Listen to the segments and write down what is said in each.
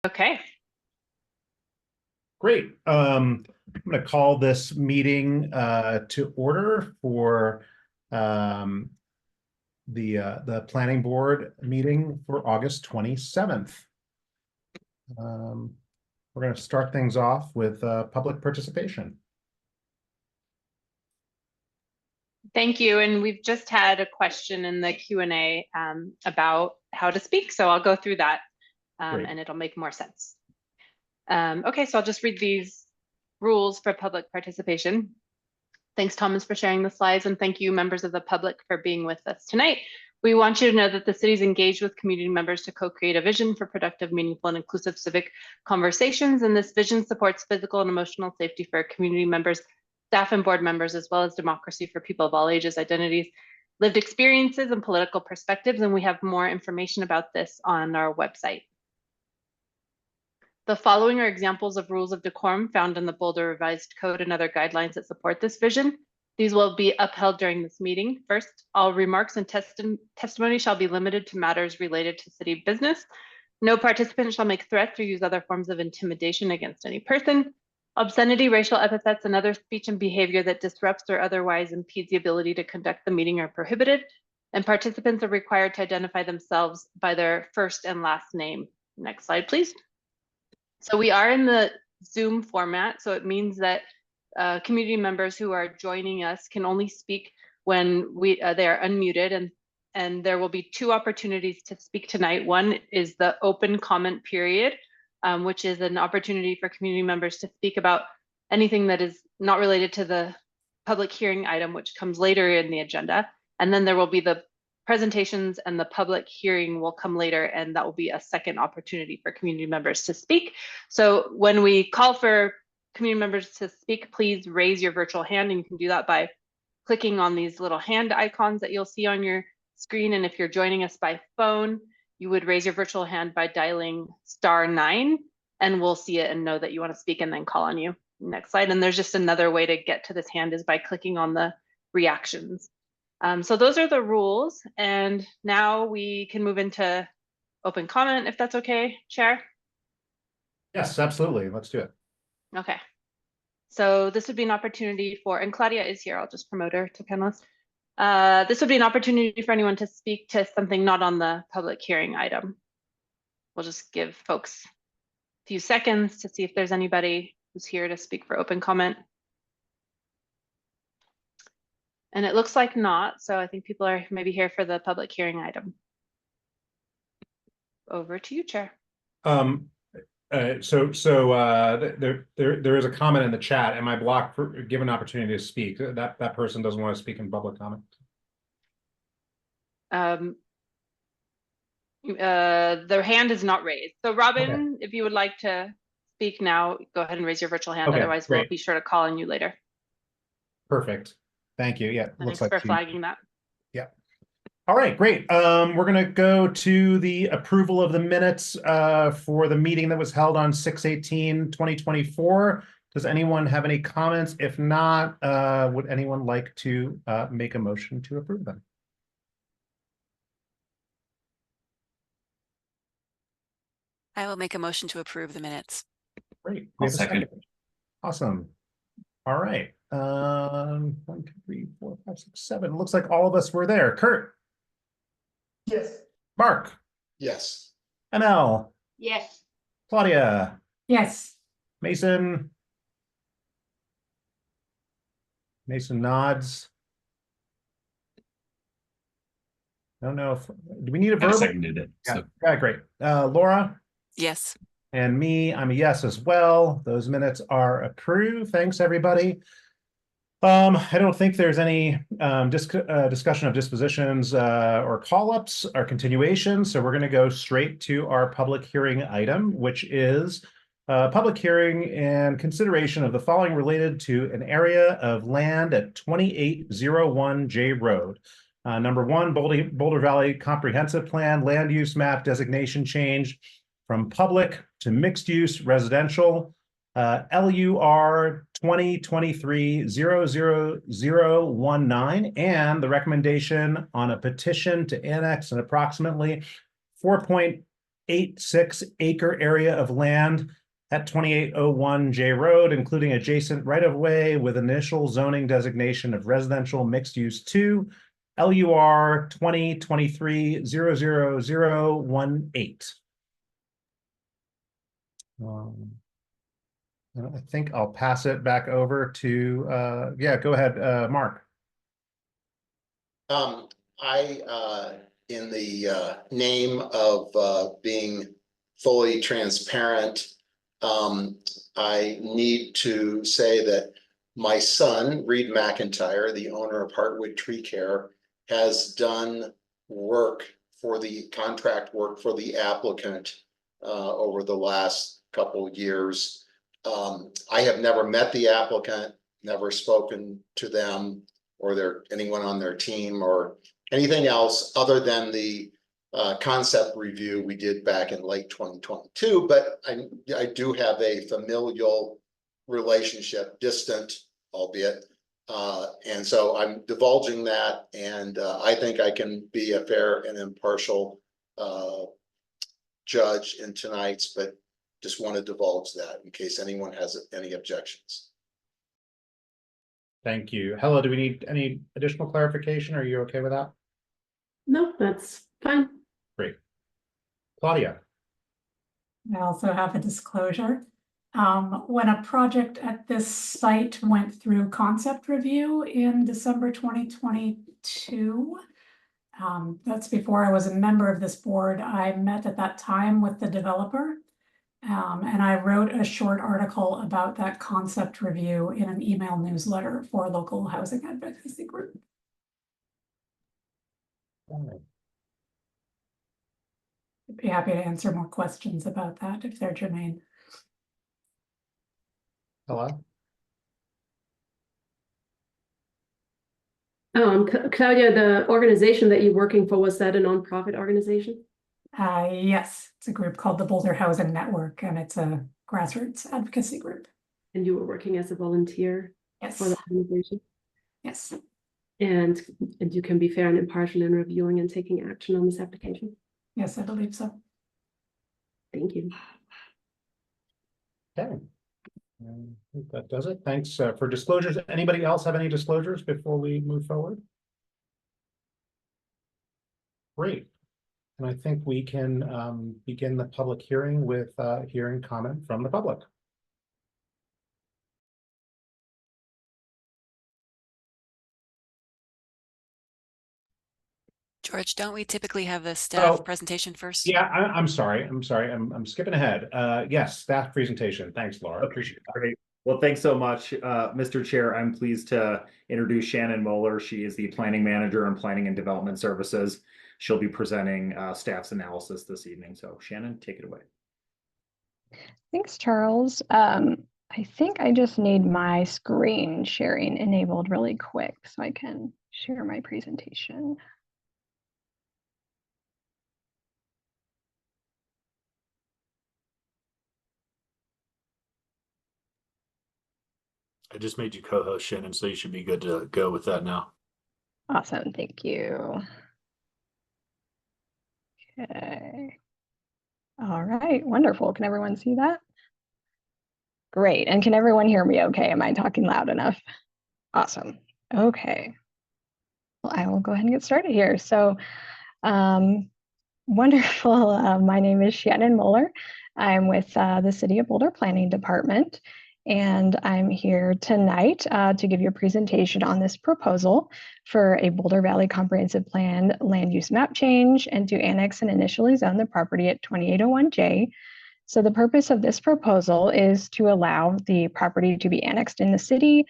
Okay. Great. I'm going to call this meeting to order for the planning board meeting for August 27th. We're going to start things off with public participation. Thank you. And we've just had a question in the Q&A about how to speak. So I'll go through that and it'll make more sense. Okay, so I'll just read these rules for public participation. Thanks, Thomas, for sharing the slides, and thank you, members of the public, for being with us tonight. We want you to know that the city is engaged with community members to co-create a vision for productive, meaningful, and inclusive civic conversations, and this vision supports physical and emotional safety for community members, staff, and board members, as well as democracy for people of all ages, identities, lived experiences, and political perspectives, and we have more information about this on our website. The following are examples of rules of decorum found in the Boulder Revised Code and other guidelines that support this vision. These will be upheld during this meeting. First, all remarks and testimony shall be limited to matters related to city business. No participant shall make threats or use other forms of intimidation against any person. Obscenity, racial epithets, and other speech and behavior that disrupts or otherwise impedes the ability to conduct the meeting are prohibited. And participants are required to identify themselves by their first and last name. Next slide, please. So we are in the Zoom format, so it means that community members who are joining us can only speak when they are unmuted, and there will be two opportunities to speak tonight. One is the open comment period, which is an opportunity for community members to speak about anything that is not related to the public hearing item, which comes later in the agenda. And then there will be the presentations, and the public hearing will come later, and that will be a second opportunity for community members to speak. So when we call for community members to speak, please raise your virtual hand, and you can do that by clicking on these little hand icons that you'll see on your screen. And if you're joining us by phone, you would raise your virtual hand by dialing *9, and we'll see it and know that you want to speak and then call on you. Next slide. And there's just another way to get to this hand is by clicking on the reactions. So those are the rules, and now we can move into open comment, if that's okay, Chair? Yes, absolutely. Let's do it. Okay. So this would be an opportunity for, and Claudia is here, I'll just promote her to panelist. This would be an opportunity for anyone to speak to something not on the public hearing item. We'll just give folks a few seconds to see if there's anybody who's here to speak for open comment. And it looks like not, so I think people are maybe here for the public hearing item. Over to you, Chair. There is a comment in the chat. Am I blocked for given an opportunity to speak? That person doesn't want to speak in public comment. Their hand is not raised. So Robin, Okay. if you would like to speak now, go ahead and raise your virtual hand. Okay, otherwise, great. we'll be sure to call on you later. Perfect. Thank you. Yeah, Thanks for flagging that. Yeah. All right, great. We're going to go to the approval of the minutes for the meeting that was held on 6/18/2024. Does anyone have any comments? If not, would anyone like to make a motion to approve them? I will make a motion to approve the minutes. Great. I'll second. Awesome. All right. 1, 2, 3, 4, 5, 6, 7. Looks like all of us were there. Kurt. Yes. Mark. Yes. Anel. Yes. Claudia. Yes. Mason. Mason nods. I don't know if do we need a I verbal? seconded it. So. Yeah, great. Laura. Yes. And me, I'm a yes as well. Those minutes are approved. Thanks, everybody. I don't think there's any discussion of dispositions or call-ups or continuations, so we're going to go straight to our public hearing item, which is public hearing and consideration of the following related to an area of land at 2801 J Road. Number 1, Boulder Valley Comprehensive Plan, land use map designation change from public to mixed use residential. LUR 2023-00019, and the recommendation on a petition to annex an approximately 4.8 0.86 acre area of land at 2801 J Road, including adjacent right-of-way with initial zoning designation of residential mixed-use 2, LUR 2023-00018. I think I'll pass it back over to, yeah, go ahead, Mark. In the name of being fully transparent, I need to say that my son, Reed McIntyre, the owner of Heartwood Tree Care, has done contract work for the applicant over the last couple of years. I have never met the applicant, never spoken to them or anyone on their team or anything else other than the concept review we did back in late 2022. But I do have a familial relationship, distant, albeit. And so I'm divulging that, and I think I can be a fair and impartial judge in tonight's, but just want to divulge that in case anyone has any objections. Thank you. Hella, do we need any additional clarification? Are you okay with that? No, that's fine. Great. Claudia. I also have a disclosure. When a project at this site went through concept review in December 2022, that's before I was a member of this board, I met at that time with the developer. And I wrote a short article about that concept review in an email newsletter for a local housing advocacy group. I'd be happy to answer more questions about that if they're germane. Hello. Claudia, the organization that you're working for, was that a nonprofit organization? Yes, it's a group called the Boulder Housing Network, and it's a grassroots advocacy group. And you were working as a volunteer Yes, for the organization? yes, And you can be fair and impartial in reviewing and taking action on this application? yes, I believe so. Thank you. Okay. I think that does it. Thanks for disclosures. Anybody else have any disclosures before we move forward? Great. And I think we can begin the public hearing with hearing comment from the public. George, don't we typically have the staff Oh, presentation first? Yeah, I'm sorry. I'm skipping ahead. Yes, staff presentation. Thanks, Laura. Appreciate that. Great. Well, thanks so much, Mr. Chair. I'm pleased to introduce Shannon Moeller. She is the Planning Manager in Planning and Development Services. She'll be presenting staff's analysis this evening. So Shannon, take it away. Thanks, Charles. I think I just need my screen sharing enabled really quick so I can share my presentation. I just made you co-host, Shannon, so you should be good to go with that now. Awesome, thank you. Okay. All right, wonderful. Can everyone see that? Great, and can everyone hear me okay? Am I talking loud enough? Awesome, okay. Well, I will go ahead and get started here. So, wonderful. My name is Shannon Moeller. I'm with the City of Boulder Planning Department, and I'm here tonight to give you a presentation on this proposal for a Boulder Valley Comprehensive Plan land use map change and to annex and initially zone the property at 2801J. So the purpose of this proposal is to allow the property to be annexed in the city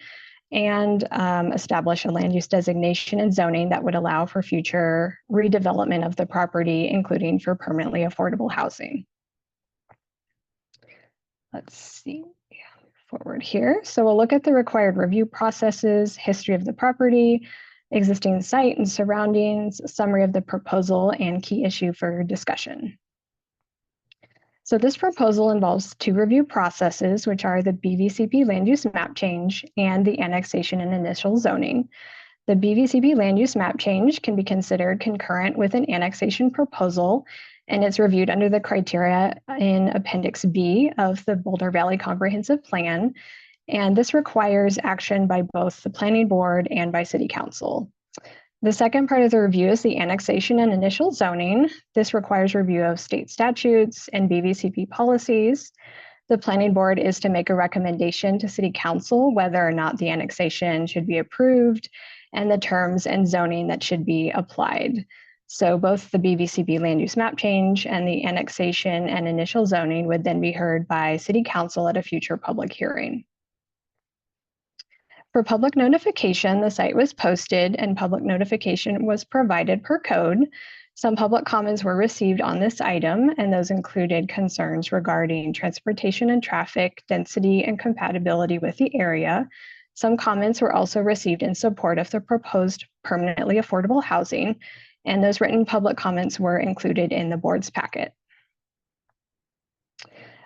and establish a land use designation and zoning that would allow for future redevelopment of the property, including for permanently affordable housing. Let's see, forward here. So we'll look at the required review processes, history of the property, existing site and surroundings, summary of the proposal, and key issue for discussion. So this proposal involves two review processes, which are the BVCP land use map change and the annexation and initial zoning. The BVCP land use map change can be considered concurrent with an annexation proposal, and it's reviewed under the criteria in Appendix B of the Boulder Valley Comprehensive Plan. And this requires action by both the Planning Board and by City Council. The second part of the review is the annexation and initial zoning. This requires review of state statutes and BVCP policies. The Planning Board is to make a recommendation to City Council whether or not the annexation should be approved and the terms and zoning that should be applied. So both the BVCP land use map change and the annexation and initial zoning would then be heard by City Council at a future public hearing. For public notification, the site was posted and public notification was provided per code. Some public comments were received on this item, and those included concerns regarding transportation and traffic, density, and compatibility with the area. Some comments were also received in support of the proposed permanently affordable housing, and those written public comments were included in the board's packet.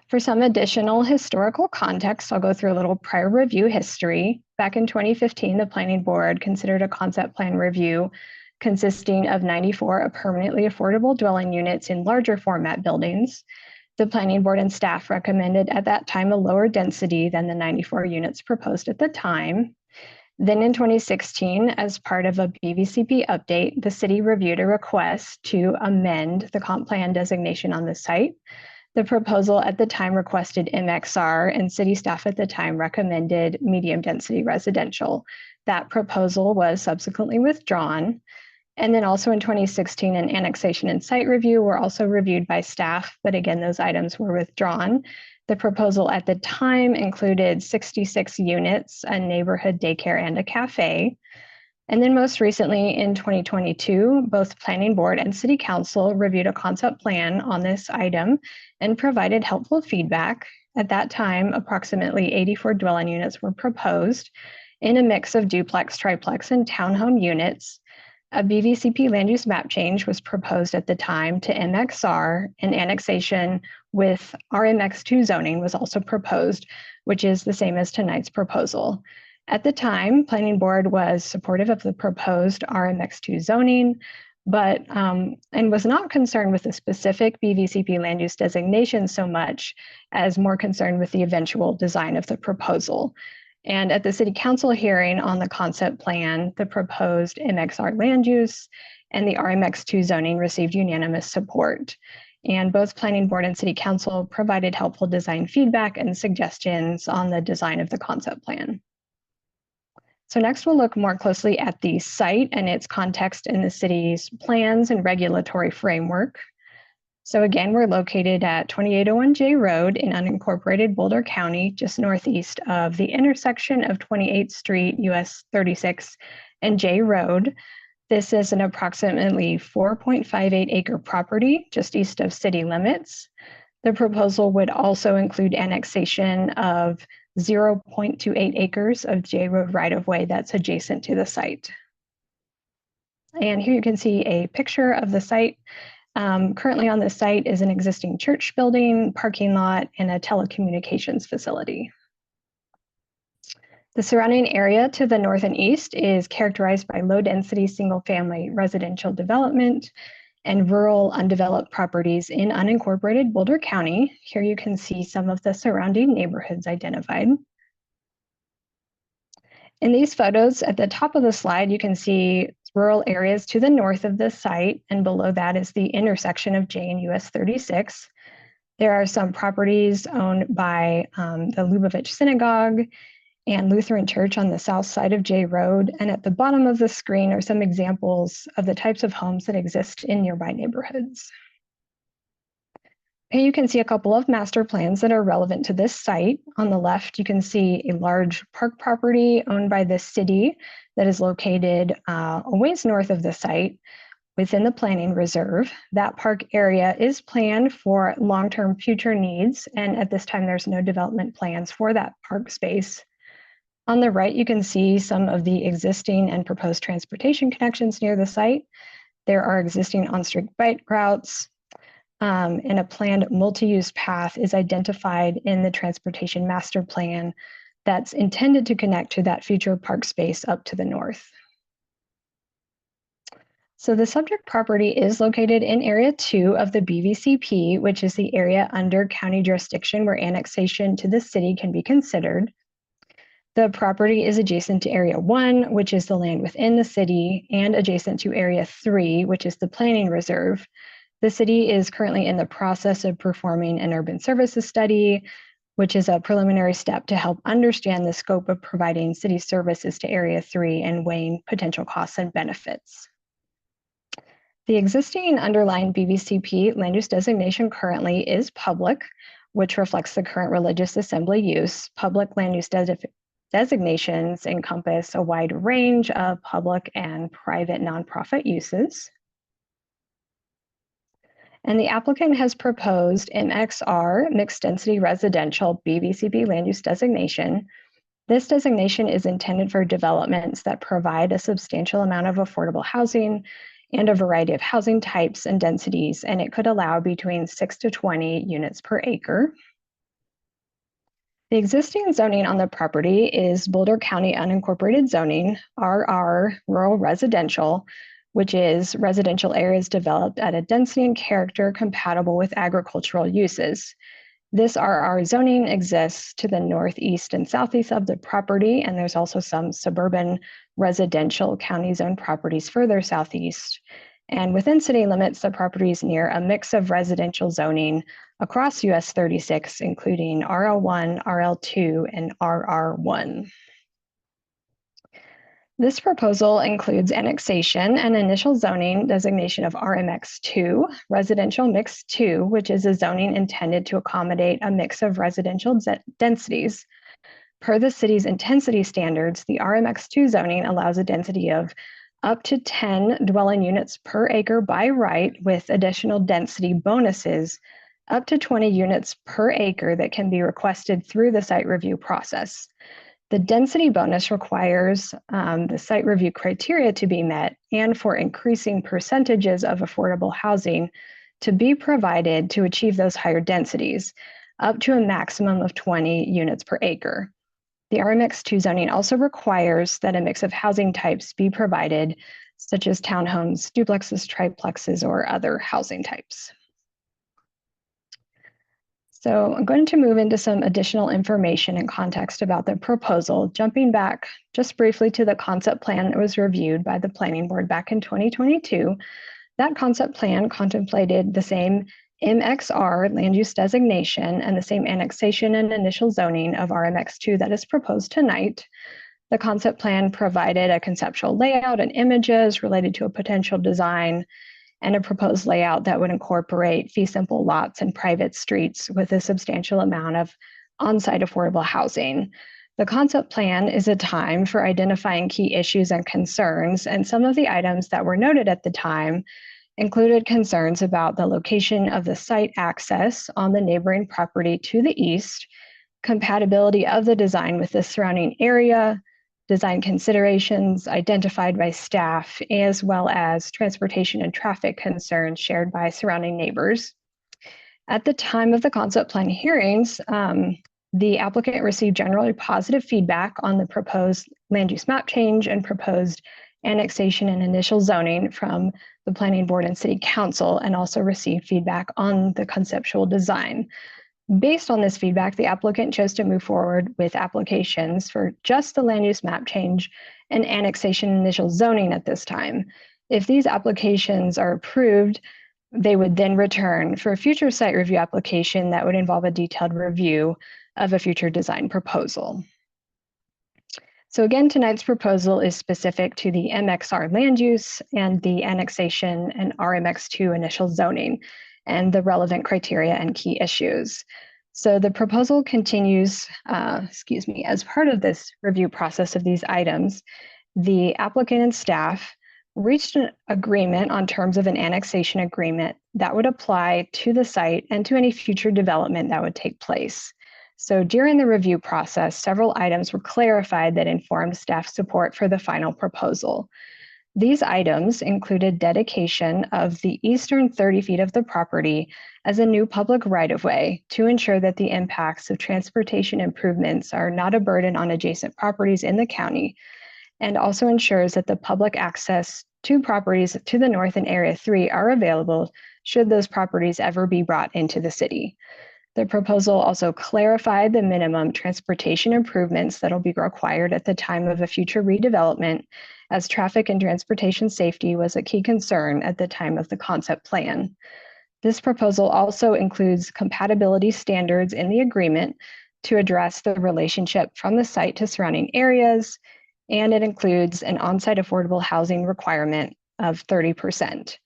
For some additional historical context, I'll go through a little prior review history. Back in 2015, the Planning Board considered a concept plan review consisting of 94 permanently affordable dwelling units in larger format buildings. The Planning Board and staff recommended at that time a lower density than the 94 units proposed at the time. Then in 2016, as part of a BVCP update, the city reviewed a request to amend the comp plan designation on the site. The proposal at the time requested MXR, and city staff at the time recommended medium density residential. That proposal was subsequently withdrawn. And then also in 2016, an annexation and site review were also reviewed by staff, but again, those items were withdrawn. The proposal at the time included 66 units, a neighborhood daycare, and a cafe. And then most recently in 2022, both Planning Board and City Council reviewed a concept plan on this item and provided helpful feedback. At that time, approximately 84 dwelling units were proposed in a mix of duplex, triplex, and townhome units. A BVCP land use map change was proposed at the time to MXR, and annexation with RMX2 zoning was also proposed, which is the same as tonight's proposal. At the time, Planning Board was supportive of the proposed RMX2 zoning, but and was not concerned with the specific BVCP land use designation so much as more concerned with the eventual design of the proposal. And at the City Council hearing on the concept plan, the proposed MXR land use and the RMX2 zoning received unanimous support. And both Planning Board and City Council provided helpful design feedback and suggestions on the design of the concept plan. So next we'll look more closely at the site and its context in the city's plans and regulatory framework. So again, we're located at 2801 J Road in unincorporated Boulder County, just northeast of the intersection of 28th Street, US 36, and J Road. This is an approximately 4.58 acre property just east of city limits. The proposal would also include annexation of 0.28 acres of J Road right-of-way that's adjacent to the site. And here you can see a picture of the site. Currently on the site is an existing church building, parking lot, and a telecommunications facility. The surrounding area to the north and east is characterized by low-density single-family residential development and rural undeveloped properties in unincorporated Boulder County. Here you can see some of the surrounding neighborhoods identified. In these photos at the top of the slide, you can see rural areas to the north of the site, and below that is the intersection of J and US 36. There are some properties owned by the Lubavitch Synagogue and Lutheran Church on the south side of J Road. And at the bottom of the screen are some examples of the types of homes that exist in nearby neighborhoods. Here you can see a couple of master plans that are relevant to this site. On the left, you can see a large park property owned by the city that is located a ways north of the site within the planning reserve. That park area is planned for long-term future needs, and at this time, there's no development plans for that park space. On the right, you can see some of the existing and proposed transportation connections near the site. There are existing on-street bike routes, and a planned multi-use path is identified in the transportation master plan that's intended to connect to that future park space up to the north. So the subject property is located in Area 2 of the BVCP, which is the area under county jurisdiction where annexation to the city can be considered. The property is adjacent to Area 1, which is the land within the city, and adjacent to Area 3, which is the planning reserve. The city is currently in the process of performing an urban services study, which is a preliminary step to help understand the scope of providing city services to Area 3 and weighing potential costs and benefits. The existing underlying BVCP land use designation currently is public, which reflects the current religious assembly use. Public land use designations encompass a wide range of public and private nonprofit uses. And the applicant has proposed MXR, Mixed Density Residential BVCP land use designation. This designation is intended for developments that provide a substantial amount of affordable housing and a variety of housing types and densities, and it could allow between 6 to 20 units per acre. The existing zoning on the property is Boulder County Unincorporated Zoning, RR Rural Residential, which is residential areas developed at a density and character compatible with agricultural uses. This RR zoning exists to the northeast and southeast of the property, and there's also some suburban residential county zone properties further southeast. And within city limits, the property is near a mix of residential zoning across US 36, including RL1, RL2, and RR1. This proposal includes annexation and initial zoning designation of RMX2, Residential Mix 2, which is a zoning intended to accommodate a mix of residential densities. Per the city's intensity standards, the RMX2 zoning allows a density of up to 10 dwelling units per acre by right, with additional density bonuses up to 20 units per acre that can be requested through the site review process. The density bonus requires the site review criteria to be met and for increasing percentages of affordable housing to be provided to achieve those higher densities, up to a maximum of 20 units per acre. The RMX2 zoning also requires that a mix of housing types be provided, such as townhomes, duplexes, triplexes, or other housing types. So I'm going to move into some additional information and context about the proposal, jumping back just briefly to the concept plan that was reviewed by the Planning Board back in 2022. That concept plan contemplated the same MXR land use designation and the same annexation and initial zoning of RMX2 that is proposed tonight. The concept plan provided a conceptual layout and images related to a potential design and a proposed layout that would incorporate fee simple lots and private streets with a substantial amount of on-site affordable housing. The concept plan is a time for identifying key issues and concerns, and some of the items that were noted at the time included concerns about the location of the site access on the neighboring property to the east, compatibility of the design with the surrounding area, design considerations identified by staff, as well as transportation and traffic concerns shared by surrounding neighbors. At the time of the concept plan hearings, the applicant received generally positive feedback on the proposed land use map change and proposed annexation and initial zoning from the Planning Board and City Council, and also received feedback on the conceptual design. Based on this feedback, the applicant chose to move forward with applications for just the land use map change and annexation initial zoning at this time. If these applications are approved, they would then return for a future site review application that would involve a detailed review of a future design proposal. So again, tonight's proposal is specific to the MXR land use and the annexation and RMX2 initial zoning and the relevant criteria and key issues. So the proposal continues, as part of this review process of these items, the applicant and staff reached an agreement on terms of an annexation agreement that would apply to the site and to any future development that would take place. So during the review process, several items were clarified that informed staff support for the final proposal. These items included dedication of the eastern 30 feet of the property as a new public right-of-way to ensure that the impacts of transportation improvements are not a burden on adjacent properties in the county, and also ensures that the public access to properties to the north in Area 3 are available should those properties ever be brought into the city. The proposal also clarified the minimum transportation improvements that will be required at the time of a future redevelopment, as traffic and transportation safety was a key concern at the time of the concept plan. This proposal also includes compatibility standards in the agreement to address the relationship from the site to surrounding areas, and it includes an on-site affordable housing requirement of 30%.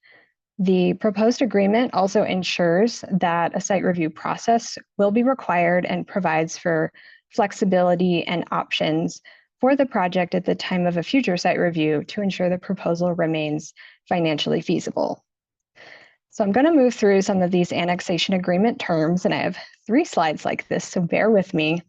The proposed agreement also ensures that a site review process will be required and provides for flexibility and options for the project at the time of a future site review to ensure the proposal remains financially feasible. So I'm going to move through some of these annexation agreement terms, and I have 3 slides like this, so bear with me.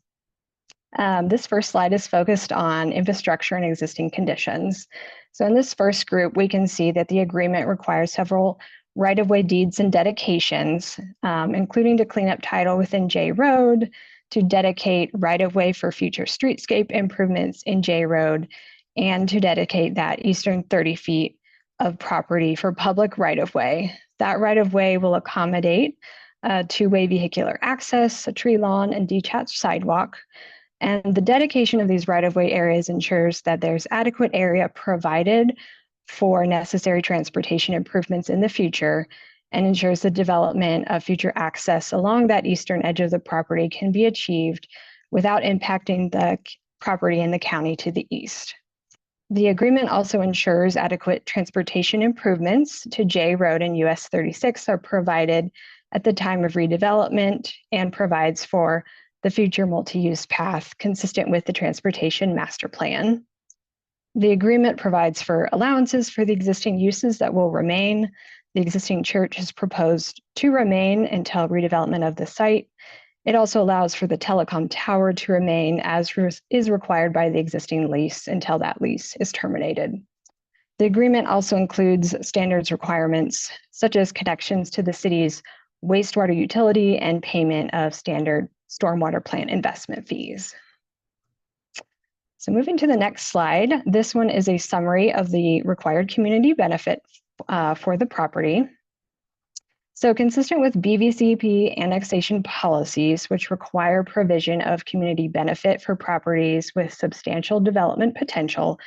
This first slide is focused on infrastructure and existing conditions. So in this first group, we can see that the agreement requires several right-of-way deeds and dedications, including to clean up title within J Road, to dedicate right-of-way for future streetscape improvements in J Road, and to dedicate that eastern 30 feet of property for public right-of-way. That right-of-way will accommodate two-way vehicular access, a tree lawn, and detached sidewalk. And the dedication of these right-of-way areas ensures that there's adequate area provided for necessary transportation improvements in the future, and ensures the development of future access along that eastern edge of the property can be achieved without impacting the property in the county to the east. The agreement also ensures adequate transportation improvements to J Road and US 36 are provided at the time of redevelopment, and provides for the future multi-use path consistent with the transportation master plan. The agreement provides for allowances for the existing uses that will remain. The existing church is proposed to remain until redevelopment of the site. It also allows for the telecom tower to remain as is required by the existing lease until that lease is terminated. The agreement also includes standards requirements such as connections to the city's wastewater utility and payment of standard stormwater plant investment fees. So moving to the next slide, this one is a summary of the required community benefit for the property. So consistent with BVCP annexation policies, which require provision of community benefit for properties with substantial development potential,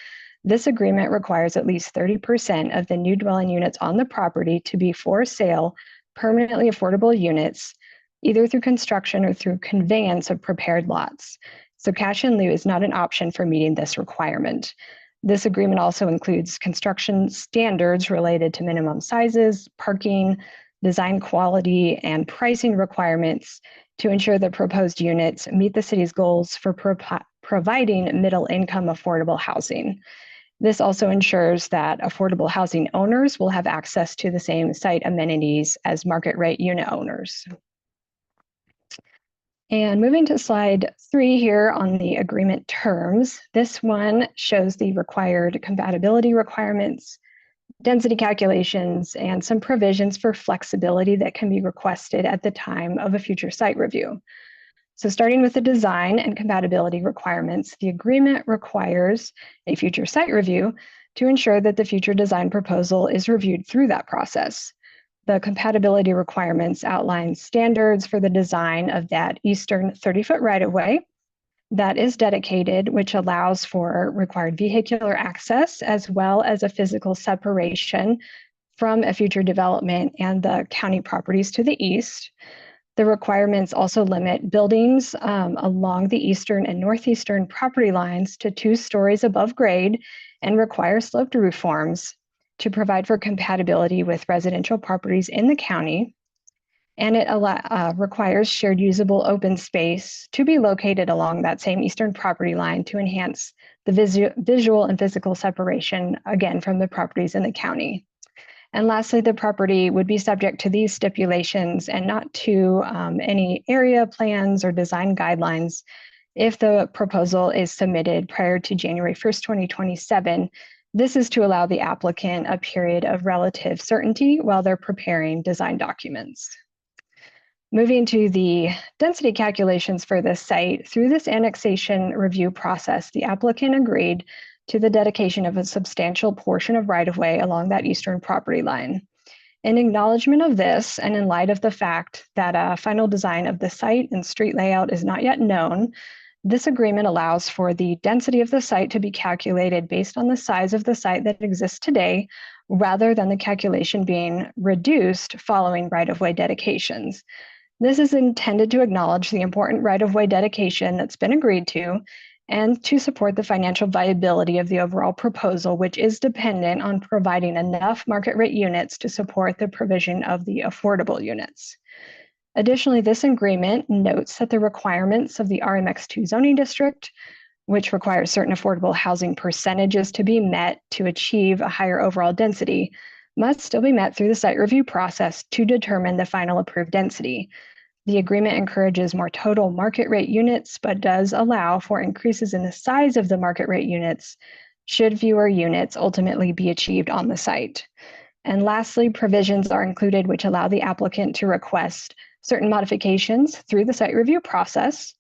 this agreement requires at least 30% of the new dwelling units on the property to be for sale, permanently affordable units, either through construction or through conveyance of prepared lots. So cash in lieu is not an option for meeting this requirement. This agreement also includes construction standards related to minimum sizes, parking, design quality, and pricing requirements to ensure the proposed units meet the city's goals for providing middle-income affordable housing. This also ensures that affordable housing owners will have access to the same site amenities as market rate unit owners. And moving to slide 3 here on the agreement terms, this one shows the required compatibility requirements, density calculations, and some provisions for flexibility that can be requested at the time of a future site review. So starting with the design and compatibility requirements, the agreement requires a future site review to ensure that the future design proposal is reviewed through that process. The compatibility requirements outline standards for the design of that eastern 30-foot right-of-way that is dedicated, which allows for required vehicular access as well as a physical separation from a future development and the county properties to the east. The requirements also limit buildings along the eastern and northeastern property lines to 2 stories above grade and require sloped roof forms to provide for compatibility with residential properties in the county. And it requires shared usable open space to be located along that same eastern property line to enhance the visual and physical separation, again, from the properties in the county. And lastly, the property would be subject to these stipulations and not to any area plans or design guidelines if the proposal is submitted prior to January 1st, 2027. This is to allow the applicant a period of relative certainty while they're preparing design documents. Moving to the density calculations for this site, through this annexation review process, the applicant agreed to the dedication of a substantial portion of right-of-way along that eastern property line. In acknowledgement of this, and in light of the fact that a final design of the site and street layout is not yet known, this agreement allows for the density of the site to be calculated based on the size of the site that exists today, rather than the calculation being reduced following right-of-way dedications. This is intended to acknowledge the important right-of-way dedication that's been agreed to, and to support the financial viability of the overall proposal, which is dependent on providing enough market rate units to support the provision of the affordable units. Additionally, this agreement notes that the requirements of the RMX2 zoning district, which requires certain affordable housing percentages to be met to achieve a higher overall density, must still be met through the site review process to determine the final approved density. The agreement encourages more total market rate units, but does allow for increases in the size of the market rate units should fewer units ultimately be achieved on the site. And lastly, provisions are included which allow the applicant to request certain modifications through the site review process.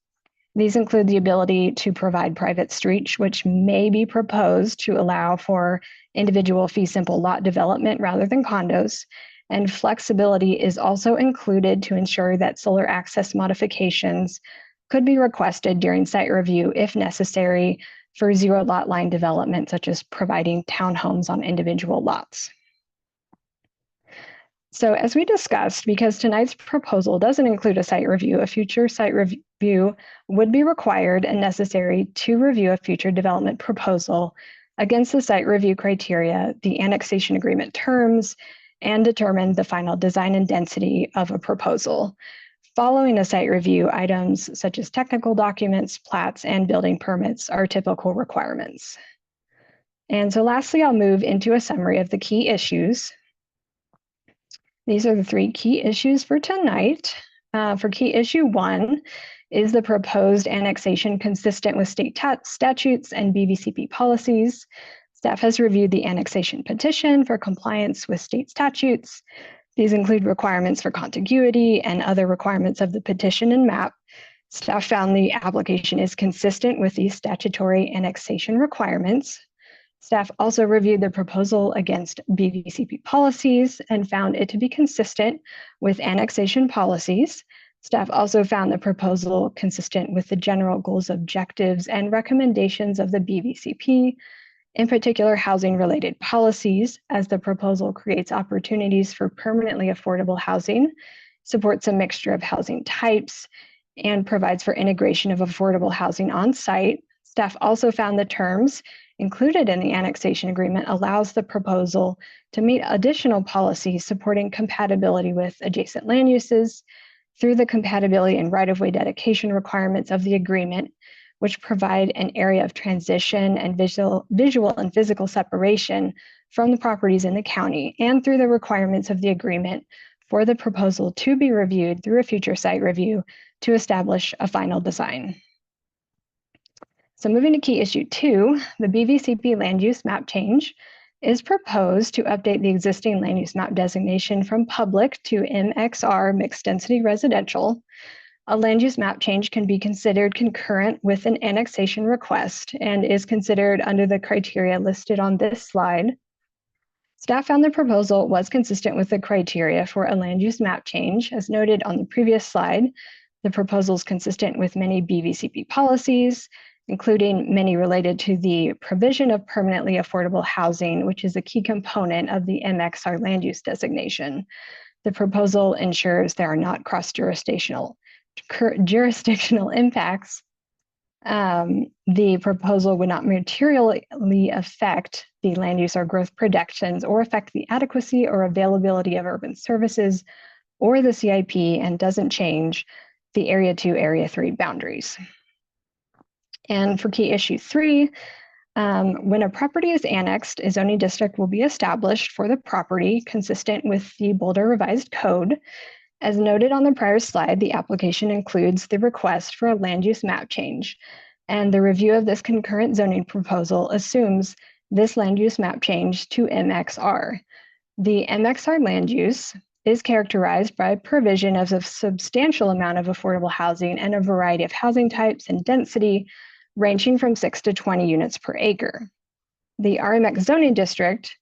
These include the ability to provide private streets, which may be proposed to allow for individual fee simple lot development rather than condos. And flexibility is also included to ensure that solar access modifications could be requested during site review if necessary for zero lot line development, such as providing townhomes on individual lots. So as we discussed, because tonight's proposal doesn't include a site review, a future site review would be required and necessary to review a future development proposal against the site review criteria, the annexation agreement terms, and determine the final design and density of a proposal. Following a site review, items such as technical documents, plats, and building permits are typical requirements. And so lastly, I'll move into a summary of the key issues. These are the three key issues for tonight. For key issue 1, is the proposed annexation consistent with state statutes and BVCP policies? Staff has reviewed the annexation petition for compliance with state statutes. These include requirements for contiguity and other requirements of the petition and map. Staff found the application is consistent with these statutory annexation requirements. Staff also reviewed the proposal against BVCP policies and found it to be consistent with annexation policies. Staff also found the proposal consistent with the general goals, objectives, and recommendations of the BVCP, in particular housing-related policies, as the proposal creates opportunities for permanently affordable housing, supports a mixture of housing types, and provides for integration of affordable housing on site. Staff also found the terms included in the annexation agreement allows the proposal to meet additional policies supporting compatibility with adjacent land uses through the compatibility and right-of-way dedication requirements of the agreement, which provide an area of transition and visual and physical separation from the properties in the county, and through the requirements of the agreement for the proposal to be reviewed through a future site review to establish a final design. So moving to key issue 2, the BVCP land use map change is proposed to update the existing land use map designation from public to MXR, mixed density residential. A land use map change can be considered concurrent with an annexation request and is considered under the criteria listed on this slide. Staff found the proposal was consistent with the criteria for a land use map change. As noted on the previous slide, the proposal is consistent with many BVCP policies, including many related to the provision of permanently affordable housing, which is a key component of the MXR land use designation. The proposal ensures there are not cross-jurisdictional impacts. The proposal would not materially affect the land use or growth projections or affect the adequacy or availability of urban services or the CIP, and doesn't change the Area 2, Area 3 boundaries. And for key issue 3, when a property is annexed, a zoning district will be established for the property consistent with the Boulder Revised Code. As noted on the prior slide, the application includes the request for a land use map change, and the review of this concurrent zoning proposal assumes this land use map change to MXR. The MXR land use is characterized by provision of a substantial amount of affordable housing and a variety of housing types and density, ranging from 6 to 20 units per acre. The RMX zoning district,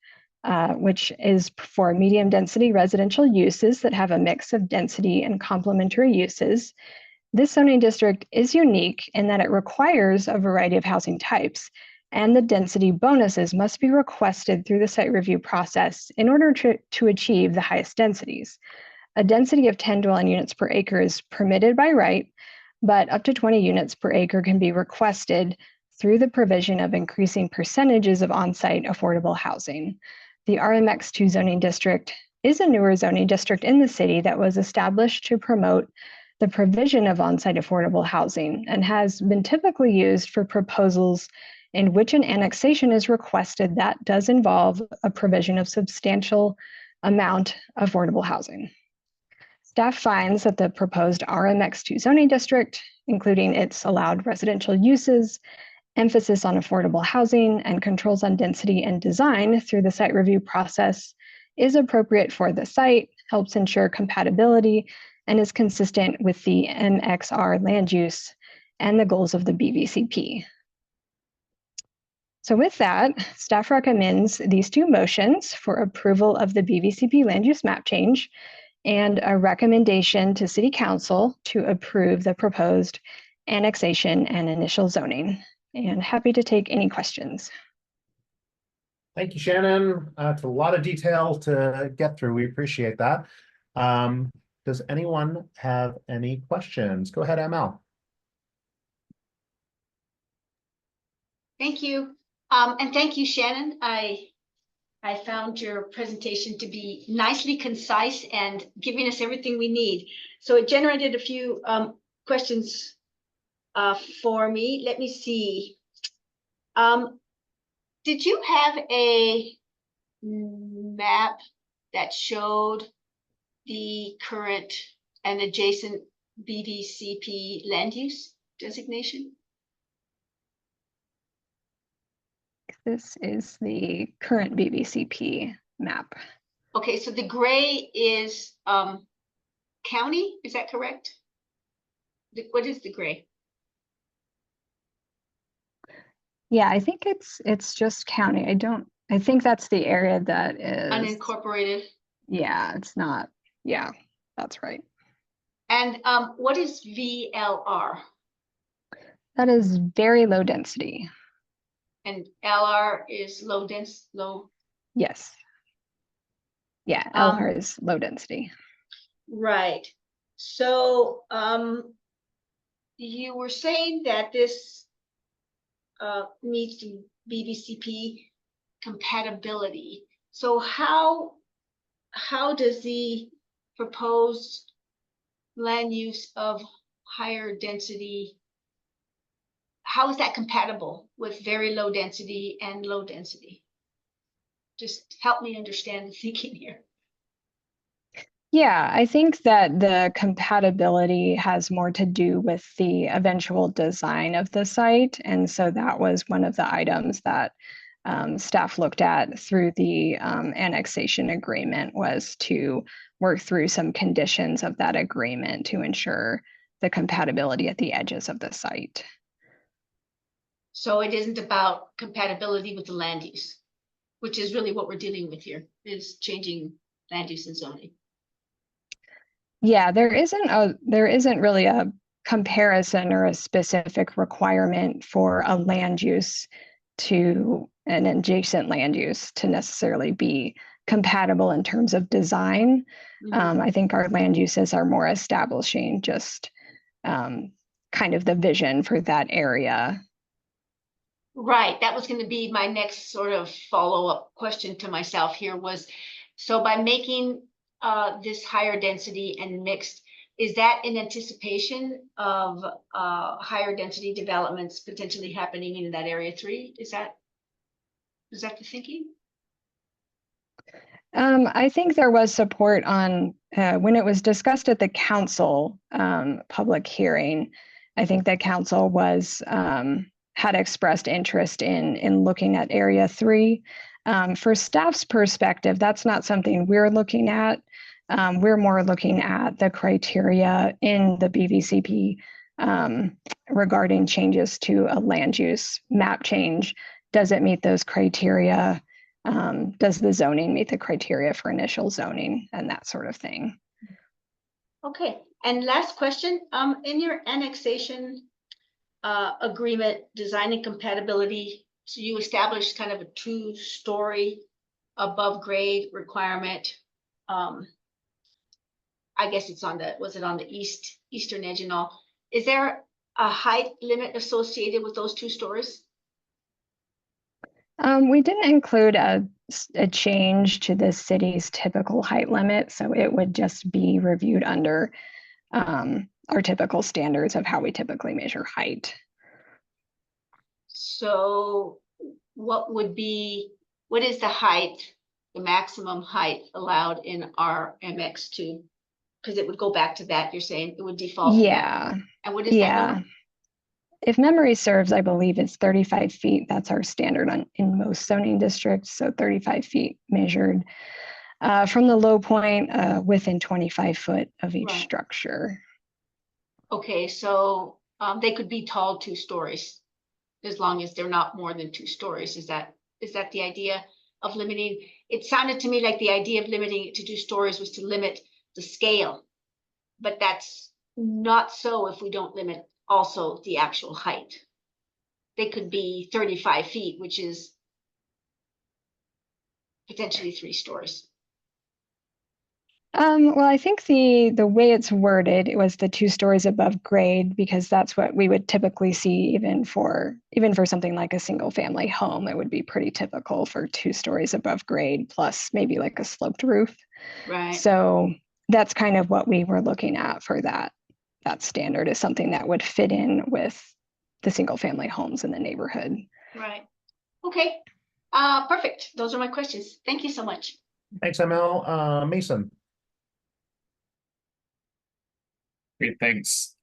which is for medium density residential uses that have a mix of density and complementary uses. This zoning district is unique in that it requires a variety of housing types, and the density bonuses must be requested through the site review process in order to achieve the highest densities. A density of 10 dwelling units per acre is permitted by right, but up to 20 units per acre can be requested through the provision of increasing percentages of on-site affordable housing. The RMX2 zoning district is a newer zoning district in the city that was established to promote the provision of on-site affordable housing and has been typically used for proposals in which an annexation is requested that does involve a provision of substantial amount of affordable housing. Staff finds that the proposed RMX2 zoning district, including its allowed residential uses, emphasis on affordable housing, and controls on density and design through the site review process, is appropriate for the site, helps ensure compatibility, and is consistent with the MXR land use and the goals of the BVCP. So with that, staff recommends these two motions for approval of the BVCP land use map change and a recommendation to City Council to approve the proposed annexation and initial zoning. And happy to take any questions. Thank you, Shannon. It's a lot of detail to get through. We appreciate that. Does anyone have any questions? Go ahead, ML. Thank you. And thank you, Shannon. I found your presentation to be nicely concise and giving us everything we need. So it generated a few questions for me. Let me see. Did you have a map that showed the current and adjacent BVCP land use designation? This is the current BVCP map. Okay, so the gray is county, is that correct? What is the gray? Yeah, I think it's just county. I think that's the area that is Unincorporated. Yeah, it's not. Yeah, that's right. And what is VLR? That is very low density. And LR is low. Yes. Yeah, LR is low density. Right. So you were saying that this meets the BVCP compatibility. So how does the proposed land use of higher density, how is that compatible with very low density and low density? Just help me understand the thinking here. Yeah, I think that the compatibility has more to do with the eventual design of the site. And so that was one of the items that staff looked at through the annexation agreement, was to work through some conditions of that agreement to ensure the compatibility at the edges of the site. So it isn't about compatibility with the land use, which is really what we're dealing with here, is changing land use and zoning. Yeah, there isn't really a comparison or a specific requirement for a land use to an adjacent land use to necessarily be compatible in terms of design. Mm-hmm. I think our land uses are more establishing just kind of the vision for that area. Right, that was going to be my next sort of follow-up question to myself here was, so by making this higher density and mixed, is that in anticipation of higher density developments potentially happening in that area 3? Is that the thinking? I think there was support on when it was discussed at the council public hearing. I think the council was had expressed interest in looking at area 3. For staff's perspective, that's not something we're looking at. We're more looking at the criteria in the BVCP regarding changes to a land use map change does it meet those criteria? Does the zoning meet the criteria for initial zoning and that sort of thing? Okay, and last question, in your annexation agreement, design and compatibility, so you established kind of a 2-story above grade requirement. I guess it's on the, was it on the eastern edge and all? Is there a height limit associated with those 2 stories? We didn't include a change to the city's typical height limit, so it would just be reviewed under our typical standards of how we typically measure height. So what is the height, the maximum height allowed in our MX2? Because it would go back to that, you're saying it would default to that. Yeah, And what is that number? if memory serves, I believe it's 35 feet. That's our standard in most zoning districts. So 35 feet measured from the low point within 25 foot of each Right. structure. Okay, so they could be tall 2 stories as long as they're not more than 2 stories. Is that the idea of limiting? It sounded to me like the idea of limiting it to 2 stories was to limit the scale, but that's not so if we don't limit also the actual height. They could be 35 feet, which is potentially 3 stories. Well, I think the way it's worded, it was the 2 stories above grade, because that's what we would typically see even for something like a single family home. It would be pretty typical for 2 stories above grade plus maybe like a sloped roof. Right. So that's kind of what we were looking at for that standard, is something that would fit in with the single family homes in the neighborhood. Right. Okay. Perfect. Those are my questions. Thank you so much. Thanks, ML. Mason. Great, thanks.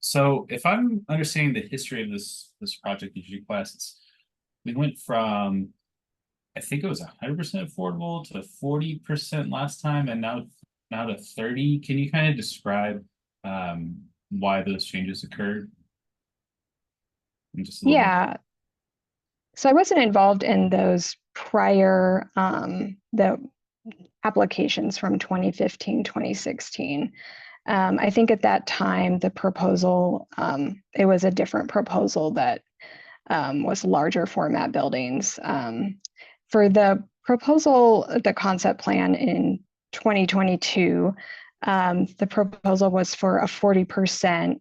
So if I'm understanding the history of this project, these requests, we went from, I think it was 100% affordable to 40% last time, and now to 30. Can you kind of describe why those changes occurred? Just a little bit. Yeah. So I wasn't involved in those prior the applications from 2015, 2016. I think at that time, the proposal, it was a different proposal that was larger format buildings. For the proposal, the concept plan in 2022, the proposal was for a 40%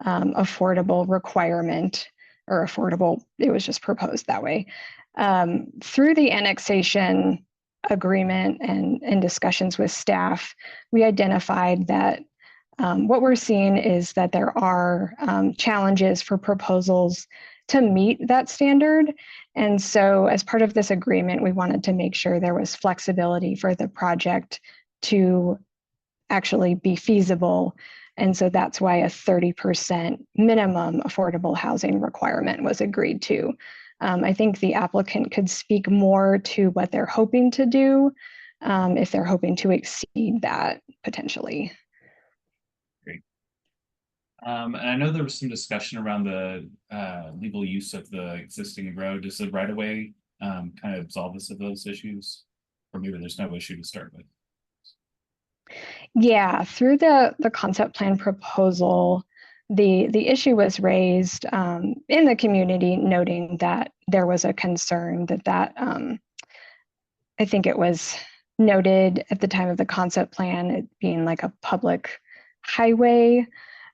affordable requirement, or affordable, it was just proposed that way. Through the annexation agreement and discussions with staff, we identified that what we're seeing is that there are challenges for proposals to meet that standard. And so as part of this agreement, we wanted to make sure there was flexibility for the project to actually be feasible. And so that's why a 30% minimum affordable housing requirement was agreed to. I think the applicant could speak more to what they're hoping to do, if they're hoping to exceed that potentially. And I know there was some discussion around the legal use of the existing road. Does the right of way kind of absolve us of those issues? Or maybe there's no issue to start with? Yeah, through the concept plan proposal, the issue was raised in the community, noting that there was a concern that I think it was noted at the time of the concept plan, it being like a public highway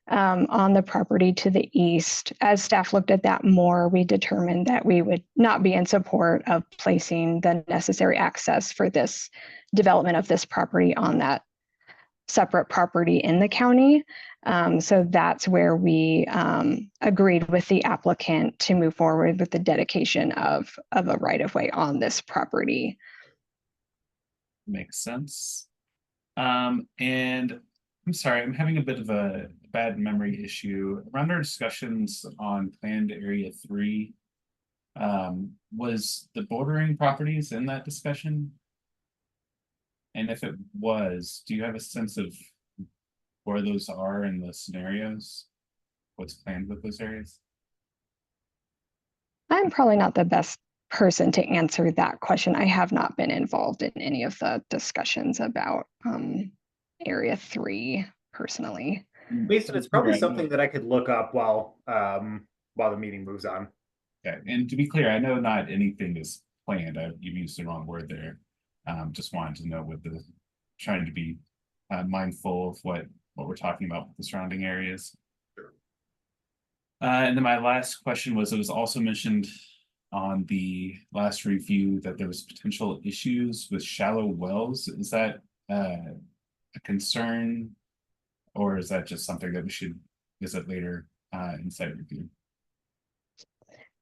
on the property to the east. As staff looked at that more, we determined that we would not be in support of placing the necessary access for this development of this property on that separate property in the county. So that's where we agreed with the applicant to move forward with the dedication of a right-of-way on this property. Makes sense. And I'm sorry, I'm having a bit of a bad memory issue. Around our discussions on planned area 3, was the bordering properties in that discussion? And if it was, do you have a sense of where those are in the scenarios? What's planned with those areas? I'm probably not the best person to answer that question. I have not been involved in any of the discussions about Area 3 personally. Mason, it's probably something that I could look up while the meeting moves on. Yeah, and to be clear, I know not anything is planned. You've used the wrong word there. Just wanted to know with the trying to be mindful of what we're talking about with the surrounding areas. And then my last question was, it was also mentioned on the last review that there was potential issues with shallow wells. Is that a concern, or is that just something that we should visit later in site review?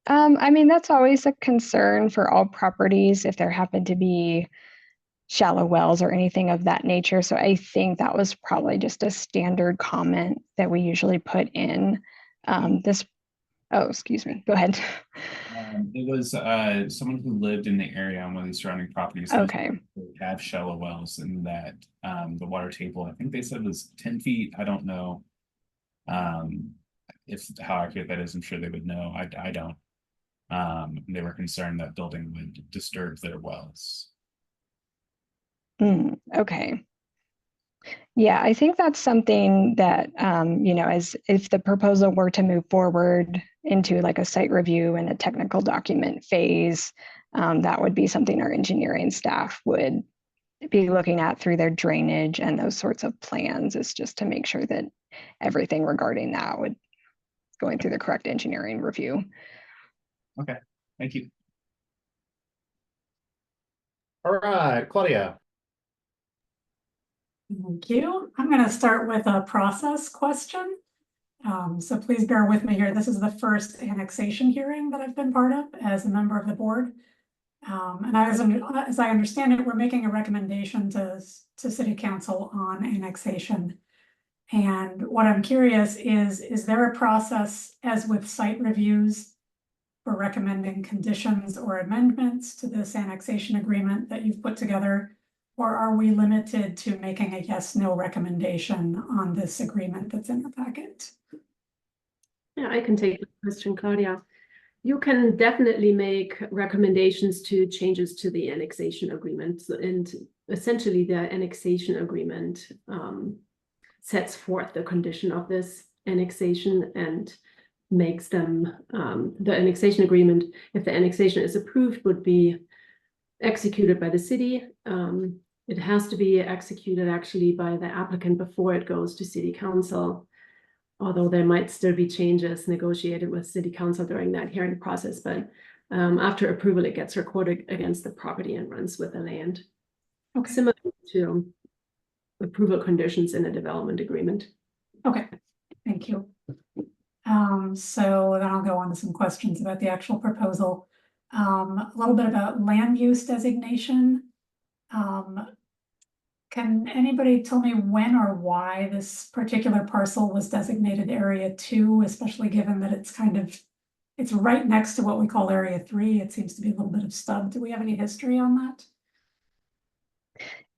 I mean, that's always a concern for all properties if there happen to be shallow wells or anything of that nature. So I think that was probably just a standard comment that we usually put in this. Oh, excuse me. Go ahead. It was someone who lived in the area on one of these surrounding properties. Okay. Have shallow wells, and that the water table, I think they said, was 10 feet. I don't know if how accurate that is. I'm sure they would know. I don't. They were concerned that building would disturb their wells. Okay. Yeah, I think that's something that, you know, as if the proposal were to move forward into like a site review and a technical document phase, that would be something our engineering staff would be looking at through their drainage and those sorts of plans, is just to make sure that everything regarding that would going through the correct engineering review. Okay, thank you. All right, Claudia. Thank you. I'm going to start with a process question. So please bear with me here. This is the first annexation hearing that I've been part of as a member of the board. And as I understand it, we're making a recommendation to City Council on annexation. And what I'm curious is there a process, as with site reviews, for recommending conditions or amendments to this annexation agreement that you've put together? Or are we limited to making a yes/no recommendation on this agreement that's in the packet? Yeah, I can take the question, Claudia. You can definitely make recommendations to changes to the annexation agreement. And essentially the annexation agreement sets forth the condition of this annexation and makes them, the annexation agreement, if the annexation is approved, would be executed by the city. It has to be executed actually by the applicant before it goes to City Council, although there might still be changes negotiated with City Council during that hearing process. But after approval, it gets recorded against the property and runs with the land. Okay. Similar to approval conditions in a development agreement. Okay, thank you. So then I'll go on to some questions about the actual proposal. A little bit about land use designation. Can anybody tell me when or why this particular parcel was designated Area 2, especially given that it's right next to what we call Area 3? It seems to be a little bit of stub. Do we have any history on that?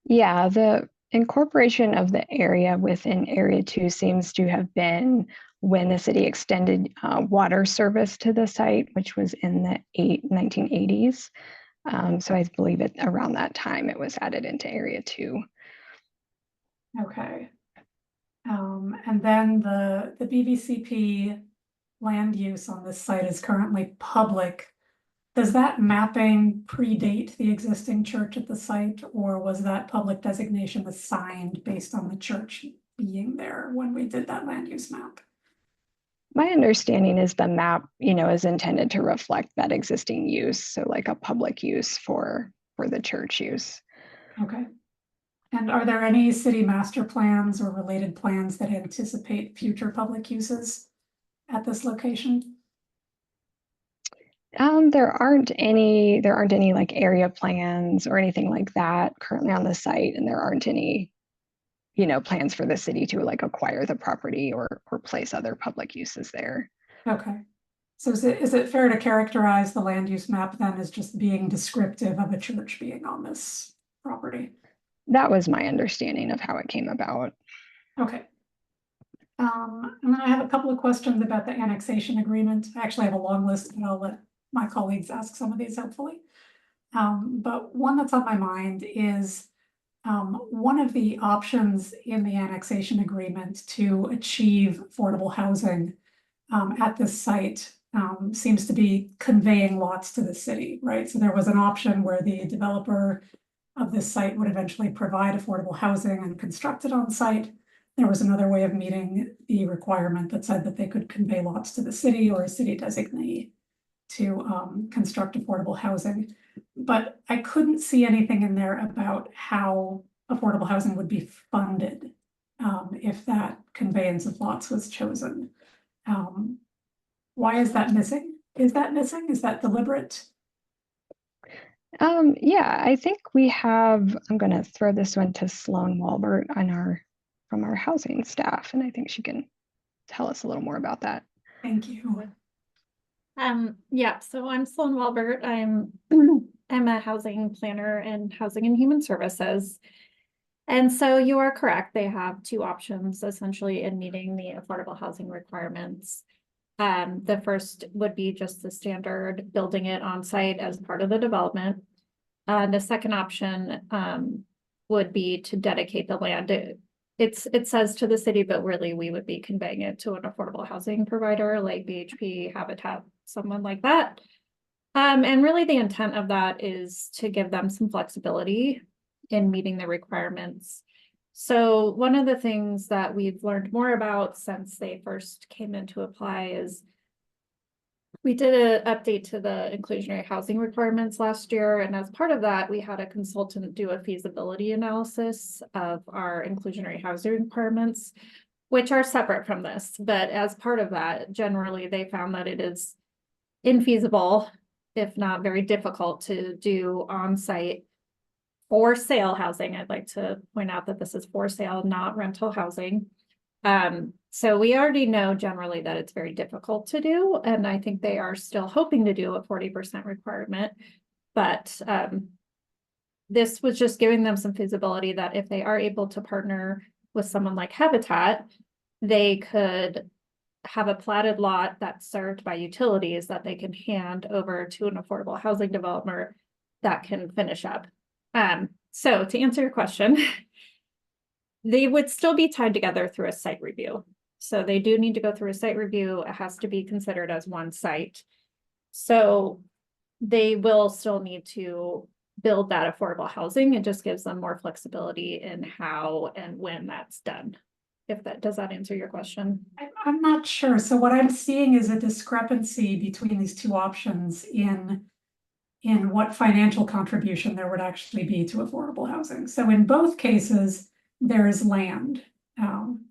Yeah, the incorporation of the area within Area 2 seems to have been when the city extended water service to the site, which was in the 1980s. So I believe around that time it was added into Area 2. Okay. And then the BVCP land use on this site is currently public. Does that mapping predate the existing church at the site, or was that public designation assigned based on the church being there when we did that land use map? My understanding is the map, is intended to reflect that existing use, so like a public use for the church use. Okay. And are there any city master plans or related plans that anticipate future public uses at this location? There aren't any like area plans or anything like that currently on the site, and there aren't any, plans for the city to like acquire the property or place other public uses there. Okay. So is it fair to characterize the land use map then as just being descriptive of a church being on this property? That was my understanding of how it came about. Okay. And then I have a couple of questions about the annexation agreement. I actually have a long list, but I'll let my colleagues ask some of these hopefully. But one that's on my mind is one of the options in the annexation agreement to achieve affordable housing at this site seems to be conveying lots to the city, right? So there was an option where the developer of this site would eventually provide affordable housing and construct it on site. There was another way of meeting the requirement that said that they could convey lots to the city or a city designee to construct affordable housing. But I couldn't see anything in there about how affordable housing would be funded if that conveyance of lots was chosen. Why is that missing? Is that missing? Is that deliberate? Yeah, I think we have, I'm going to throw this one to Sloan Walbert from our housing staff, and I think she can tell us a little more about that. Thank you. Yeah, so I'm Sloan Walbert. I'm a housing planner in Housing and Human Services. And so you are correct. They have two options essentially in meeting the affordable housing requirements. The first would be just the standard building it on site as part of the development. The second option would be to dedicate the land. It says to the city, but really we would be conveying it to an affordable housing provider like BHP, Habitat, someone like that. And really the intent of that is to give them some flexibility in meeting the requirements. So one of the things that we've learned more about since they first came in to apply is we did an update to the inclusionary housing requirements last year. And as part of that, we had a consultant do a feasibility analysis of our inclusionary housing requirements, which are separate from this. But as part of that, generally, they found that it is infeasible, if not very difficult, to do on-site for sale housing. I'd like to point out that this is for sale, not rental housing. So we already know generally that it's very difficult to do, and I think they are still hoping to do a 40% requirement. But this was just giving them some feasibility that if they are able to partner with someone like Habitat, they could have a platted lot that's served by utilities that they can hand over to an affordable housing developer that can finish up. So to answer your question, they would still be tied together through a site review. So they do need to go through a site review. It has to be considered as one site. So they will still need to build that affordable housing. It just gives them more flexibility in how and when that's done. Does that answer your question? I'm not sure. So what I'm seeing is a discrepancy between these two options in what financial contribution there would actually be to affordable housing. So in both cases, there is land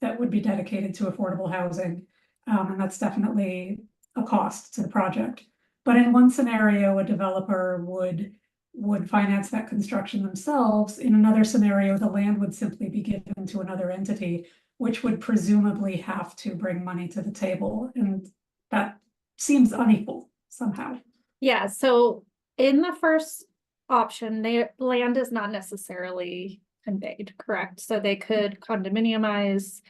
that would be dedicated to affordable housing, and that's definitely a cost to the project. But in one scenario, a developer would finance that construction themselves. In another scenario, the land would simply be given to another entity, which would presumably have to bring money to the table, and that seems unequal somehow. Yeah, so in the first option, the land is not necessarily conveyed, correct? So they could condominiumize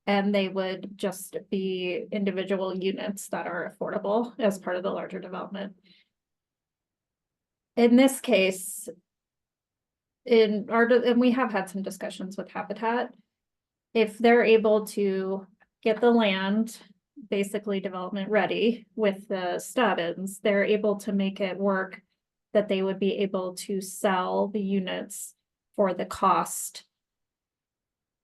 and they would just be individual units that are affordable as part of the larger development. In this case, and we have had some discussions with Habitat, if they're able to get the land basically development ready with the stub-ins, they're able to make it work that they would be able to sell the units for the cost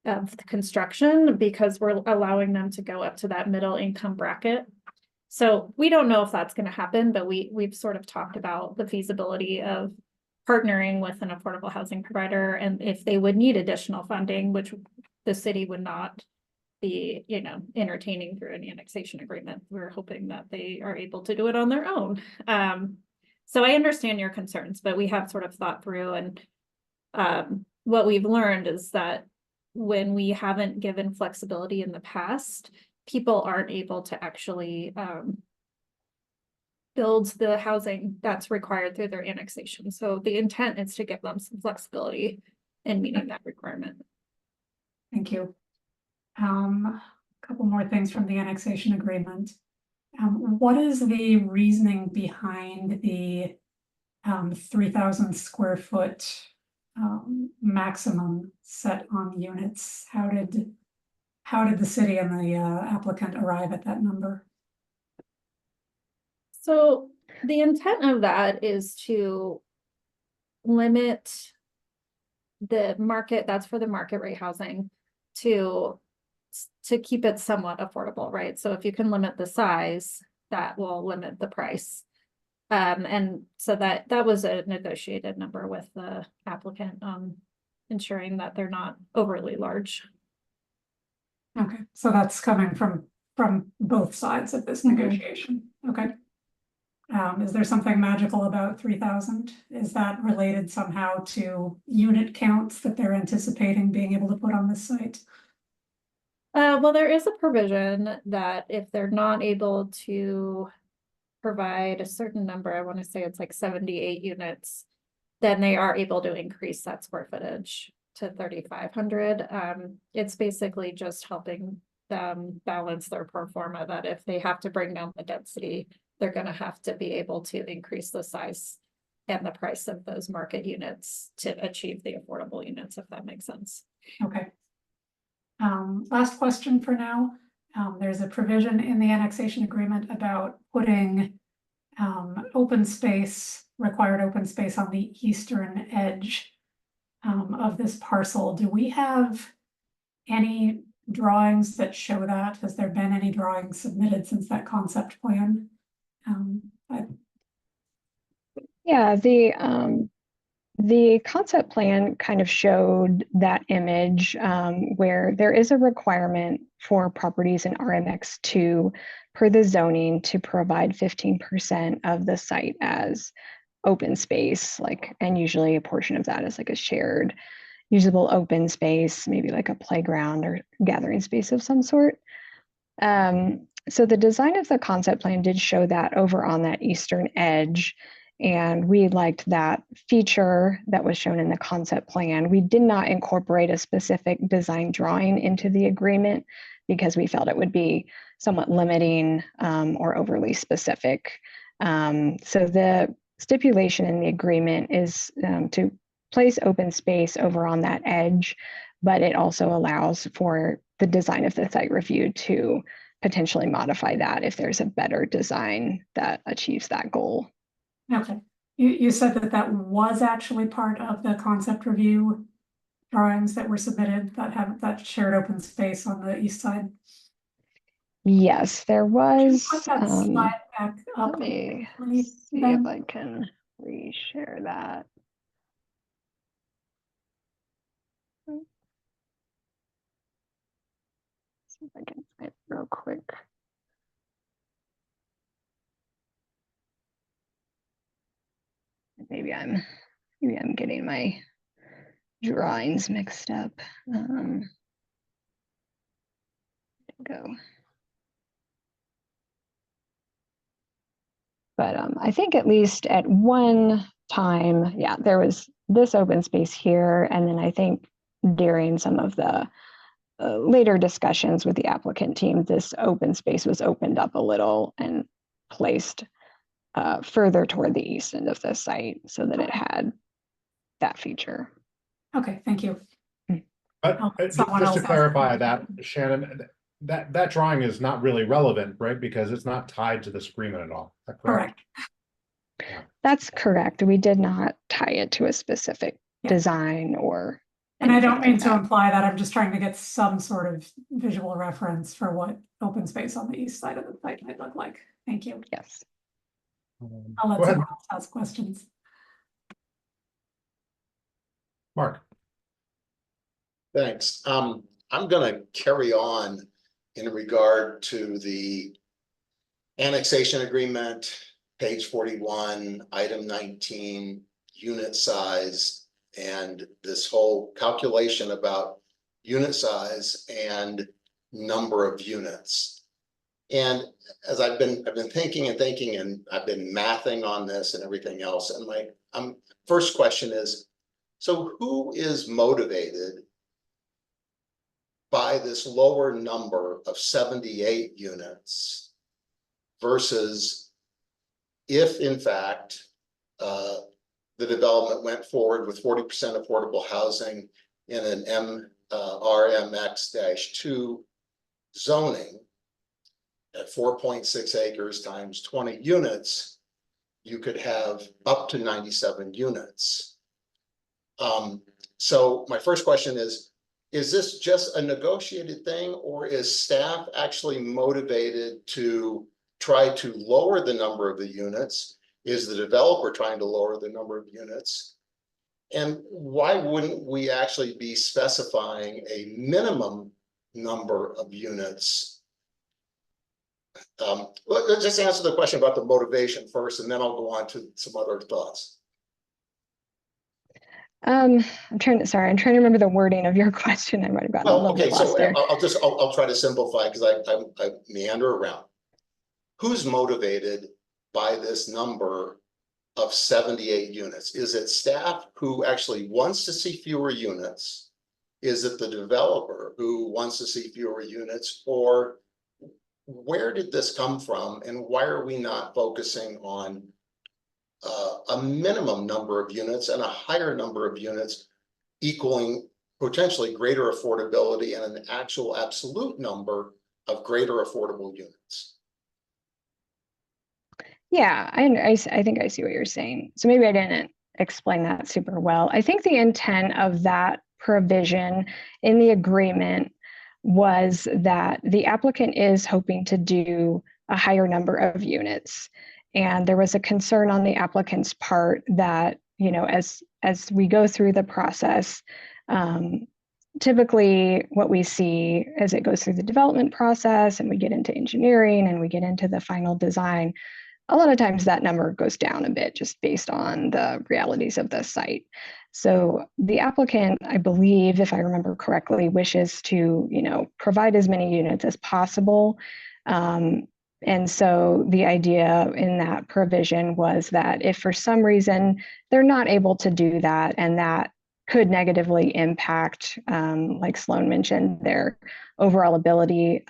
of the construction, because we're allowing them to go up to that middle income bracket. So we don't know if that's going to happen, but we've sort of talked about the feasibility of partnering with an affordable housing provider, and if they would need additional funding, which the city would not be, entertaining through an annexation agreement. We're hoping that they are able to do it on their own. So I understand your concerns, but we have sort of thought through, and what we've learned is that when we haven't given flexibility in the past, people aren't able to actually build the housing that's required through their annexation. So the intent is to give them some flexibility in meeting that requirement. Thank you. A couple more things from the annexation agreement. What is the reasoning behind the 3,000 square foot maximum set on units? How did the city and the applicant arrive at that number? So the intent of that is to limit the market, that's for the market rate housing, to keep it somewhat affordable, right? So if you can limit the size, that will limit the price. And so that was a negotiated number with the applicant, ensuring that they're not overly large. Okay, so that's coming from both sides of this negotiation. Okay. Is there something magical about 3,000? Is that related somehow to unit counts that they're anticipating being able to put on this site? Well, there is a provision that if they're not able to provide a certain number, I want to say it's like 78 units, then they are able to increase that square footage to 3,500. It's basically just helping them balance their pro forma, that if they have to bring down the density, they're going to have to be able to increase the size and the price of those market units to achieve the affordable units, if that makes sense. Okay. Last question for now. There's a provision in the annexation agreement about putting open space, required open space on the eastern edge of this parcel. Do we have any drawings that show that? Has there been any drawings submitted since that concept plan? Yeah, the concept plan kind of showed that image where there is a requirement for properties in RMX2 per the zoning to provide 15% of the site as open space, and usually a portion of that is like a shared usable open space, maybe like a playground or gathering space of some sort. So the design of the concept plan did show that over on that eastern edge, and we liked that feature that was shown in the concept plan. We did not incorporate a specific design drawing into the agreement because we felt it would be somewhat limiting or overly specific. So the stipulation in the agreement is to place open space over on that edge, but it also allows for the design of the site review to potentially modify that if there's a better design that achieves that goal. Okay, you said that was actually part of the concept review drawings that were submitted that have that shared open space on the east side. Yes, there was. Put that slide back up. Let me see if I can reshare that. See if I can find it real quick. Maybe I'm getting my drawings mixed up. Go. But I think at least at one time, yeah, there was this open space here. And then I think during some of the later discussions with the applicant team, this open space was opened up a little and placed further toward the east end of the site so that it had that feature. Okay, thank you. But just to clarify that, Shannon, that drawing is not really relevant, right? Because it's not tied to this agreement at all. Is that correct? Yeah. That's correct. We did not tie it to a specific design or. And I don't mean to imply that. I'm just trying to get some sort of visual reference for what open space on the east side of the site might look like. Thank you. Yes. I'll let someone else ask questions. Mark. Thanks. I'm going to carry on in regard to the annexation agreement, page 41, item 19, unit size, and this whole calculation about unit size and number of units. And as I've been thinking and I've been mathing on this and everything else. And my first question is, so who is motivated by this lower number of 78 units versus if in fact the development went forward with 40% affordable housing in an RMX-2 zoning at 4.6 acres times 20 units, you could have up to 97 units. So my first question is this just a negotiated thing, or is staff actually motivated to try to lower the number of the units? Is the developer trying to lower the number of units? And why wouldn't we actually be specifying a minimum number of units? Let's just answer the question about the motivation first, and then I'll go on to some other thoughts. I'm trying to remember the wording of your question. I might have gotten a little bit lost there. I'll try to simplify because I meander around. Who's motivated by this number of 78 units? Is it staff who actually wants to see fewer units? Is it the developer who wants to see fewer units? Or where did this come from, and why are we not focusing on a minimum number of units and a higher number of units equaling potentially greater affordability and an actual absolute number of greater affordable units? Yeah, I think I see what you're saying. So maybe I didn't explain that super well. I think the intent of that provision in the agreement was that the applicant is hoping to do a higher number of units. And there was a concern on the applicant's part that, you know, as we go through the process, typically what we see as it goes through the development process and we get into engineering and we get into the final design, a lot of times that number goes down a bit just based on the realities of the site. So the applicant, I believe, if I remember correctly, wishes to, you know, provide as many units as possible. And so the idea in that provision was that if for some reason they're not able to do that, and that could negatively impact, like Sloan mentioned, their overall ability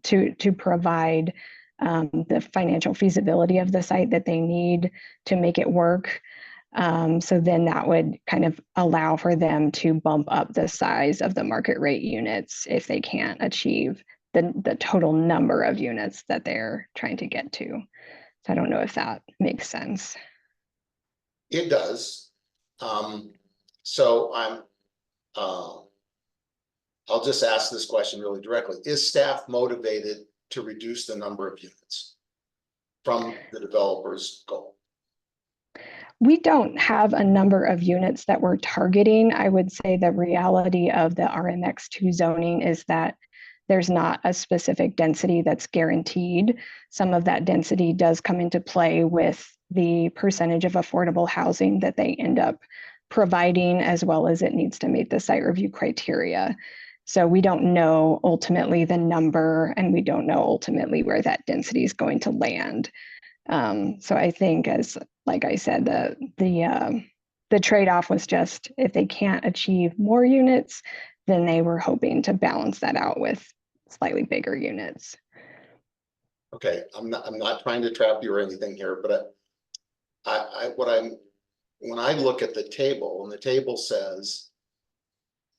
to provide the financial feasibility of the site that they need to make it work. So then that would kind of allow for them to bump up the size of the market rate units if they can't achieve the total number of units that they're trying to get to. So I don't know if that makes sense. It does. So I'll just ask this question really directly. Is staff motivated to reduce the number of units from the developer's goal? We don't have a number of units that we're targeting. I would say the reality of the RMX-2 zoning is that there's not a specific density that's guaranteed. Some of that density does come into play with the percentage of affordable housing that they end up providing, as well as it needs to meet the site review criteria. So we don't know ultimately the number, and we don't know ultimately where that density is going to land. So I think, as like I said, the trade-off was just if they can't achieve more units, then they were hoping to balance that out with slightly bigger units. Okay, I'm not trying to trap you or anything here, but when I look at the table, and the table says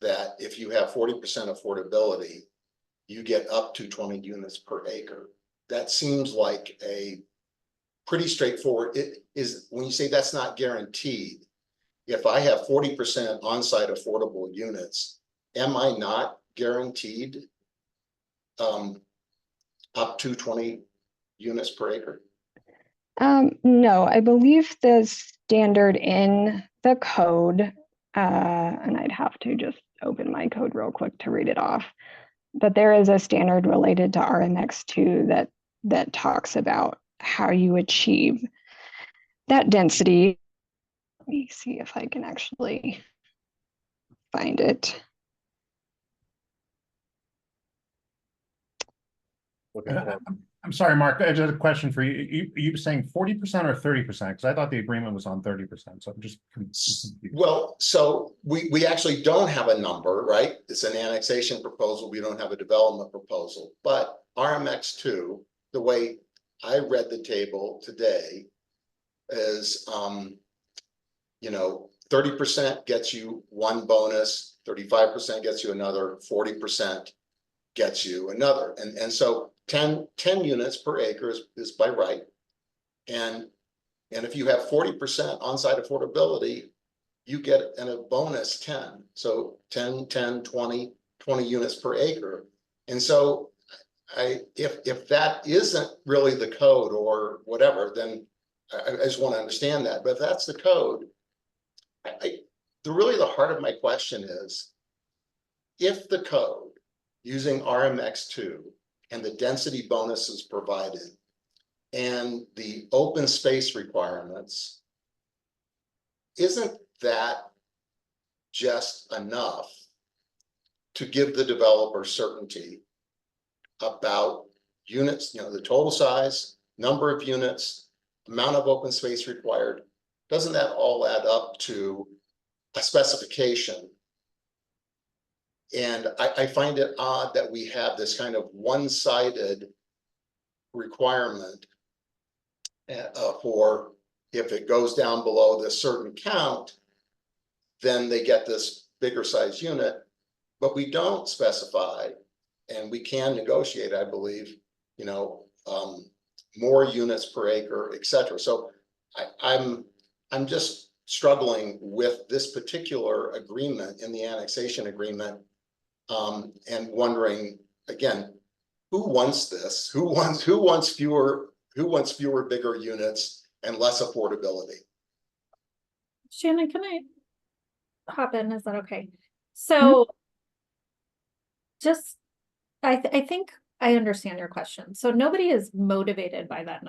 that if you have 40% affordability, you get up to 20 units per acre. That seems like a pretty straightforward. It is, when you say that's not guaranteed, if I have 40% on-site affordable units, am I not guaranteed up to 20 units per acre? No, I believe the standard in the code, and I'd have to just open my code real quick to read it off, but there is a standard related to RMX-2 that talks about how you achieve that density. Let me see if I can actually find it. I'm sorry, Mark, I just had a question for you. You were saying 40% or 30%? Because I thought the agreement was on 30%. So I'm just confused. Well, so we actually don't have a number, right? It's an annexation proposal. We don't have a development proposal. But RMX-2, the way I read the table today as, you know, 30% gets you one bonus, 35% gets you another, 40% gets you another. And so 10 units per acre is by right. And if you have 40% on-site affordability, you get a bonus 10. So 10, 10, 20 units per acre. And so if that isn't really the code or whatever, then I just want to understand that. But if that's the code, really the heart of my question is, if the code using RMX2 and the density bonuses provided and the open space requirements, isn't that just enough to give the developer certainty about units, you know, the total size, number of units, amount of open space required? Doesn't that all add up to a specification? And I find it odd that we have this kind of one-sided requirement for if it goes down below this certain count, then they get this bigger size unit, but we don't specify, and we can negotiate, I believe, you know, more units per acre, et cetera. So I'm just struggling with this particular agreement in the annexation agreement, and wondering again, who wants this? Who wants fewer bigger units and less affordability? Shannon, can I hop in? Is that okay? So just, I think I understand your question. So nobody is motivated by that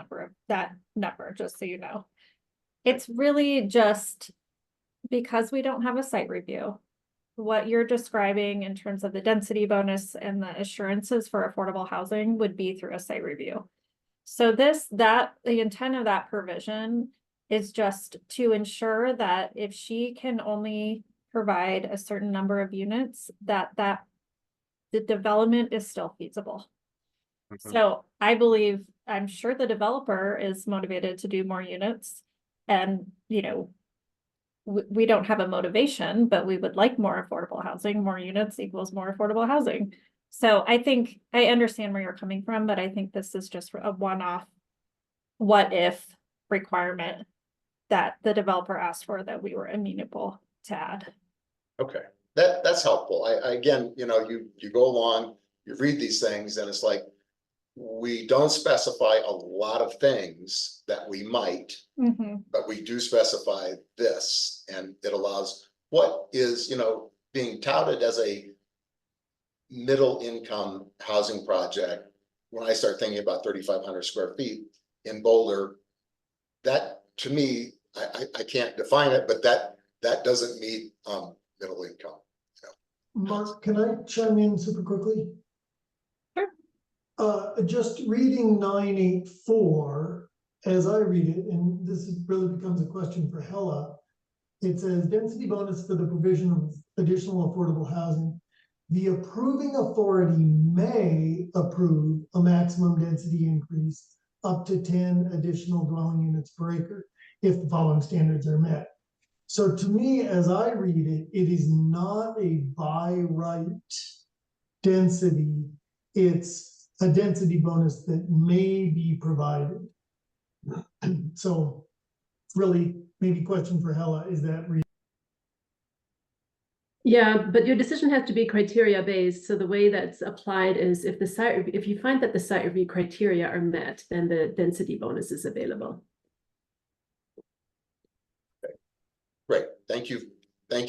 number, just so you know. It's really just because we don't have a site review. What you're describing in terms of the density bonus and the assurances for affordable housing would be through a site review. So the intent of that provision is just to ensure that if she can only provide a certain number of units, that the development is still feasible. So I believe, I'm sure the developer is motivated to do more units, and, you know, we don't have a motivation, but we would like more affordable housing. More units equals more affordable housing. So I think I understand where you're coming from, but I think this is just a one-off what if requirement that the developer asked for that we were amenable to add. Okay, that's helpful. I again, you know, you go along, you read these things, and it's like, we don't specify a lot of things that we might, but we do specify this, and it allows what is, you know, being touted as a middle income housing project. When I start thinking about 3,500 square feet in Boulder, that to me, I can't define it, but that doesn't meet middle income. Mark, can I chime in super quickly? Sure. Just reading 984, as I read it, and this really becomes a question for Hella. It says density bonus for the provision of additional affordable housing. The approving authority may approve a maximum density increase up to 10 additional dwelling units per acre if the following standards are met. So to me, as I read it, it is not a by right density. It's a density bonus that may be provided. So really, maybe question for Hella, is that real? Yeah, but your decision has to be criteria based. So the way that's applied is if you find that the site review criteria are met, then the density bonus is available. Great, thank you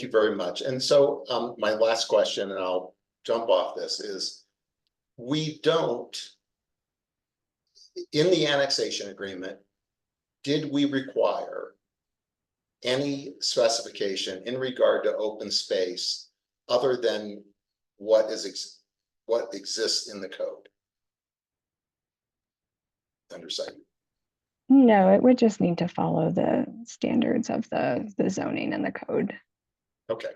very much. And so my last question, and I'll jump off this, is we don't, in the annexation agreement, did we require any specification in regard to open space other than what exists in the code under site? No, it would just need to follow the standards of the zoning and the code. Okay,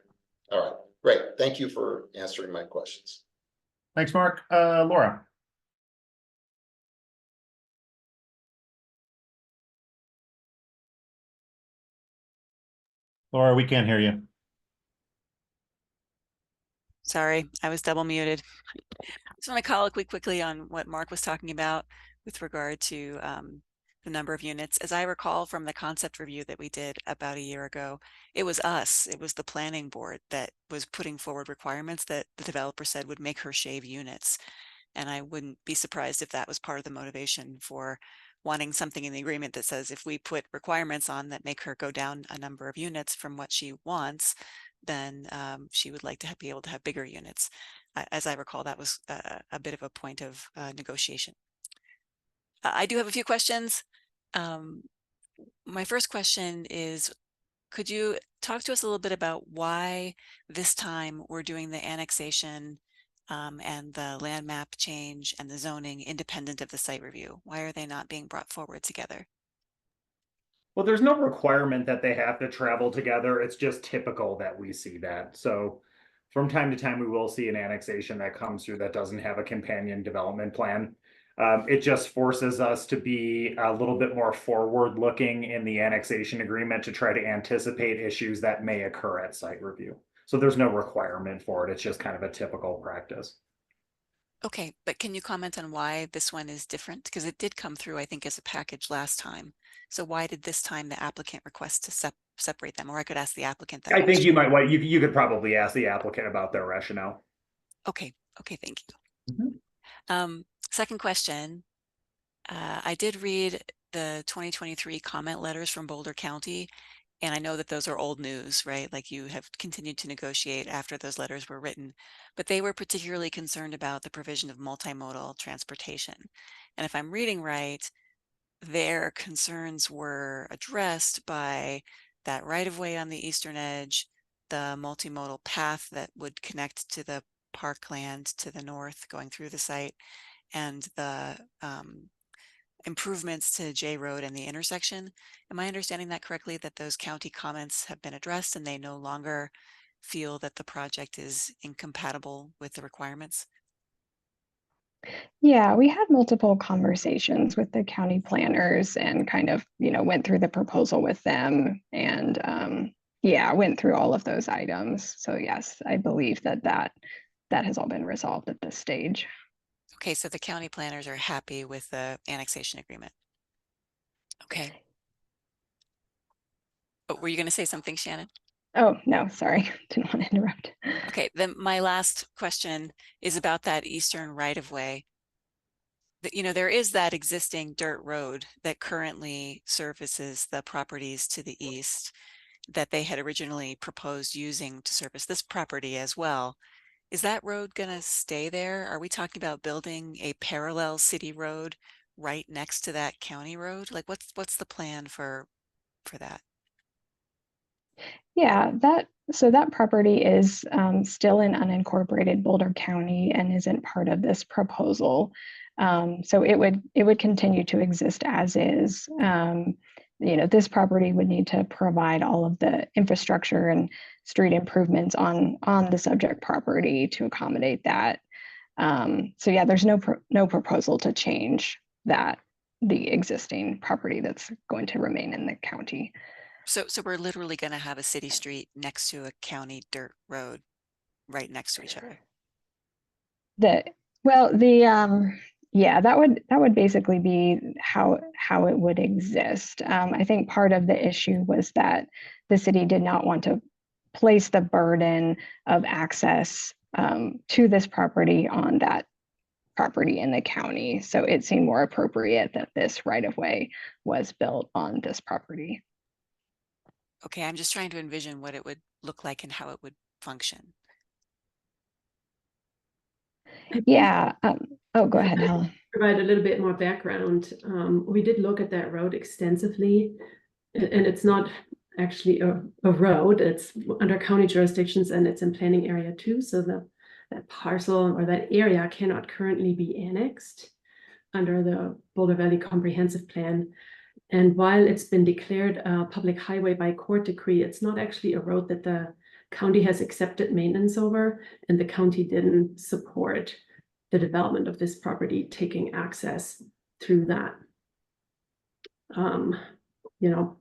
all right, great. Thank you for answering my questions. Thanks, Mark. Laura. Laura, we can't hear you. Sorry, I was double muted. Just want to colloquy quickly on what Mark was talking about with regard to the number of units. As I recall from the concept review that we did about a year ago, it was us, it was the planning board that was putting forward requirements that the developer said would make her shave units. And I wouldn't be surprised if that was part of the motivation for wanting something in the agreement that says if we put requirements on that make her go down a number of units from what she wants, then she would like to be able to have bigger units. As I recall, that was a bit of a point of negotiation. I do have a few questions. My first question is, could you talk to us a little bit about why this time we're doing the annexation and the land map change and the zoning independent of the site review? Why are they not being brought forward together? Well, there's no requirement that they have to travel together. It's just typical that we see that. So from time to time, we will see an annexation that comes through that doesn't have a companion development plan. It just forces us to be a little bit more forward looking in the annexation agreement to try to anticipate issues that may occur at site review. So there's no requirement for it. It's just kind of a typical practice. Okay, but can you comment on why this one is different? Because it did come through, I think, as a package last time. So why did this time the applicant request to separate them? Or I could ask the applicant that I think question. you might, you could probably ask the applicant about their rationale. Okay, thank you. Second question, I did read the 2023 comment letters from Boulder County, and I know that those are old news, right? Like you have continued to negotiate after those letters were written, but they were particularly concerned about the provision of multimodal transportation. And if I'm reading right, their concerns were addressed by that right-of-way on the eastern edge, the multimodal path that would connect to the parkland to the north going through the site, and the improvements to J Road and the intersection. Am I understanding that correctly, that those county comments have been addressed and they no longer feel that the project is incompatible with the requirements? Yeah, we had multiple conversations with the county planners and kind of, went through the proposal with them and went through all of those items. So yes, I believe that has all been resolved at this stage. Okay, so the county planners are happy with the annexation agreement. Okay. Oh, were you going to say something, Shannon? Oh, no, sorry. Didn't want to interrupt. Okay, then my last question is about that eastern right-of-way. There is that existing dirt road that currently services the properties to the east that they had originally proposed using to service this property as well. Is that road going to stay there? Are we talking about building a parallel city road right next to that county road? Like what's the plan for that? Yeah, that property is still in unincorporated Boulder County and isn't part of this proposal. So it would continue to exist as is. This property would need to provide all of the infrastructure and street improvements on the subject property to accommodate that. So yeah, there's no proposal to change the existing property that's going to remain in the county. So we're literally going to have a city street next to a county dirt road right next to each other. That would basically be how it would exist. I think part of the issue was that the city did not want to place the burden of access to this property on that property in the county. So it seemed more appropriate that this right-of-way was built on this property. Okay, I'm just trying to envision what it would look like and how it would function. Yeah. Go ahead, Helen. Provide a little bit more background. We did look at that road extensively, and it's not actually a road. It's under county jurisdictions and it's in planning area 2. So that parcel or that area cannot currently be annexed under the Boulder Valley Comprehensive Plan. And while it's been declared a public highway by court decree, it's not actually a road that the county has accepted maintenance over, and the county didn't support the development of this property taking access through that,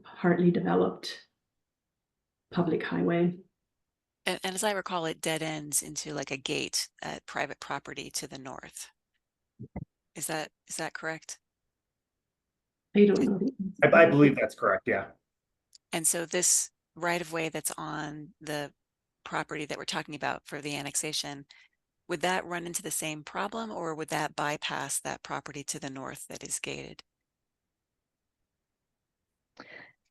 hardly developed public highway. And as I recall, it dead ends into like a gate at private property to the north. Is that correct? I don't know. I believe that's correct, yeah. And so this right of way that's on the property that we're talking about for the annexation, would that run into the same problem, or would that bypass that property to the north that is gated?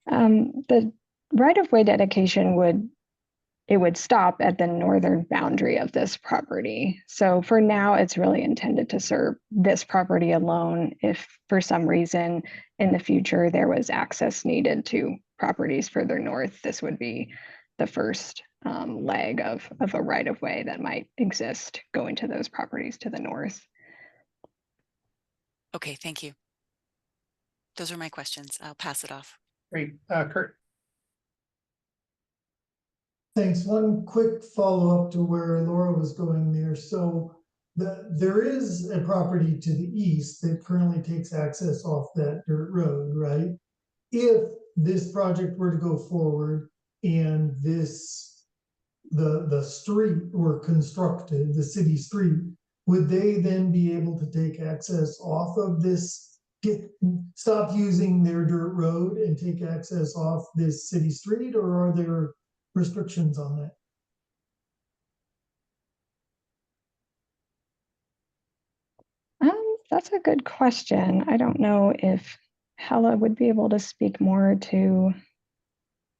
The right-of-way dedication would stop at the northern boundary of this property. So for now, it's really intended to serve this property alone. If for some reason in the future there was access needed to properties further north, this would be the first leg of a right-of-way that might exist going to those properties to the north. Okay, thank you. Those are my questions. I'll pass it off. Great, Kurt. Thanks. One quick follow-up to where Laura was going there. So there is a property to the east that currently takes access off that dirt road, right? If this project were to go forward and the street were constructed, the city street, would they then be able to take access off of this, stop using their dirt road and take access off this city street, or are there restrictions on that? That's a good question. I don't know if Hella would be able to speak more to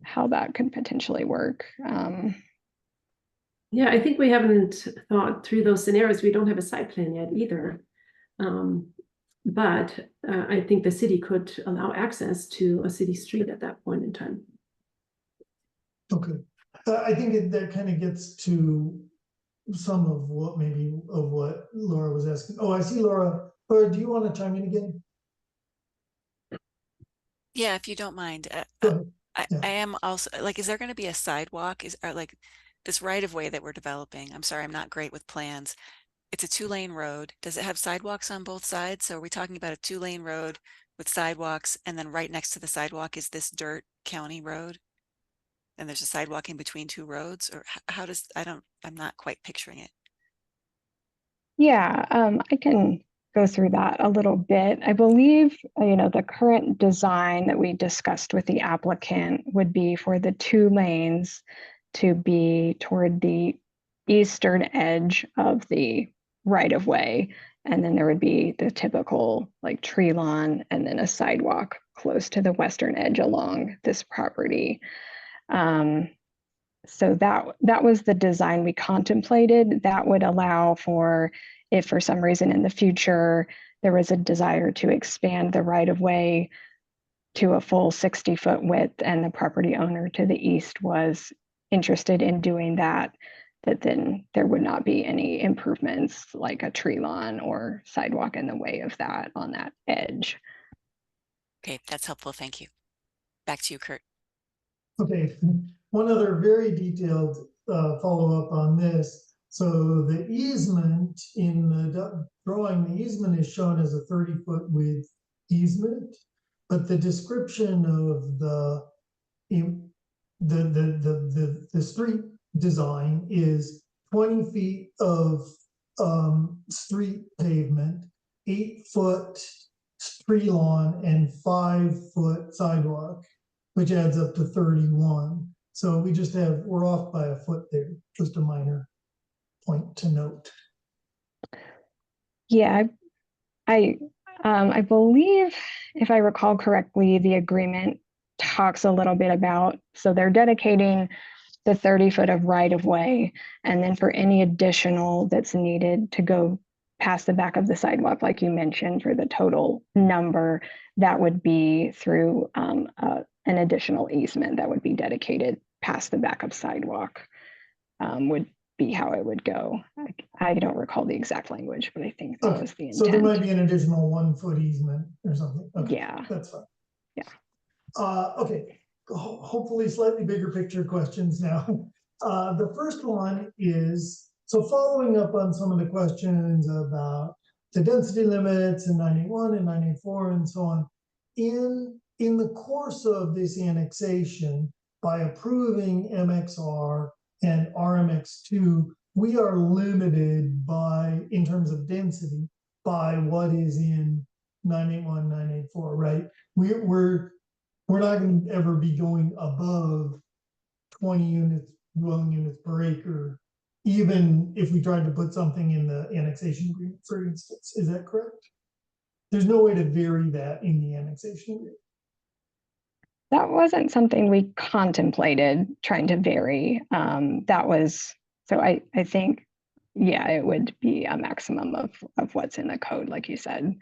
how that could potentially work. Yeah, I think we haven't thought through those scenarios. We don't have a site plan yet either. But I think the city could allow access to a city street at that point in time. Okay. I think that kind of gets to some of what Laura was asking. Oh, I see Laura. Laura, do you want to chime in again? Yeah, if you don't mind. I am also like, is there going to be a sidewalk? Or like this right of way that we're developing? I'm sorry, I'm not great with plans. It's a 2-lane road. Does it have sidewalks on both sides? So are we talking about a 2-lane road with sidewalks, and then right next to the sidewalk is this dirt county road? And there's a sidewalk in between 2 roads, or how does, I'm not quite picturing it. Yeah, I can go through that a little bit. I believe, the current design that we discussed with the applicant would be for the 2 lanes to be toward the eastern edge of the right-of-way. And then there would be the typical like tree lawn and then a sidewalk close to the western edge along this property. So that was the design we contemplated. That would allow for, if for some reason in the future there was a desire to expand the right-of-way to a full 60-foot width and the property owner to the east was interested in doing that then there would not be any improvements like a tree lawn or sidewalk in the way of that on that edge. Okay, that's helpful. Thank you. Back to you, Kurt. Okay, one other very detailed follow-up on this. So the easement in the drawing, the easement is shown as a 30-foot width easement, but the description of the street design is 20 feet of street pavement, 8-foot tree lawn, and 5-foot sidewalk, which adds up to 31. So we're off by a foot there, just a minor point to note. Yeah, I believe, if I recall correctly, the agreement talks a little bit about, so they're dedicating the 30-foot of right-of-way, and then for any additional that's needed to go past the back of the sidewalk, like you mentioned, for the total number, that would be through an additional easement that would be dedicated past the back of sidewalk, would be how it would go. I don't recall the exact language, but I think that was the intent. So there might be an additional 1-foot easement or something. Okay, yeah, that's fine. Yeah. Okay. Hopefully slightly bigger picture questions now. The first one is, so following up on some of the questions about the density limits in 981 and 984 and so on, in the course of this annexation, by approving MXR and RMX2, we are limited by, in terms of density, by what is in 981, 984, right? We're not going to ever be going above 20 units, dwelling units per acre, even if we tried to put something in the annexation agreement, for instance. Is that correct? There's no way to vary that in the annexation agreement. That wasn't something we contemplated trying to vary. That was, so I think, yeah, it would be a maximum of what's in the code, like you said.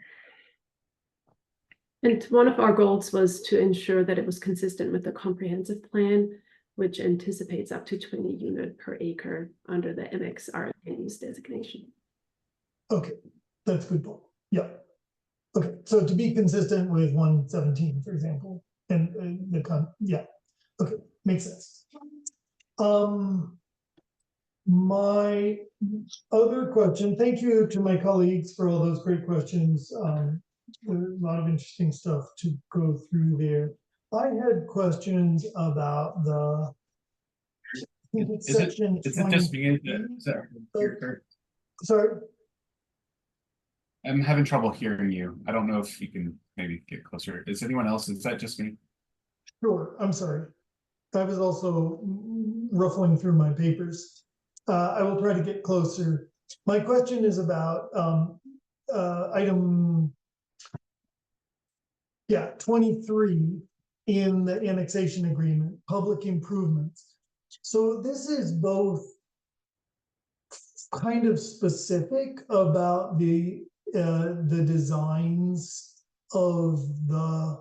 And one of our goals was to ensure that it was consistent with the comprehensive plan, which anticipates up to 20 unit per acre under the MXR use designation. Okay, that's good. Yeah. Okay, so to be consistent with 117, for example, and yeah, okay, makes sense. My other question, thank you to my colleagues for all those great questions. A lot of interesting stuff to go through there. I had questions about the section. Is it just me? Sorry. I'm having trouble hearing you. I don't know if you can maybe get closer. Is anyone else? Is that just me? Sure, I'm sorry. I was also ruffling through my papers. I will try to get closer. My question is about item 23 in the annexation agreement, public improvements. So this is both kind of specific about the designs of the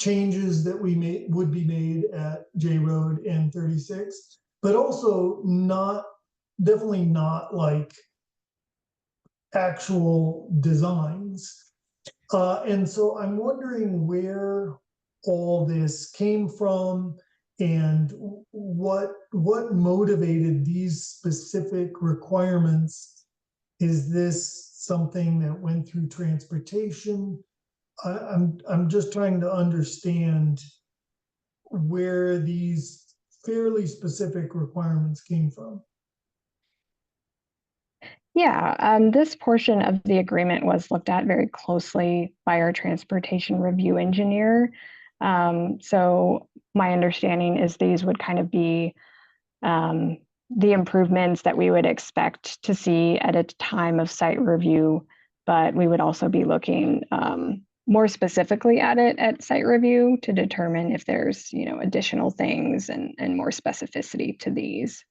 changes that we would be made at J Road and 36, but also definitely not like actual designs. And so I'm wondering where all this came from and what motivated these specific requirements. Is this something that went through transportation? I'm just trying to understand where these fairly specific requirements came from. Yeah, this portion of the agreement was looked at very closely by our transportation review engineer. So my understanding is these would kind of be the improvements that we would expect to see at a time of site review, but we would also be looking more specifically at it at site review to determine if there's, additional things and more specificity to these.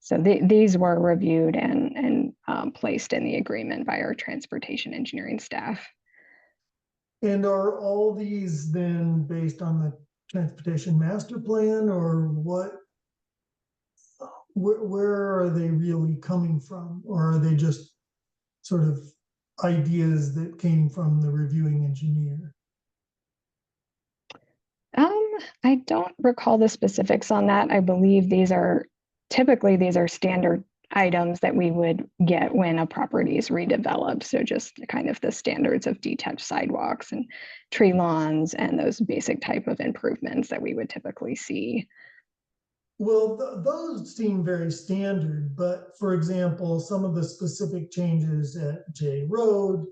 So these were reviewed and placed in the agreement by our transportation engineering staff. And are all these then based on the transportation master plan, or what? Where are they really coming from? Or are they just sort of ideas that came from the reviewing engineer? I don't recall the specifics on that. I believe these are standard items that we would get when a property is redeveloped. So just kind of the standards of detached sidewalks and tree lawns and those basic type of improvements that we would typically see. Well, those seem very standard, but for example, some of the specific changes at J Road,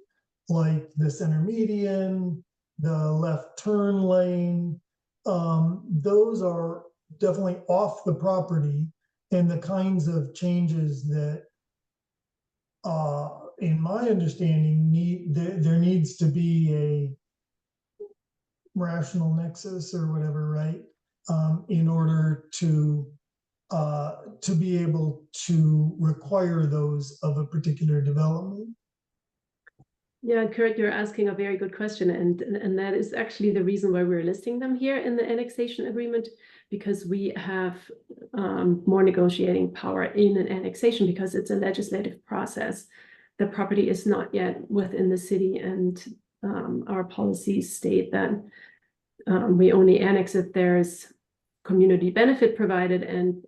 like the center median, the left turn lane, those are definitely off the property, and the kinds of changes that, in my understanding, there needs to be a rational nexus or whatever, right? In order to be able to require those of a particular development. Yeah, Kurt, you're asking a very good question, and that is actually the reason why we're listing them here in the annexation agreement, because we have more negotiating power in an annexation because it's a legislative process. The property is not yet within the city, and our policies state that we only annex if there's community benefit provided and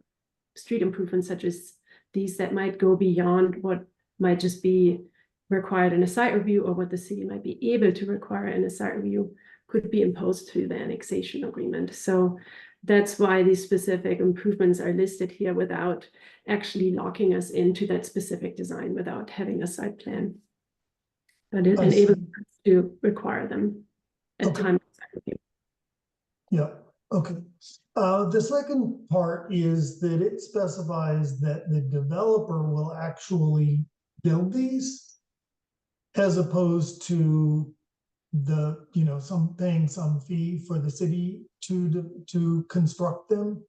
street improvements such as these that might go beyond what might just be required in a site review or what the city might be able to require in a site review could be imposed through the annexation agreement. So that's why these specific improvements are listed here without actually locking us into that specific design without having a site plan. But it I see. enables us to require them at Okay. time of site review. Yeah, okay. The second part is that it specifies that the developer will actually build these as opposed to the, paying some fee for the city to construct them.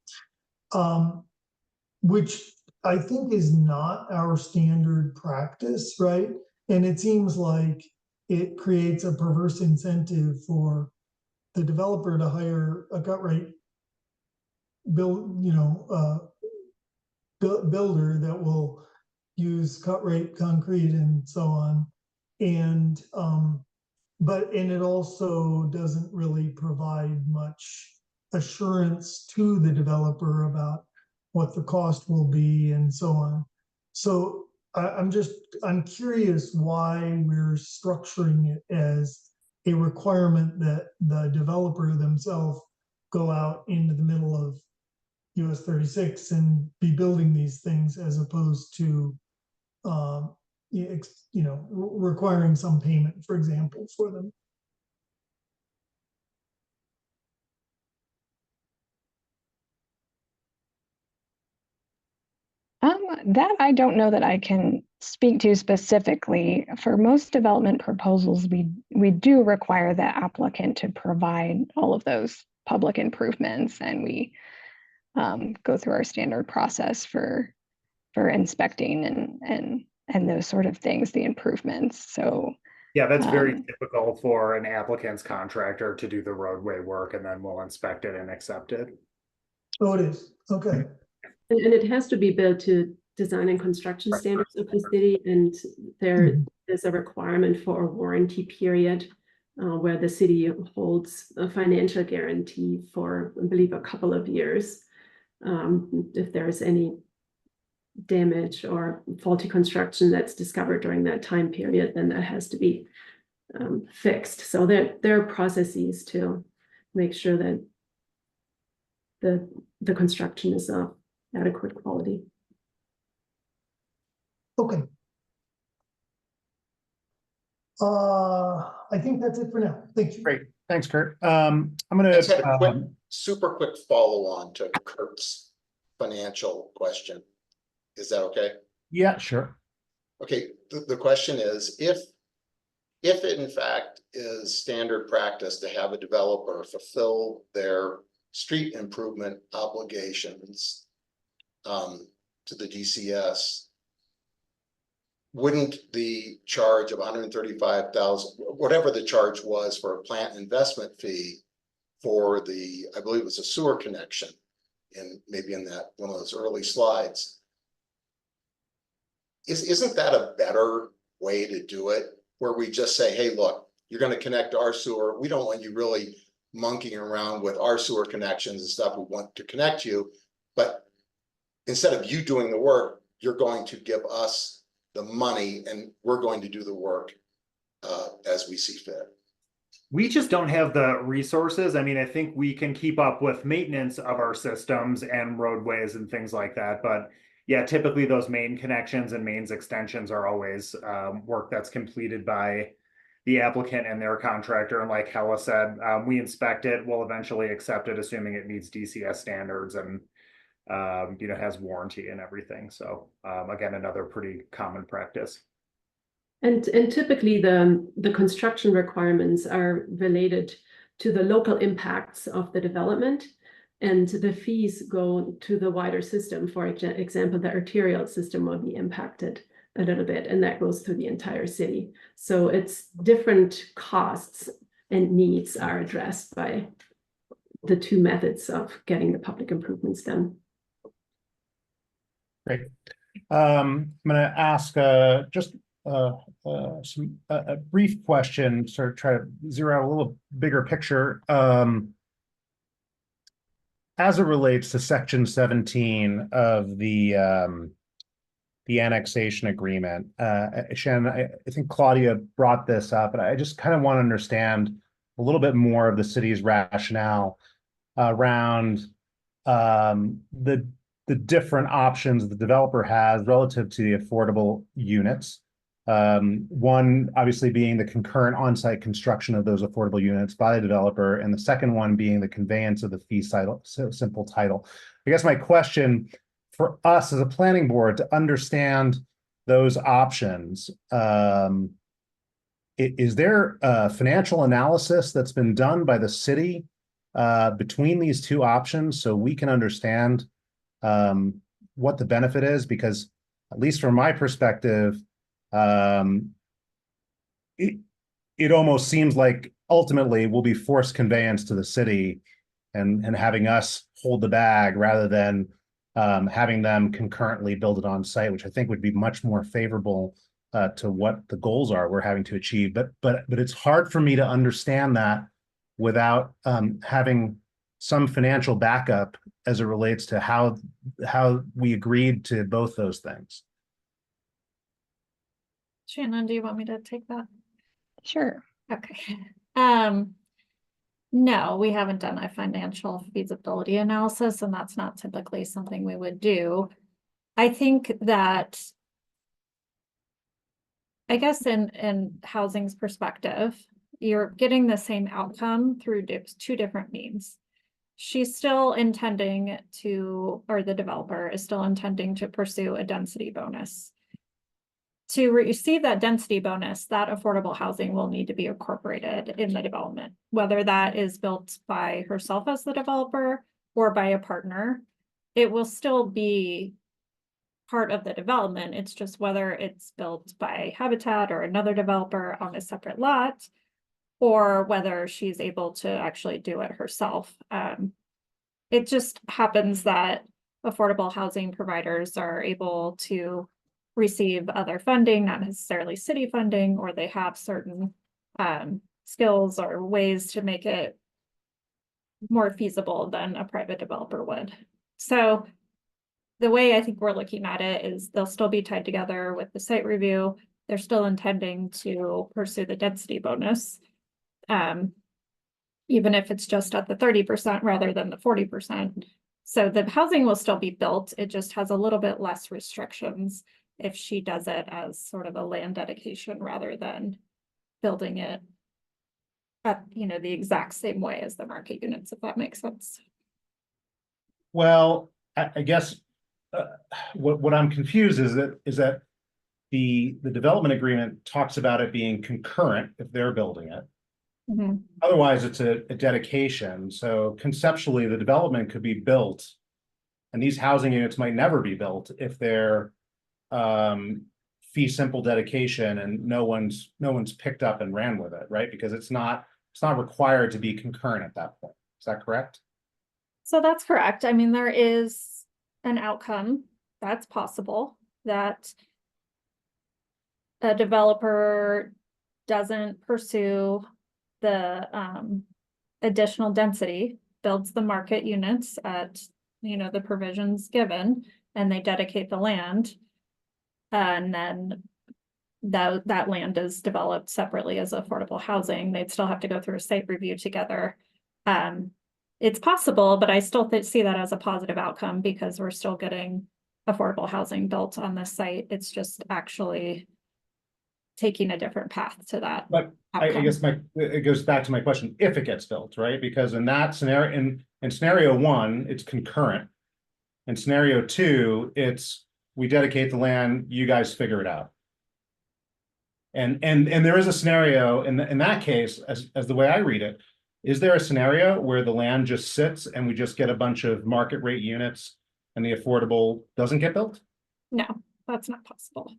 Which I think is not our standard practice, right? And it seems like it creates a perverse incentive for the developer to hire a gut rate builder that will use cut rate concrete and so on. And it also doesn't really provide much assurance to the developer about what the cost will be and so on. So I'm curious why we're structuring it as a requirement that the developer themselves go out into the middle of US 36 and be building these things as opposed to, requiring some payment, for example, for them. That I don't know that I can speak to specifically. For most development proposals, we do require the applicant to provide all of those public improvements, and we go through our standard process for inspecting and those sort of things, the improvements. So yeah, that's very typical for an applicant's contractor to do the roadway work, and then we'll inspect it and accept it. Oh, it is, okay. And it has to be built to design and construction standards of the city, and there is a requirement for a warranty period where the city holds a financial guarantee for, I believe, a couple of years. If there is any damage or faulty construction that's discovered during that time period, then that has to be fixed. So there are processes to make sure that the construction is of adequate quality. Okay. I think that's it for now. Thank you. Great. Thanks, Kurt. I'm gonna Let's have a quick, super quick follow on to Kurt's financial question. Is that okay? yeah, sure. Okay, the question is, if it in fact is standard practice to have a developer fulfill their street improvement obligations to the DCS, wouldn't the charge of $135,000, whatever the charge was for a plant investment fee for the, I believe it was a sewer connection, maybe in that one of those early slides, isn't that a better way to do it? Where we just say, hey, look, you're going to connect our sewer. We don't want you really monkeying around with our sewer connections and stuff. We want to connect you, but instead of you doing the work, you're going to give us the money and we're going to do the work as we see fit. We just don't have the resources. I mean, I think we can keep up with maintenance of our systems and roadways and things like that. But yeah, typically those main connections and mains extensions are always work that's completed by the applicant and their contractor. And like Hella said, we inspect it, we'll eventually accept it, assuming it meets DCS standards and has warranty and everything. So again, another pretty common practice. And typically the construction requirements are related to the local impacts of the development, and the fees go to the wider system. For example, the arterial system will be impacted a little bit, and that goes through the entire city. So it's different costs and needs are addressed by the two methods of getting the public improvements done. Great. I'm going to ask just a brief question, sort of try to zero out a little bigger picture. As it relates to Section 17 of the annexation agreement, Shannon, I think Claudia brought this up, and I just kind of want to understand a little bit more of the city's rationale around the different options the developer has relative to the affordable units. One obviously being the concurrent on-site construction of those affordable units by the developer, and the second one being the conveyance of the fee simple title. I guess my question for us as a planning board to understand those options, is there a financial analysis that's been done by the city between these two options so we can understand what the benefit is? Because at least from my perspective, it almost seems like ultimately we'll be forced conveyance to the city and having us hold the bag rather than having them concurrently build it on site, which I think would be much more favorable to what the goals are we're having to achieve. But it's hard for me to understand that without having some financial backup as it relates to how we agreed to both those things. Shannon, do you want me to take that? Sure. Okay. No, we haven't done a financial feasibility analysis, and that's not typically something we would do. I think that, I guess in housing's perspective, you're getting the same outcome through two different means. She's still intending to, or the developer is still intending to pursue a density bonus. To receive that density bonus, that affordable housing will need to be incorporated in the development, whether that is built by herself as the developer or by a partner. It will still be part of the development. It's just whether it's built by Habitat or another developer on a separate lot, or whether she's able to actually do it herself. It just happens that affordable housing providers are able to receive other funding, not necessarily city funding, or they have certain skills or ways to make it more feasible than a private developer would. So the way I think we're looking at it is they'll still be tied together with the site review. They're still intending to pursue the density bonus, even if it's just at the 30% rather than the 40%. So the housing will still be built. It just has a little bit less restrictions if she does it as sort of a land dedication rather than building it at, the exact same way as the market units, if that makes sense. Well, I guess what I'm confused is that the development agreement talks about it being concurrent if they're building it. Mm-hmm. Otherwise, it's a dedication. So conceptually, the development could be built, and these housing units might never be built if they're fee simple dedication and no one's picked up and ran with it, right? Because it's not required to be concurrent at that point. Is that correct? So that's correct. I mean, there is an outcome that's possible that a developer doesn't pursue the additional density, builds the market units at the provisions given, and they dedicate the land, and then that land is developed separately as affordable housing. They'd still have to go through a site review together. It's possible, but I still see that as a positive outcome because we're still getting affordable housing built on this site. It's just actually taking a different path to that. But I guess it goes back to my question, if it gets built, right? Because in that scenario, in scenario one, it's concurrent. In scenario two, it's we dedicate the land, you guys figure it out. And there is a scenario in that case, as the way I read it, is there a scenario where the land just sits and we just get a bunch of market rate units and the affordable doesn't get built? No, that's not possible.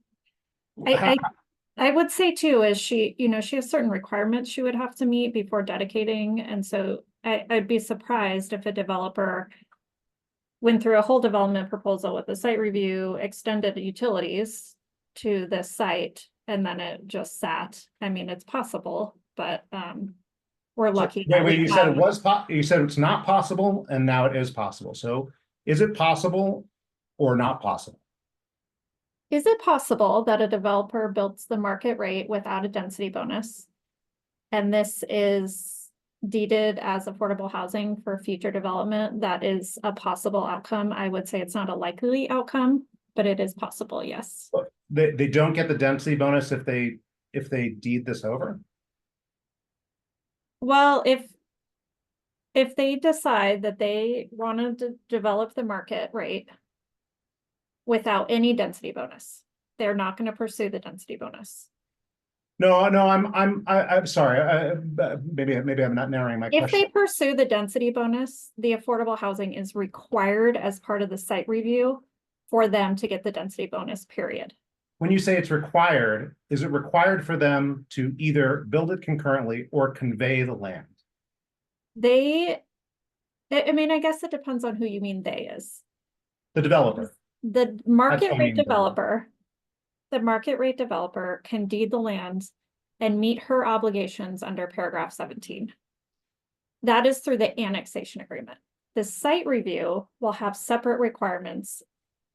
I would say too, is she has certain requirements she would have to meet before dedicating. And so I'd be surprised if a developer went through a whole development proposal with a site review, extended the utilities to this site, and then it just sat. I mean, it's possible, but we're lucky. Wait, you said you said it's not possible, and now it is possible. So is it possible or not possible? Is it possible that a developer builds the market rate without a density bonus? And this is deeded as affordable housing for future development, that is a possible outcome. I would say it's not a likely outcome, but it is possible, yes. They don't get the density bonus if they deed this over? Well, if they decide that they wanted to develop the market rate without any density bonus, they're not going to pursue the density bonus. No, I'm sorry. Maybe I'm not narrowing my If question. they pursue the density bonus, the affordable housing is required as part of the site review for them to get the density bonus, period. When you say it's required, is it required for them to either build it concurrently or convey the land? I mean, I guess it depends on who you mean they is. The developer. The market what I rate mean. developer, the market rate developer can deed the land and meet her obligations under paragraph 17. That is through the annexation agreement. The site review will have separate requirements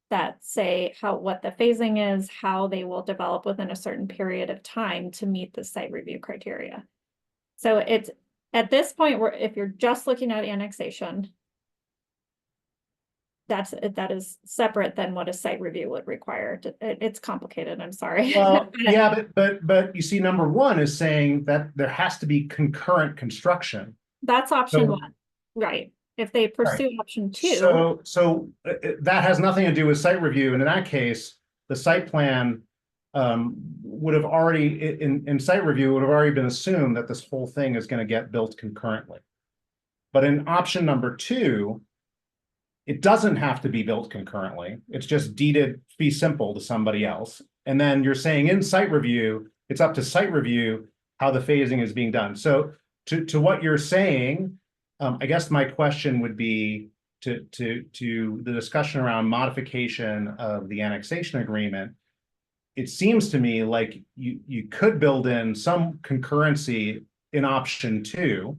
that say what the phasing is, how they will develop within a certain period of time to meet the site review criteria. So it's at this point where if you're just looking at annexation, that is separate than what a site review would require. It's complicated, I'm sorry. Well, yeah, but you see, number one is saying that there has to be concurrent construction. That's option So- one, right? If they pursue option two. So that has nothing to do with site review. And in that case, the site plan would have already, in site review, would have already been assumed that this whole thing is going to get built concurrently. But in option number two, it doesn't have to be built concurrently. It's just deeded fee simple to somebody else. And then you're saying in site review, it's up to site review how the phasing is being done. So to what you're saying, I guess my question would be to the discussion around modification of the annexation agreement. It seems to me like you could build in some concurrency in option two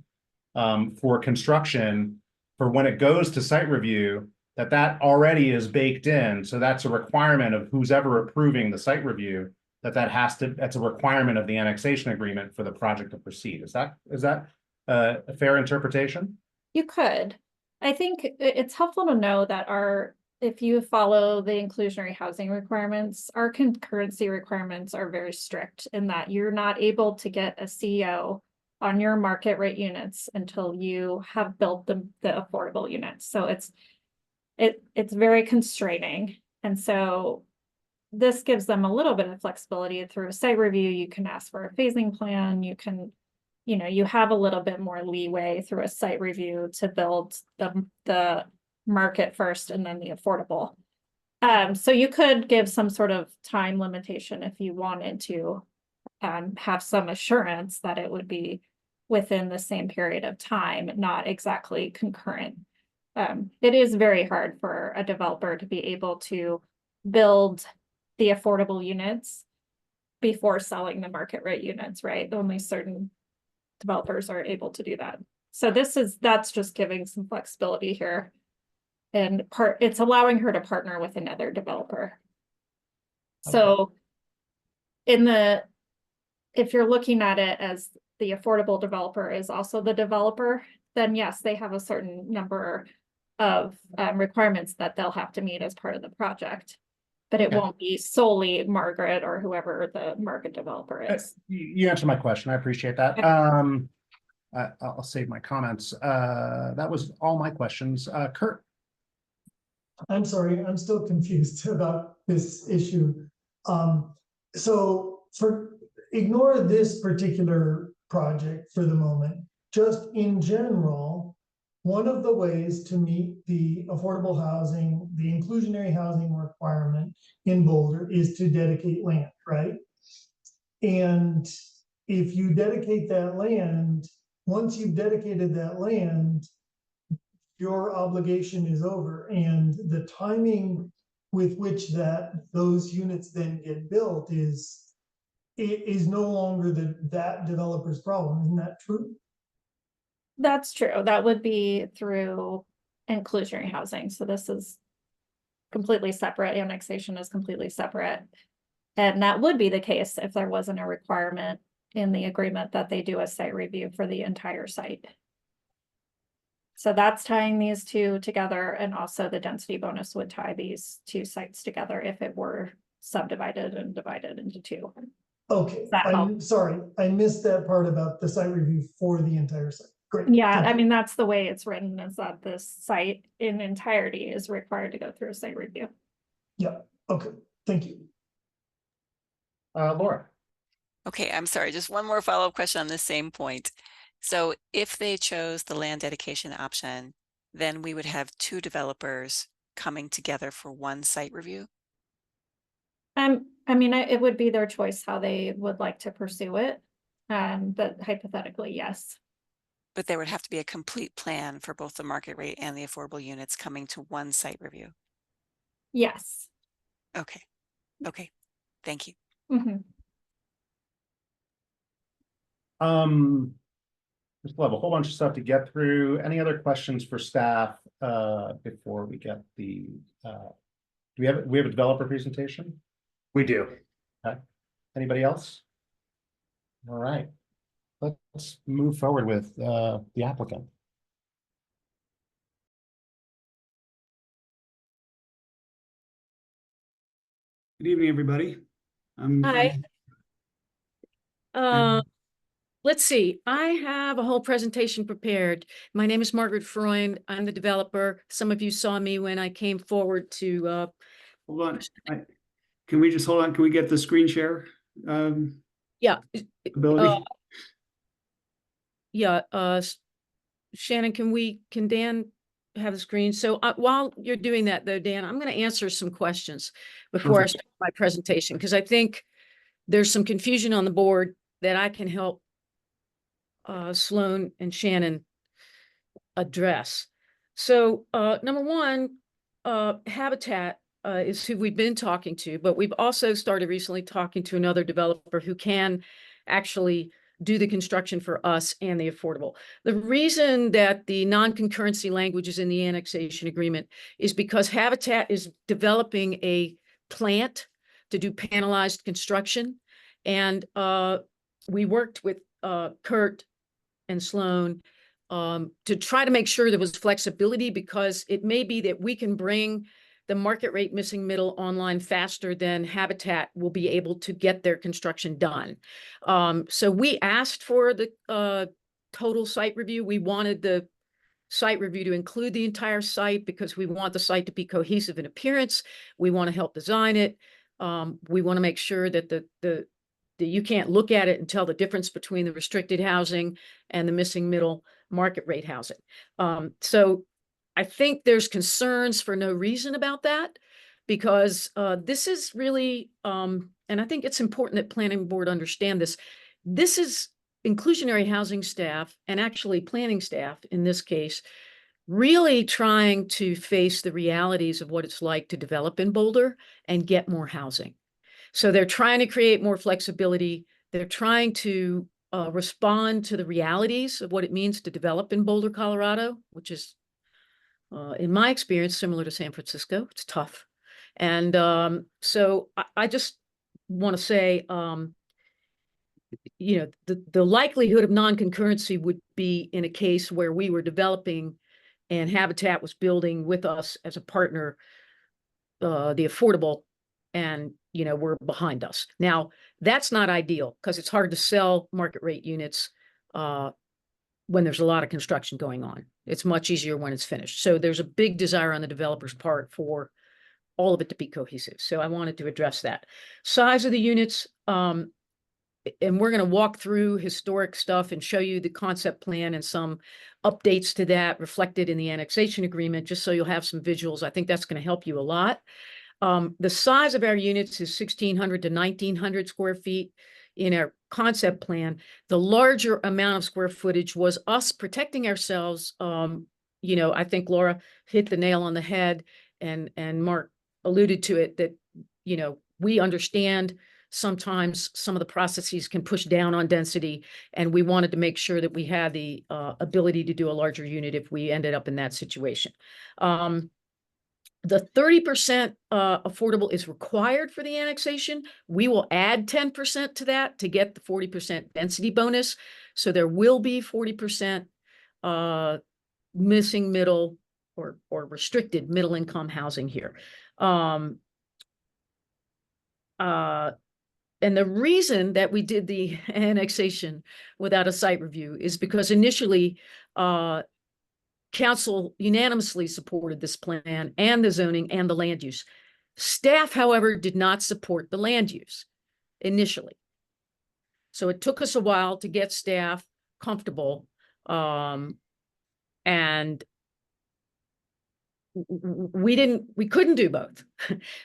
for construction for when it goes to site review, that already is baked in. So that's a requirement of who's ever approving the site review, that's a requirement of the annexation agreement for the project to proceed. Is that a fair interpretation? You could. I think it's helpful to know that if you follow the inclusionary housing requirements, our concurrency requirements are very strict in that you're not able to get a CEO on your market rate units until you have built the affordable units. So it's very constraining. And so this gives them a little bit of flexibility through a site review. You can ask for a phasing plan. You have a little bit more leeway through a site review to build the market first and then the affordable. So you could give some sort of time limitation if you wanted to have some assurance that it would be within the same period of time, not exactly concurrent. It is very hard for a developer to be able to build the affordable units before selling the market rate units, right? Only certain developers are able to do that. So that's just giving some flexibility here. And it's allowing her to partner with another developer. So if you're looking at it as the affordable developer is also the developer, then yes, they have a certain number of requirements that they'll have to meet as part of the project. But it won't be solely Margaret or whoever the market developer is. You answered my question. I appreciate that. I'll save my comments. That was all my questions. Kurt. I'm sorry, I'm still confused about this issue. So ignore this particular project for the moment. Just in general, one of the ways to meet the affordable housing, the inclusionary housing requirement in Boulder is to dedicate land, right? And if you dedicate that land, once you've dedicated that land, your obligation is over, and the timing with which those units then get built is no longer that developer's problem. Isn't that true? That's true. That would be through inclusionary housing. So this is completely separate. Annexation is completely separate. And that would be the case if there wasn't a requirement in the agreement that they do a site review for the entire site. So that's tying these two together, and also the density bonus would tie these two sites together if it were subdivided and divided into two. Okay, That I'm helps. sorry, I missed that part about the site review for the entire site. Great. Yeah, thank I you. mean, that's the way it's written, is that this site in entirety is required to go through a site review. Yeah, okay, thank you. Laura. Okay, I'm sorry, just one more follow-up question on the same point. So if they chose the land dedication option, then we would have two developers coming together for one site review? I mean, it would be their choice how they would like to pursue it. But hypothetically, yes. But there would have to be a complete plan for both the market rate and the affordable units coming to one site review. Yes. Okay, okay, thank you. Mhm. We still have a whole bunch of stuff to get through. Any other questions for staff before we get the do we have a developer presentation? We do. Okay. Anybody else? All right. Let's move forward with the applicant. Good evening, everybody. Hi. Let's see, I have a whole presentation prepared. My name is Margaret Freund. I'm the developer. Some of you saw me when I came forward to Hold on. Can we just hold on? Can we get the screen share? yeah. Ability? Shannon, can Dan have the screen? So while you're doing that though, Dan, I'm going to answer some questions before I start my presentation, because I think there's some confusion on the board that I can help Sloan and Shannon address. So number one, Habitat is who we've been talking to, but we've also started recently talking to another developer who can actually do the construction for us and the affordable. The reason that the non-concurrency language is in the annexation agreement is because Habitat is developing a plant to do panelized construction. And we worked with Kurt and Sloan to try to make sure there was flexibility, because it may be that we can bring the market rate missing middle online faster than Habitat will be able to get their construction done. So we asked for the total site review. We wanted the site review to include the entire site because we want the site to be cohesive in appearance. We want to help design it. We want to make sure that that you can't look at it and tell the difference between the restricted housing and the missing middle market rate housing. So I think there's concerns for no reason about that, because this is really, and I think it's important that planning board understand this. This is inclusionary housing staff, and actually planning staff in this case, really trying to face the realities of what it's like to develop in Boulder and get more housing. So they're trying to create more flexibility. They're trying to respond to the realities of what it means to develop in Boulder, Colorado, which is, in my experience, similar to San Francisco. It's tough. And so I just want to say, you know, the likelihood of non-concurrency would be in a case where we were developing and Habitat was building with us as a partner, the affordable, and you know, we're behind us. Now, that's not ideal because it's hard to sell market rate units when there's a lot of construction going on. It's much easier when it's finished. So there's a big desire on the developer's part for all of it to be cohesive. So I wanted to address that. Size of the units, and we're going to walk through historic stuff and show you the concept plan and some updates to that reflected in the annexation agreement, just so you'll have some visuals. I think that's going to help you a lot. The size of our units is 1,600 to 1,900 square feet in our concept plan. The larger amount of square footage was us protecting ourselves. You know, I think Laura hit the nail on the head, and Mark alluded to it, that, you know, we understand sometimes some of the processes can push down on density, and we wanted to make sure that we had the ability to do a larger unit if we ended up in that situation. The 30% affordable is required for the annexation. We will add 10% to that to get the 40% density bonus. So there will be 40% missing middle or restricted middle income housing here. And the reason that we did the annexation without a site review is because initially council unanimously supported this plan and the zoning and the land use. Staff, however, did not support the land use initially. So it took us a while to get staff comfortable. And we couldn't do both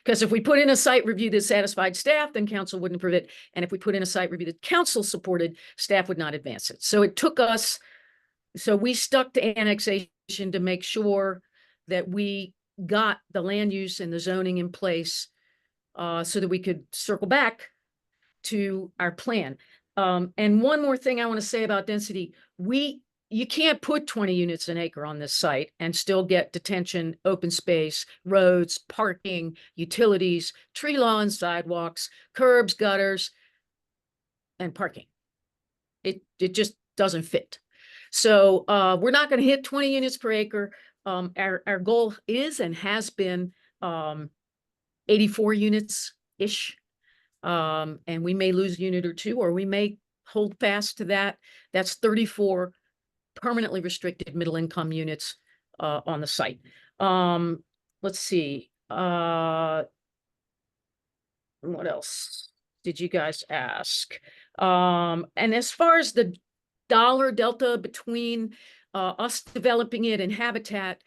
because if we put in a site review that satisfied staff, then council wouldn't approve it. And if we put in a site review that council supported, staff would not advance it. So it took us, so we stuck to annexation to make sure that we got the land use and the zoning in place so that we could circle back to our plan. And one more thing I want to say about density, you can't put 20 units an acre on this site and still get detention, open space, roads, parking, utilities, tree lawns, sidewalks, curbs, gutters, and parking. It just doesn't fit. So we're not going to hit 20 units per acre. Our goal is and has been 84 units-ish. And we may lose a unit or two, or we may hold fast to that. That's 34 permanently restricted middle income units on the site. Let's see. What else did you guys ask? And as far as the dollar delta between us developing it and Habitat,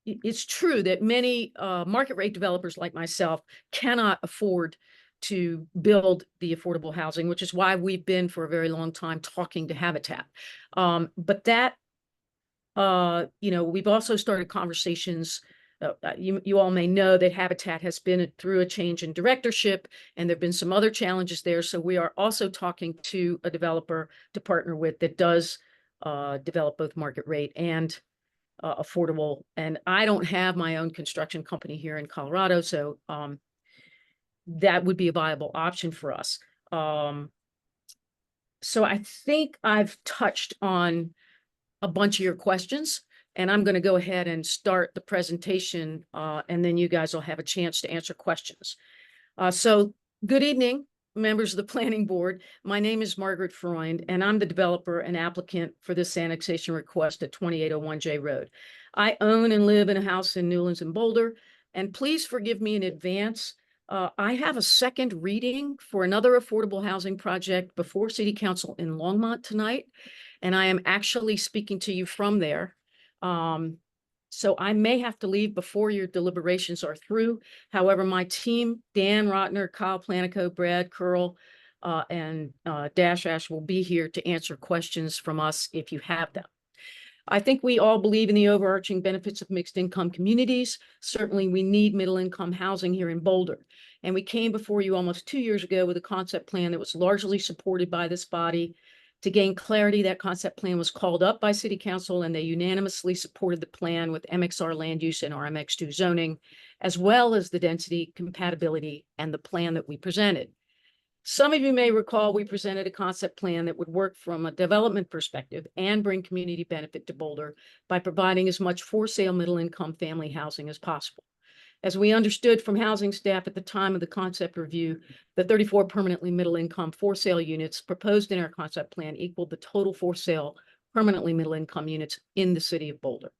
it's true that many market rate developers like myself cannot afford to build the affordable housing, which is why we've been for a very long time talking to Habitat. But that, we've also started conversations. You all may know that Habitat has been through a change in directorship, and there've been some other challenges there. So we are also talking to a developer to partner with that does develop both market rate and affordable. And I don't have my own construction company here in Colorado, so that would be a viable option for us. So I think I've touched on a bunch of your questions, and I'm going to go ahead and start the presentation, and then you guys will have a chance to answer questions. So good evening, members of the Planning Board. My name is Margaret Freund, and I'm the developer and applicant for this annexation request at 2801 J Road. I own and live in a house in Newlands and Boulder, and please forgive me in advance. I have a second reading for another affordable housing project before City Council in Longmont tonight, and I am actually speaking to you from there. So I may have to leave before your deliberations are through. However, my team, Dan Rotner, Kyle Planico, Brad Curl, and Dash Ash will be here to answer questions from us if you have them. I think we all believe in the overarching benefits of mixed income communities. Certainly we need middle income housing here in Boulder. And we came before you almost 2 years ago with a concept plan that was largely supported by this body. To gain clarity, that concept plan was called up by City Council, and they unanimously supported the plan with MXR land use and RMX2 zoning, as well as the density, compatibility, and the plan that we presented. Some of you may recall we presented a concept plan that would work from a development perspective and bring community benefit to Boulder by providing as much for sale middle income family housing as possible. As we understood from housing staff at the time of the concept review, the 34 permanently middle income for sale units proposed in our concept plan equaled the total for sale permanently middle income units in the city of Boulder.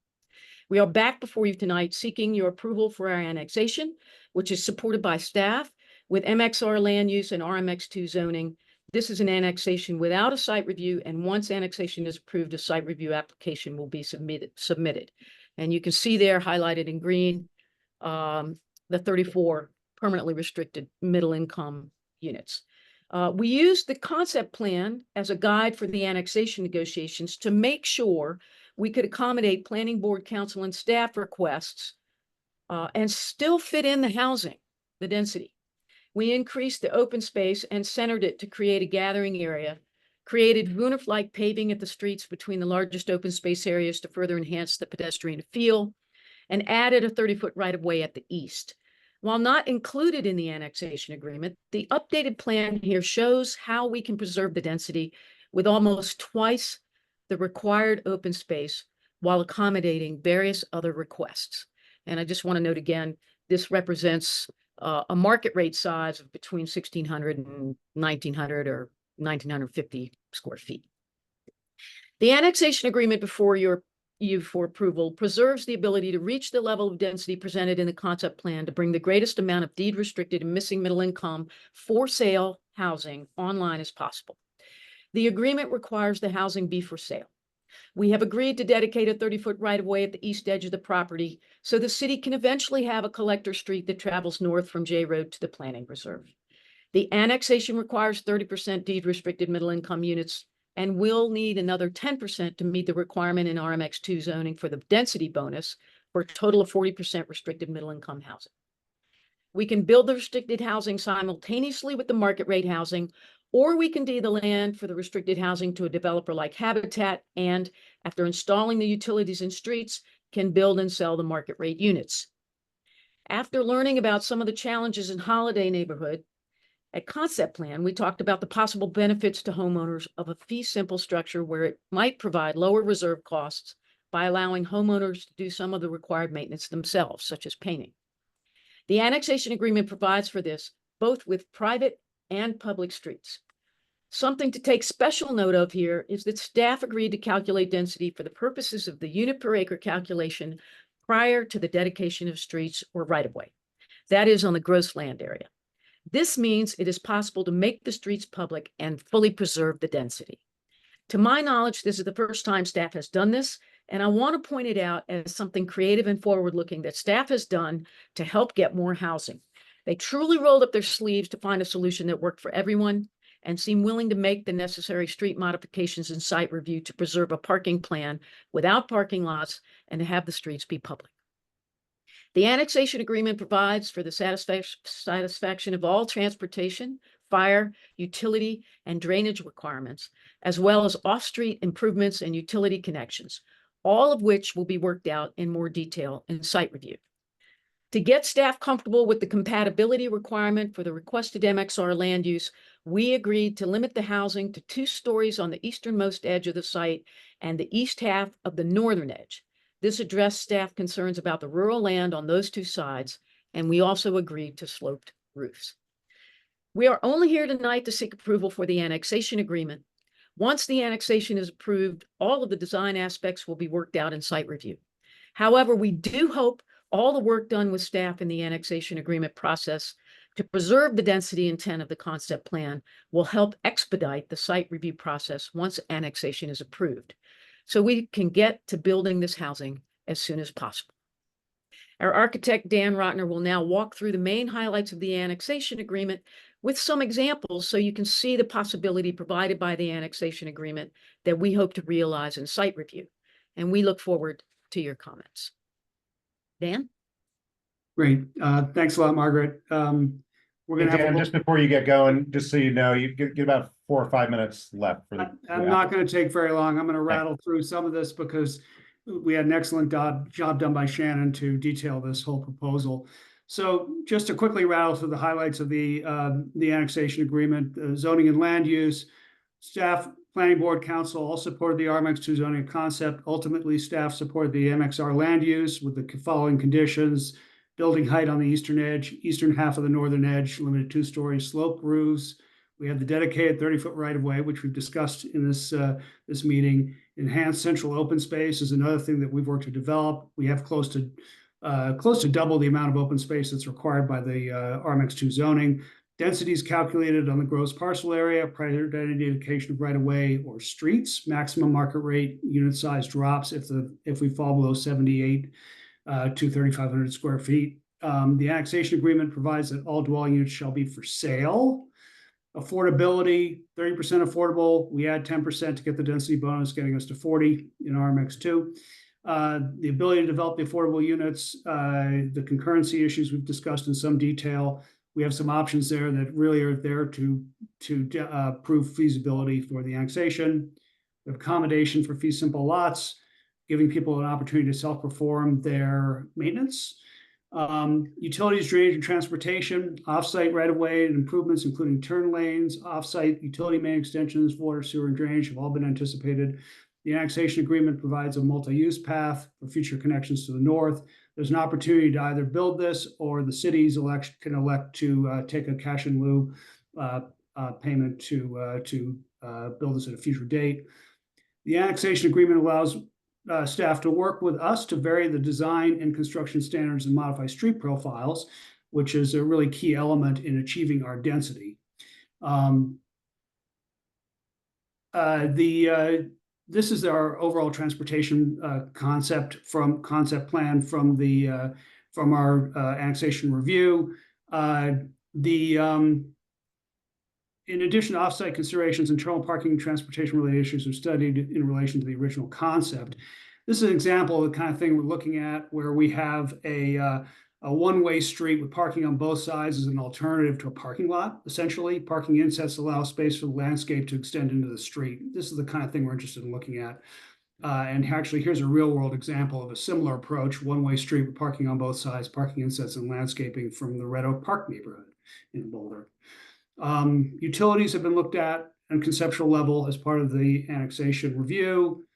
We are back before you tonight seeking your approval for our annexation, which is supported by staff with MXR land use and RMX2 zoning. This is an annexation without a site review, and once annexation is approved, a site review application will be submitted. And you can see there highlighted in green, the 34 permanently restricted middle income units. We used the concept plan as a guide for the annexation negotiations to make sure we could accommodate planning board, council, and staff requests and still fit in the housing, the density. We increased the open space and centered it to create a gathering area, created Wunderlich paving at the streets between the largest open space areas to further enhance the pedestrian feel, and added a 30-foot right-of-way at the east. While not included in the annexation agreement, the updated plan here shows how we can preserve the density with almost twice the required open space while accommodating various other requests. And I just want to note again, this represents a market rate size of between 1,600 and 1,900 or 1,950 square feet. The annexation agreement before you for approval preserves the ability to reach the level of density presented in the concept plan to bring the greatest amount of deed restricted and missing middle income for sale housing online as possible. The agreement requires the housing be for sale. We have agreed to dedicate a 30-foot right-of-way at the east edge of the property so the city can eventually have a collector street that travels north from J Road to the planning reserve. The annexation requires 30% deed restricted middle income units and will need another 10% to meet the requirement in RMX2 zoning for the density bonus for a total of 40% restricted middle income housing. We can build the restricted housing simultaneously with the market rate housing, or we can deed the land for the restricted housing to a developer like Habitat, and after installing the utilities and streets, can build and sell the market rate units. After learning about some of the challenges in Holiday neighborhood, at concept plan, we talked about the possible benefits to homeowners of a fee simple structure where it might provide lower reserve costs by allowing homeowners to do some of the required maintenance themselves, such as painting. The annexation agreement provides for this, both with private and public streets. Something to take special note of here is that staff agreed to calculate density for the purposes of the unit per acre calculation prior to the dedication of streets or right-of-way. That is on the gross land area. This means it is possible to make the streets public and fully preserve the density. To my knowledge, this is the first time staff has done this, and I want to point it out as something creative and forward-looking that staff has done to help get more housing. They truly rolled up their sleeves to find a solution that worked for everyone and seem willing to make the necessary street modifications and site review to preserve a parking plan without parking lots and to have the streets be public. The annexation agreement provides for the satisfaction of all transportation, fire, utility, and drainage requirements, as well as off-street improvements and utility connections, all of which will be worked out in more detail in site review. To get staff comfortable with the compatibility requirement for the requested MXR land use, we agreed to limit the housing to 2 stories on the easternmost edge of the site and the east half of the northern edge. This addressed staff concerns about the rural land on those 2 sides, and we also agreed to sloped roofs. We are only here tonight to seek approval for the annexation agreement. Once the annexation is approved, all of the design aspects will be worked out in site review. However, we do hope all the work done with staff in the annexation agreement process to preserve the density intent of the concept plan will help expedite the site review process once annexation is approved, so we can get to building this housing as soon as possible. Our architect, Dan Rotner, will now walk through the main highlights of the annexation agreement with some examples so you can see the possibility provided by the annexation agreement that we hope to realize in site review. And we look forward to your comments. Dan? Great. Thanks a lot, Margaret. We're going to have just before you get going, just so you know, you get about 4 or 5 minutes left. For the I'm not going to take very long. I'm going to rattle through some of this because we had an excellent job done by Shannon to detail this whole proposal. So just to quickly rattle through the highlights of the annexation agreement, zoning and land use, staff, planning board, council all supported the RMX2 zoning concept. Ultimately, staff supported the MXR land use with the following conditions: building height on the eastern edge, eastern half of the northern edge, limited 2-story sloped roofs. We have the dedicated 30-foot right-of-way, which we've discussed in this meeting. Enhanced central open space is another thing that we've worked to develop. We have close to double the amount of open space that's required by the RMX2 zoning. Density is calculated on the gross parcel area prior to any dedication of right-of-way or streets. Maximum market rate unit size drops if we fall below 78 to 3,500 square feet. The annexation agreement provides that all dwelling units shall be for sale. Affordability, 30% affordable. We add 10% to get the density bonus, getting us to 40 in RMX2. The ability to develop the affordable units, the concurrency issues we've discussed in some detail. we have some options there that really are there to prove feasibility for the annexation. We have accommodation for fee simple lots, giving people an opportunity to self-perform their maintenance. Utilities, drainage, and transportation, off-site right-of-way and improvements, including turn lanes, off-site utility main extensions, water, sewer, and drainage have all been anticipated. The annexation agreement provides a multi-use path for future connections to the north. There's an opportunity to either build this, or the cities can elect to take a cash in lieu payment to build this at a future date. The annexation agreement allows staff to work with us to vary the design and construction standards and modify street profiles, which is a really key element in achieving our density. This is our overall transportation concept plan from our annexation review. In addition to offsite considerations, internal parking and transportation related issues are studied in relation to the original concept. This is an example of the kind of thing we're looking at, where we have a one-way street with parking on both sides as an alternative to a parking lot. Essentially, parking insets allow space for the landscape to extend into the street. This is the kind of thing we're interested in looking at. And actually, here's a real-world example of a similar approach: one-way street with parking on both sides, parking insets, and landscaping from the Red Oak Park neighborhood in Boulder. Utilities have been looked at on conceptual level as part of the annexation review.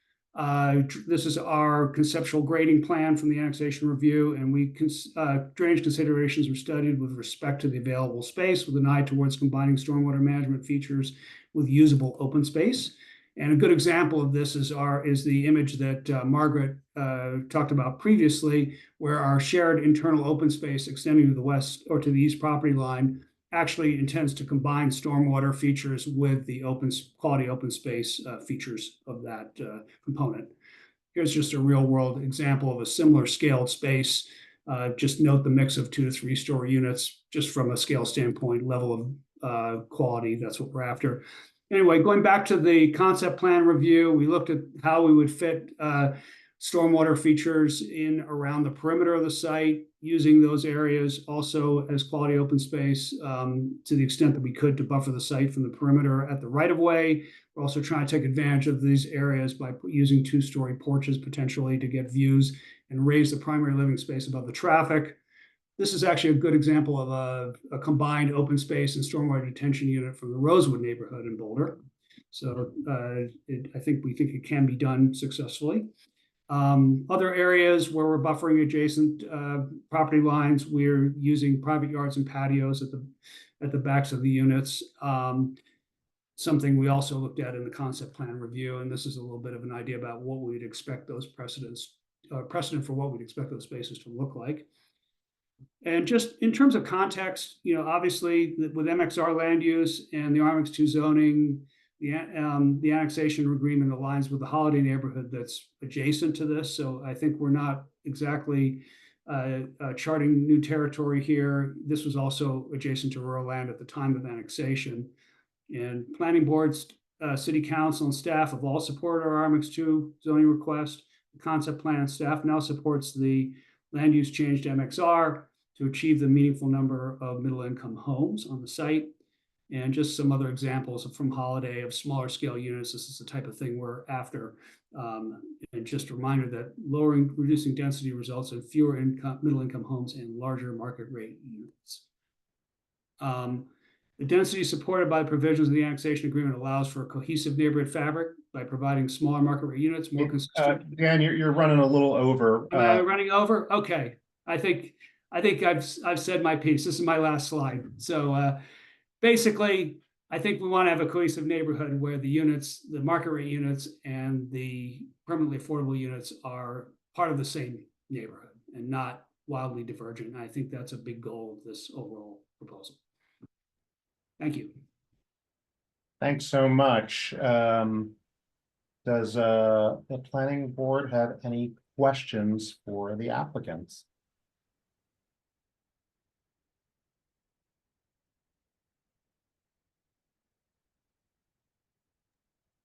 This is our conceptual grading plan from the annexation review, and drainage considerations were studied with respect to the available space, with an eye towards combining stormwater management features with usable open space. And a good example of this is the image that Margaret talked about previously, where our shared internal open space extending to the west or to the east property line actually intends to combine stormwater features with the quality open space features of that component. Here's just a real world example of a similar scaled space. Just note the mix of 2 to 3 story units, just from a scale standpoint, level of quality, that's what we're after. Anyway, going back to the concept plan review, we looked at how we would fit stormwater features in around the perimeter of the site, using those areas also as quality open space to the extent that we could, to buffer the site from the perimeter at the right-of-way. We're also trying to take advantage of these areas by using 2-story porches potentially to get views and raise the primary living space above the traffic. This is actually a good example of a combined open space and stormwater detention unit from the Rosewood neighborhood in Boulder. So I think it can be done successfully. Other areas where we're buffering adjacent property lines, we're using private yards and patios at the backs of the units. Something we also looked at in the concept plan review, and this is a little bit of an idea about what we'd expect those precedent for what we'd expect those spaces to look like. And just in terms of context, obviously with MXR land use and the RMX2 zoning, the annexation agreement aligns with the Holiday neighborhood that's adjacent to this. So I think we're not exactly charting new territory here. This was also adjacent to rural land at the time of annexation. And planning boards, city council, and staff have all supported our RMX2 zoning request. The concept plan staff now supports the land use change to MXR to achieve the meaningful number of middle-income homes on the site. And just some other examples from Holiday of smaller scale units. This is the type of thing we're after. And just a reminder that reducing density results in fewer middle-income homes and larger market rate units. The density supported by provisions of the annexation agreement allows for a cohesive neighborhood fabric by providing smaller market rate units, more consistent. Dan, you're running a little over. Am I running over? Okay. I think I've said my piece. This is my last slide. So basically, I think we want to have a cohesive neighborhood where the units, the market rate units, and the permanently affordable units are part of the same neighborhood and not wildly divergent. I think that's a big goal of this overall proposal. Thank you. Thanks so much. Does the planning board have any questions for the applicants?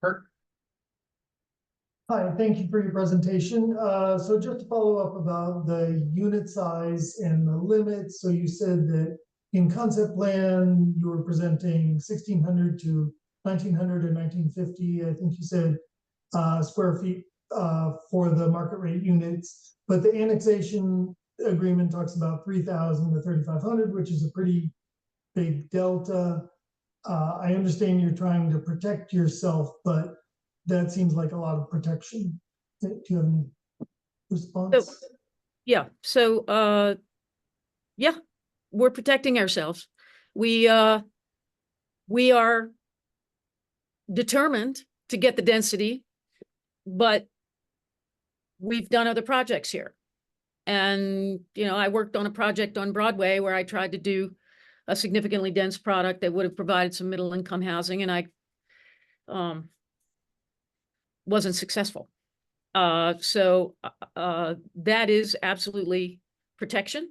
Kurt? Hi, thank you for your presentation. So just to follow up about the unit size and the limits. So you said that, in concept plan, you were presenting 1600 to 1900 or 1950, I think you said, square feet for the market rate units. But the annexation agreement talks about 3,000 to 3,500, which is a pretty big delta. I understand you're trying to protect yourself, but that seems like a lot of protection. Do you have any response? Yeah, so yeah, we're protecting ourselves. We are determined to get the density, but we've done other projects here. And, you know, I worked on a project on Broadway where I tried to do a significantly dense product that would have provided some middle income housing, and I wasn't successful. So that is absolutely protection.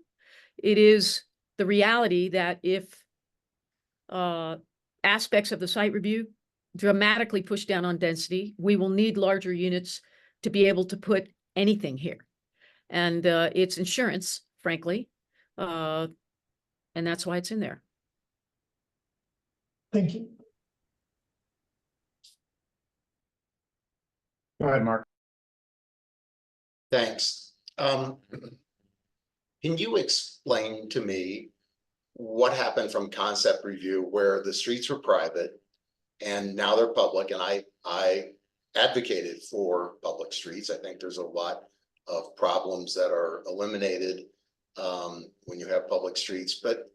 It is the reality that if aspects of the site review dramatically push down on density, we will need larger units to be able to put anything here. And it's insurance, frankly, and that's why it's in there. Thank you. Go ahead, Mark. Thanks. Can you explain to me what happened from concept review where the streets were private and now they're public? And I advocated for public streets. I think there's a lot of problems that are eliminated when you have public streets. But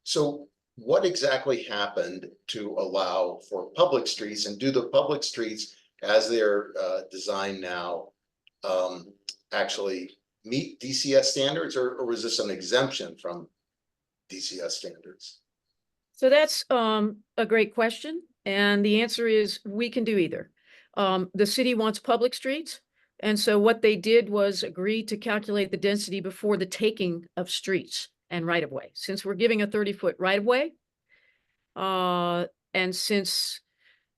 so what exactly happened to allow for public streets, and do the public streets as they're designed now actually meet DCS standards, or was this an exemption from DCS standards? So that's a great question. And the answer is we can do either. The city wants public streets. And so what they did was agree to calculate the density before the taking of streets and right of way. Since we're giving a 30-foot right of way, and since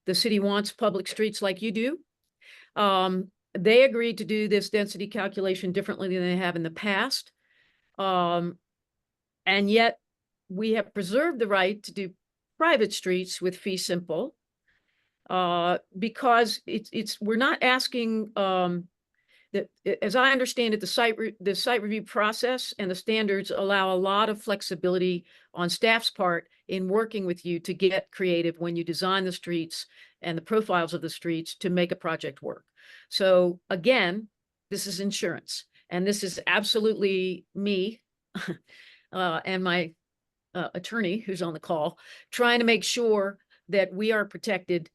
the city wants public streets like you do, they agreed to do this density calculation differently than they have in the past. And yet we have preserved the right to do private streets with fee simple, because we're not asking that, as I understand it, the site review process and the standards allow a lot of flexibility on staff's part in working with you to get creative when you design the streets and the profiles of the streets to make a project work. So again, this is insurance, and this is absolutely me and my attorney who's on the call trying to make sure that we are protected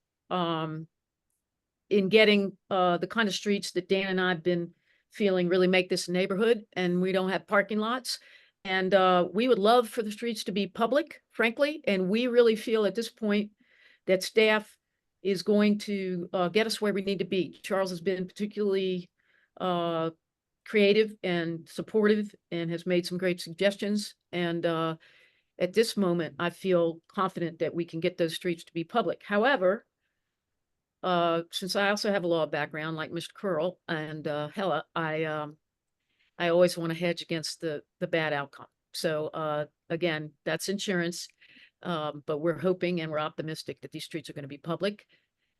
in getting the kind of streets that Dan and I have been feeling really make this neighborhood, and we don't have parking lots. And we would love for the streets to be public, frankly, and we really feel at this point that staff is going to get us where we need to be. Charles has been particularly creative and supportive and has made some great suggestions. And at this moment, I feel confident that we can get those streets to be public. However, since I also have a law background like Mr. Curl and Hella, I always want to hedge against the bad outcome. So again, that's insurance, but we're hoping and we're optimistic that these streets are going to be public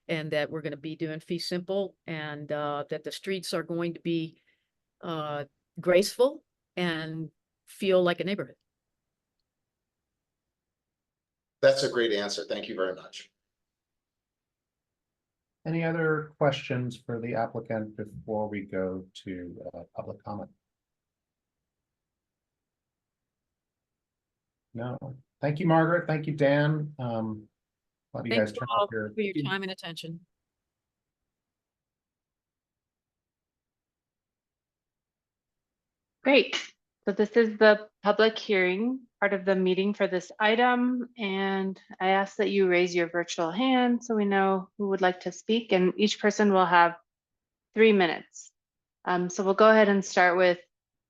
and that we're going to be doing fee simple, and that the streets are going to be graceful and feel like a neighborhood. That's a great answer. Thank you very much. Any other questions for the applicant before we go to public comment? No. Thank you, Margaret. Thank you, Dan. Glad you guys Thank you turned all up your for your time and attention. Great. So this is the public hearing part of the meeting for this item, and I ask that you raise your virtual hand so we know who would like to speak, and each person will have 3 minutes. So we'll go ahead and start with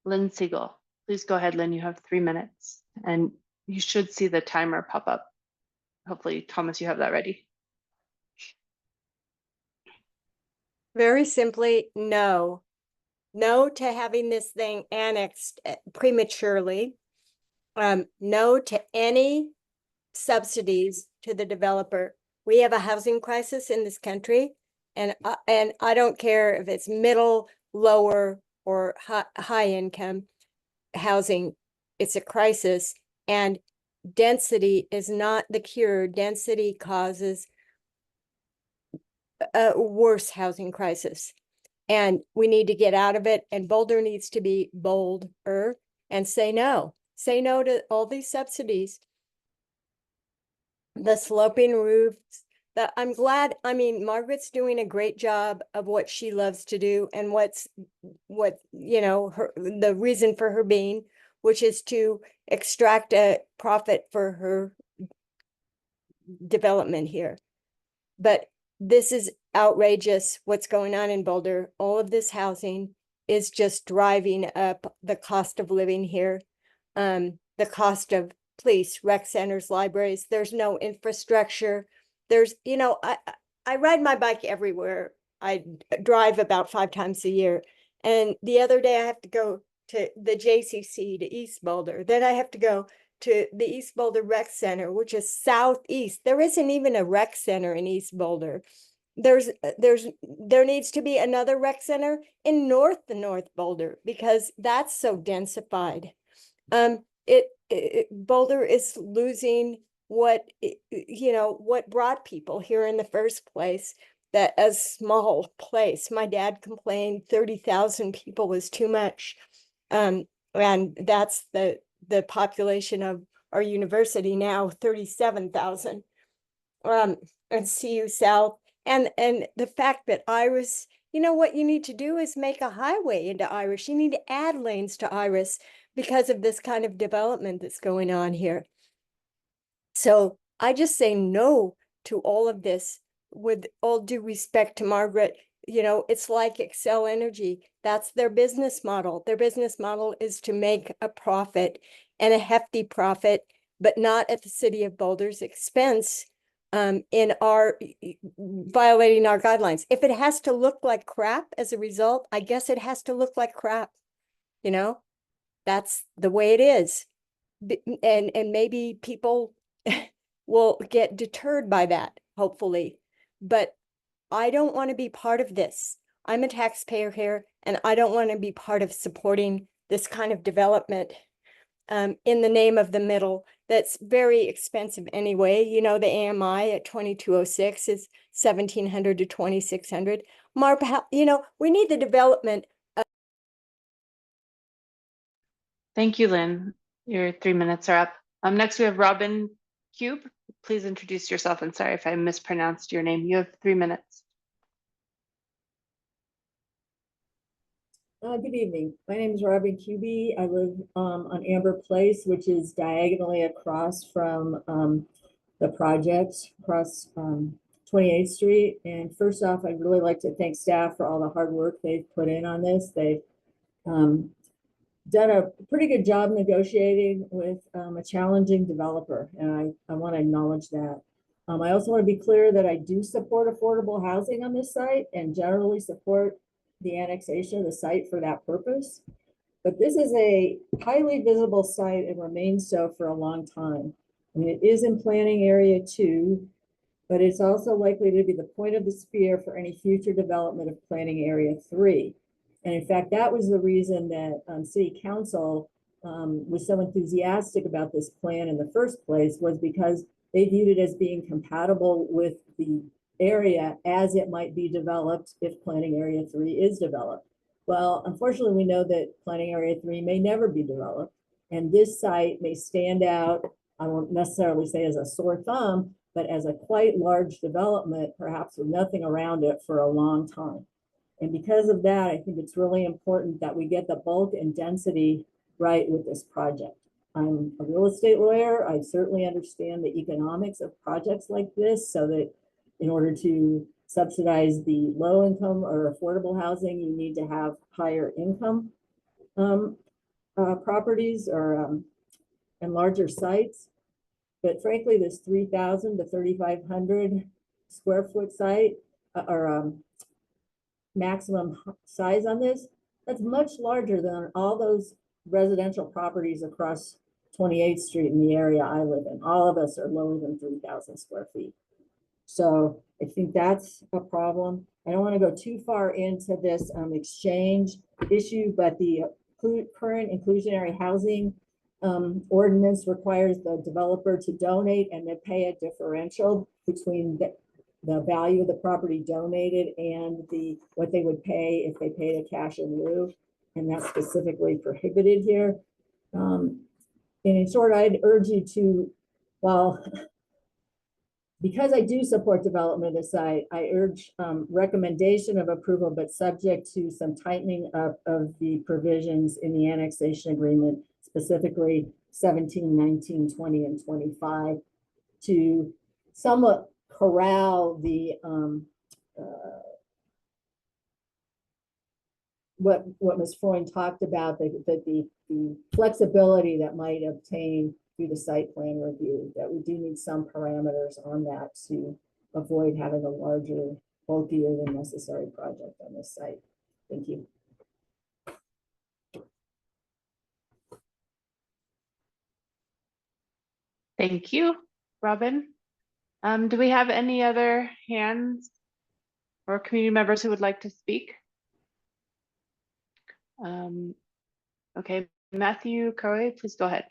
Lynn Siegel. Please go ahead, Lynn, you have 3 minutes, and you should see the timer pop up. Hopefully, Thomas, you have that ready. Very simply, no. No to having this thing annexed prematurely. No to any subsidies to the developer. We have a housing crisis in this country, and I don't care if it's middle, lower, or high income housing. It's a crisis, and density is not the cure. Density causes a worse housing crisis, and we need to get out of it. And Boulder needs to be bolder and say no to all these subsidies. The sloping roofs, I'm glad, I mean, Margaret's doing a great job of what she loves to do and the reason for her being, which is to extract a profit for her development here. But this is outrageous what's going on in Boulder. All of this housing is just driving up the cost of living here. The cost of police, rec centers, libraries. There's no infrastructure. There's, I ride my bike everywhere. I drive about 5 times a year. And the other day I have to go to the JCC to East Boulder. Then I have to go to the East Boulder Rec Center, which is southeast. There isn't even a rec center in East Boulder. There needs to be another rec center in North Boulder, because that's so densified. Boulder is losing what brought people here in the first place, that a small place. My dad complained 30,000 people was too much. And that's the population of our university now, 37,000. And CU South. And the fact that Iris, what you need to do is make a highway into Iris. You need to add lanes to Iris because of this kind of development that's going on here. So I just say no to all of this, with all due respect to Margaret. It's like Xcel Energy. That's their business model. Their business model is to make a profit, and a hefty profit, but not at the city of Boulder's expense, in violating our guidelines. If it has to look like crap as a result, I guess it has to look like crap. That's the way it is. And maybe people will get deterred by that, hopefully. But I don't want to be part of this. I'm a taxpayer here, and I don't want to be part of supporting this kind of development in the name of the middle. That's very expensive anyway. The AMI at 2206 is $1,700 to $2,600. Marp, we need the development. Thank you, Lynn. Your 3 minutes are up. Next we have Robin Cube. Please introduce yourself, and sorry if I mispronounced your name. You have 3 minutes. Good evening. My name is Robin Cube. I live on Amber Place, which is diagonally across from the project, across 28th Street. And first off, I'd really like to thank staff for all the hard work they've put in on this. They've done a pretty good job negotiating with a challenging developer, and I want to acknowledge that. I also want to be clear that I do support affordable housing on this site and generally support the annexation of the site for that purpose. But this is a highly visible site and remains so for a long time. I mean, it is in planning area 2, but it's also likely to be the point of the spear for any future development of planning area 3. And in fact, that was the reason that City Council was so enthusiastic about this plan in the first place, was because they viewed it as being compatible with the area as it might be developed if planning area 3 is developed. Well, unfortunately, we know that planning area 3 may never be developed, and this site may stand out, I won't necessarily say as a sore thumb, but as a quite large development, perhaps with nothing around it for a long time. And because of that, I think it's really important that we get the bulk and density right with this project. I'm a real estate lawyer. I certainly understand the economics of projects like this, so that in order to subsidize the low income or affordable housing, you need to have higher income properties or and larger sites. But frankly, this 3,000 to 3,500 square foot site or maximum size on this, that's much larger than all those residential properties across 28th Street in the area I live in. All of us are lower than 3,000 square feet. So I think that's a problem. I don't want to go too far into this exchange issue, but the current inclusionary housing ordinance requires the developer to donate and then pay a differential between the value of the property donated and what they would pay if they paid a cash in lieu, and that's specifically prohibited here. And in short, I'd urge you to, well, because I do support development of the site, I urge recommendation of approval, but subject to some tightening up of the provisions in the annexation agreement, specifically 17, 19, 20, and 25, to somewhat corral the what Ms. Freund talked about, the flexibility that might obtain through the site plan review, that we do need some parameters on that to avoid having a larger, bulkier than necessary project on this site. Thank you. Thank you, Robin. Do we have any other hands or community members who would like to speak? Okay, Matthew Crowe, please go ahead.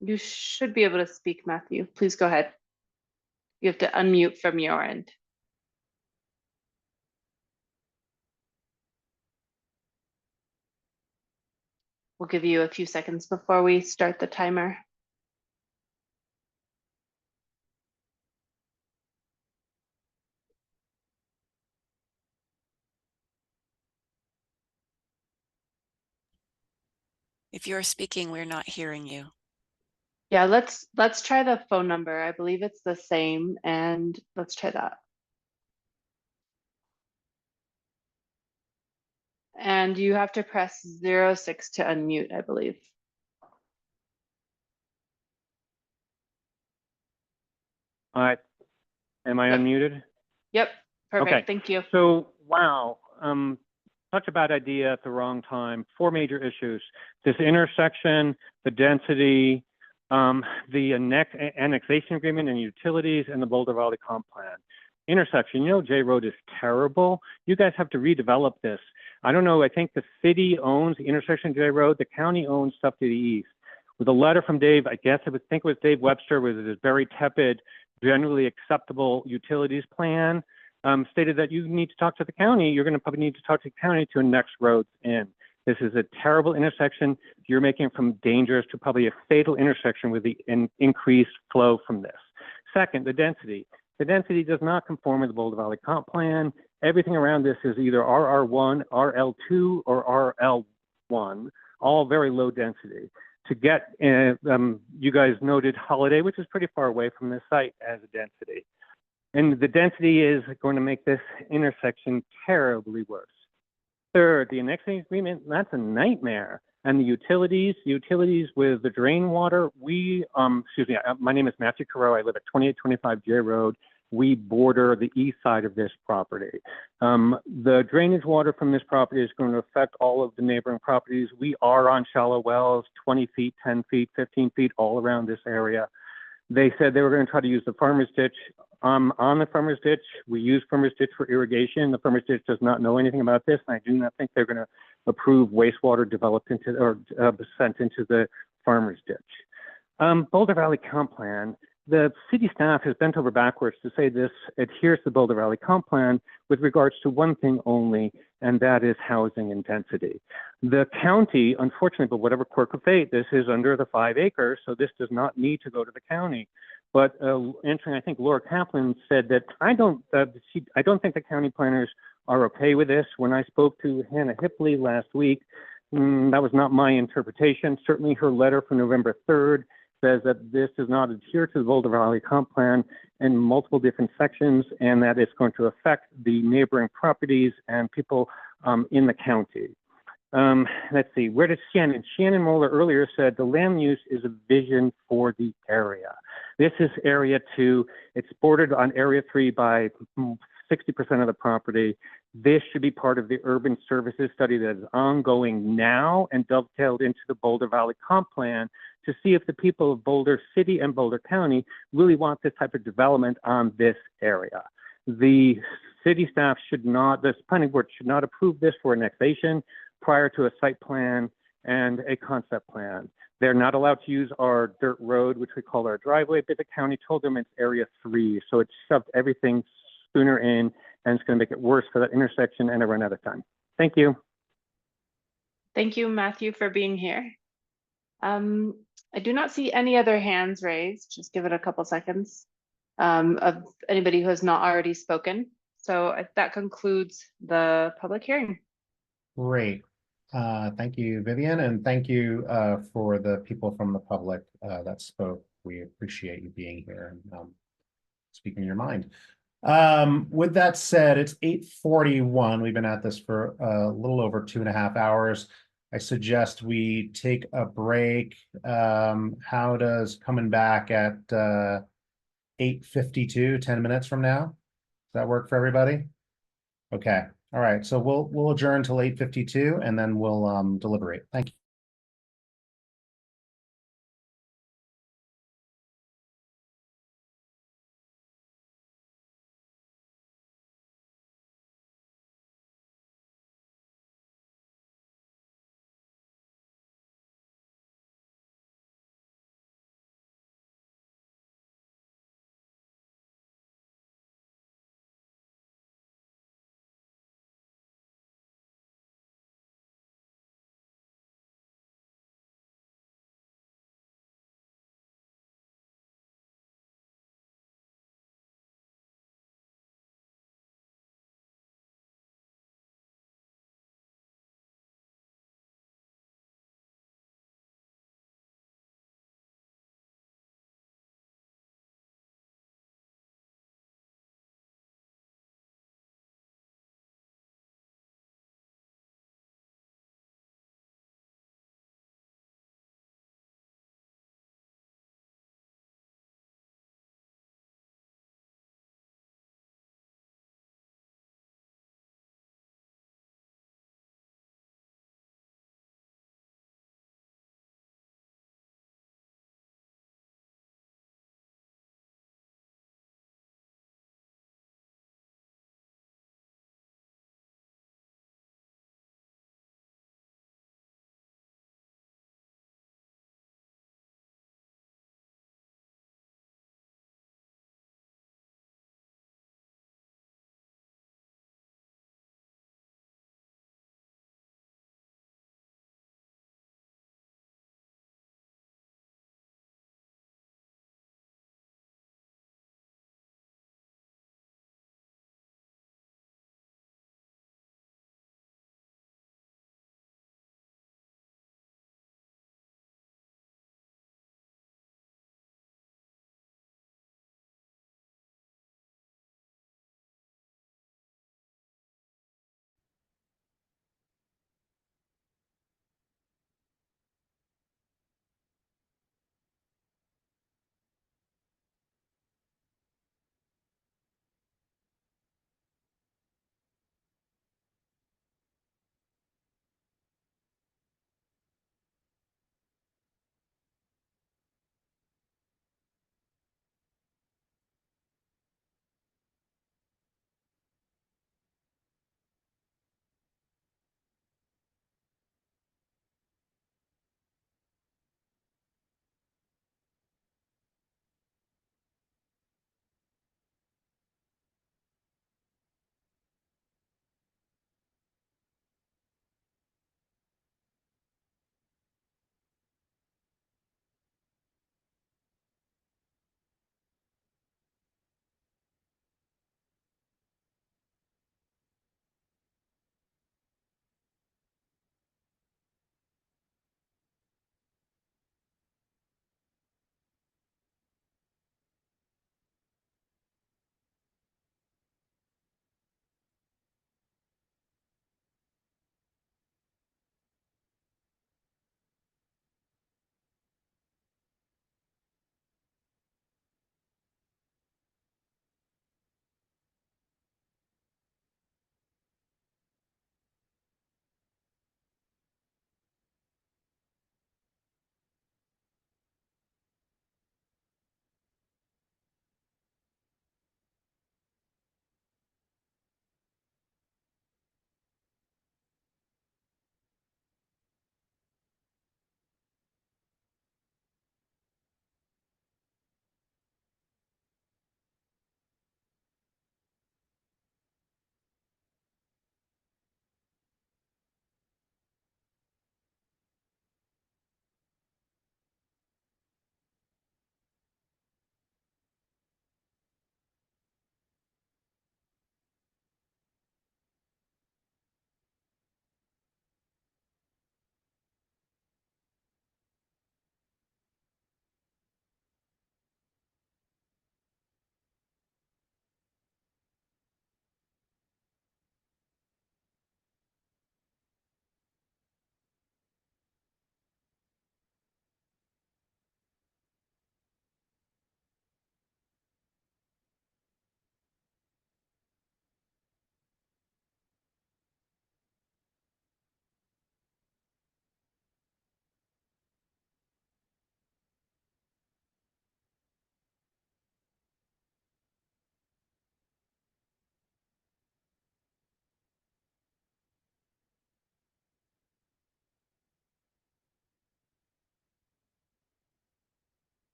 You should be able to speak, Matthew. Please go ahead. You have to unmute from your end. We'll give you a few seconds before we start the timer. If you're speaking, we're not hearing you. Yeah, let's try the phone number. I believe it's the same, and let's try that. And you have to press 06 to unmute, I believe. All right. Am I unmuted? Yep, perfect. Okay. Thank you. So, wow, such a bad idea at the wrong time. 4 major issues: this intersection, the density, the annexation agreement and utilities, and the Boulder Valley Comp Plan. Intersection, you know, J Road is terrible. You guys have to redevelop this. I don't know, I think the city owns the intersection J Road, the county owns stuff to the east. With a letter from Dave, I guess think it was Dave Webster, with his very tepid, generally acceptable utilities plan, stated that you need to talk to the county. You're going to probably need to talk to the county to annex roads in. This is a terrible intersection. You're making it from dangerous to probably a fatal intersection with the increased flow from this. Second, the density. The density does not conform with the Boulder Valley Comp Plan. Everything around this is either RR1, RL2, or RL1, all very low density. To get, you guys noted Holiday, which is pretty far away from this site, as a density. And the density is going to make this intersection terribly worse. Third, the annexation agreement, that's a nightmare. And the utilities with the drain water, excuse me, my name is Matthew Crowe. I live at 2825 J Road. We border the east side of this property. The drainage water from this property is going to affect all of the neighboring properties. We are on shallow wells, 20 feet, 10 feet, 15 feet, all around this area. They said they were going to try to use the farmer's ditch. On the farmer's ditch, we use farmer's ditch for irrigation. The farmer's ditch does not know anything about this, and I do not think they're going to approve wastewater developed into or sent into the farmer's ditch. Boulder Valley Comp Plan. The city staff has bent over backwards to say this adheres to the Boulder Valley Comp Plan with regards to one thing only, and that is housing and density. The county, unfortunately, but whatever quirk of fate, this is under the 5 acres, so this does not need to go to the county. But answering, I think Laura Kaplan said that I don't think the county planners are okay with this. When I spoke to Hannah Hipley last week, that was not my interpretation. Certainly her letter from November 3rd says that this does not adhere to the Boulder Valley Comp Plan in multiple different sections, and that it's going to affect the neighboring properties and people in the county. Let's see, where did Shannon Moeller earlier said the land use is a vision for the area. This is area 2. It's bordered on area 3 by 60% of the property. This should be part of the urban services study that is ongoing now and dovetailed into the Boulder Valley Comp Plan to see if the people of Boulder City and Boulder County really want this type of development on this area. The city staff should not, the planning board should not approve this for annexation prior to a site plan and a concept plan. They're not allowed to use our dirt road, which we call our driveway, but the county told them it's area 3. So it shoved everything sooner in, and it's going to make it worse for that intersection, and I run out of time. Thank you. Thank you, Matthew, for being here. I do not see any other hands raised. Just give it a couple seconds of anybody who has not already spoken. So that concludes the public hearing. Great. Thank you, Vivian, and thank you for the people from the public that spoke. We appreciate you being here and speaking your mind. With that said, it's 8:41. We've been at this for a little over 2.5 hours. I suggest we take a break. How does coming back at 8:52, 10 minutes from now? Does that work for everybody? Okay. All right. So we'll adjourn till 8:52 and then we'll deliberate. Thank you.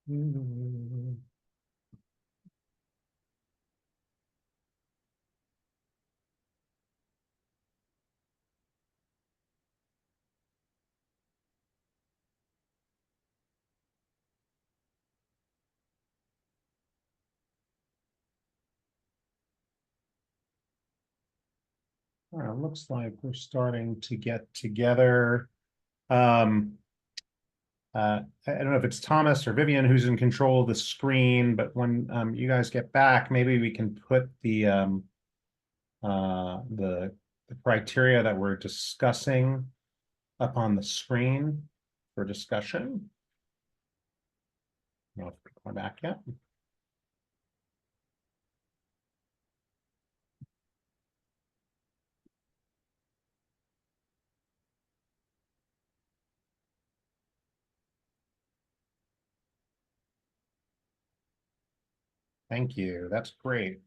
All right, looks like we're starting to get together. I don't know if it's Thomas or Vivian who's in control of the screen, but when you guys get back, maybe we can put the criteria that we're discussing up on the screen for discussion. I don't know if we're back yet. Thank you. That's great.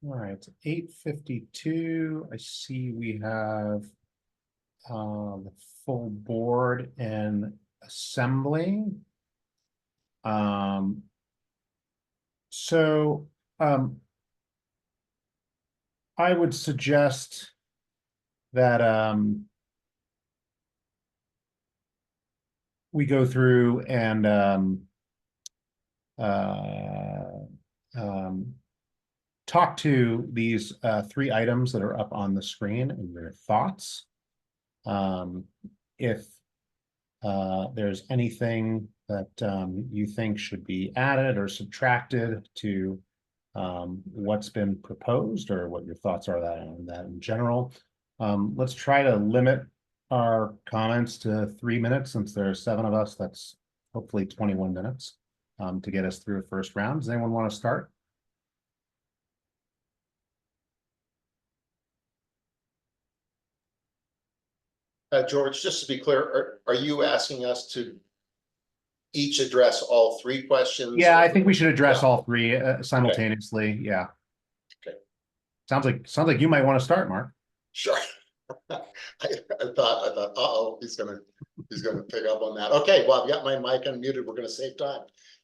All right, it's 8:52. I see we have the full board in assembly. So I would suggest that we go through and talk to these three items that are up on the screen and their thoughts. If there's anything that you think should be added or subtracted to what's been proposed, or what your thoughts are on that in general. Let's try to limit our comments to 3 minutes, since there are 7 of us. That's hopefully 21 minutes to get us through a first round. Does anyone want to start? George, just to be clear, are you asking us to each address all 3 questions? Yeah, I think we should address all 3 simultaneously. Okay. Yeah. Okay. Sounds like you might want to start, Mark. Sure. I thought, uh-oh, he's gonna pick up on that. Okay, well, I've got my mic unmuted. We're gonna save time.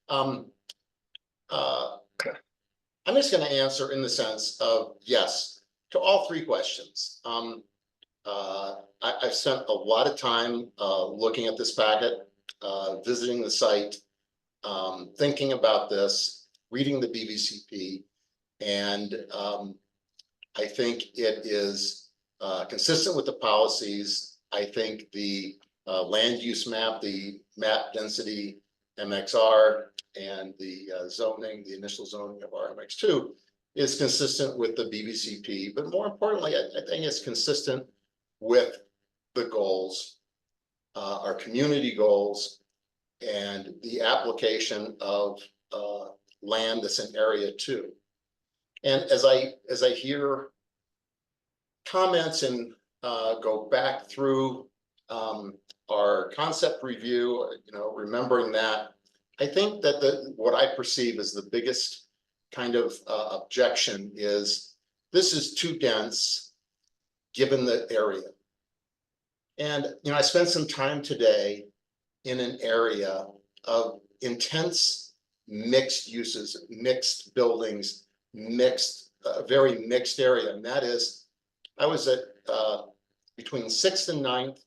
I'm just gonna answer in the sense of yes to all 3 questions. I've spent a lot of time looking at this packet, visiting the site, thinking about this, reading the BVCP, and I think it is consistent with the policies. I think the land use map, the map density MXR, and the zoning, the initial zoning of RMX2 is consistent with the BVCP. But more importantly, I think it's consistent with the goals, our community goals, and the application of land that's in Area 2. And as I hear comments and go back through our concept review, remembering that, I think that what I perceive as the biggest kind of objection is this is too dense given the area. And I spent some time today in an area of intense mixed uses, mixed buildings, very mixed area. And that is, I was at between 6th and 9th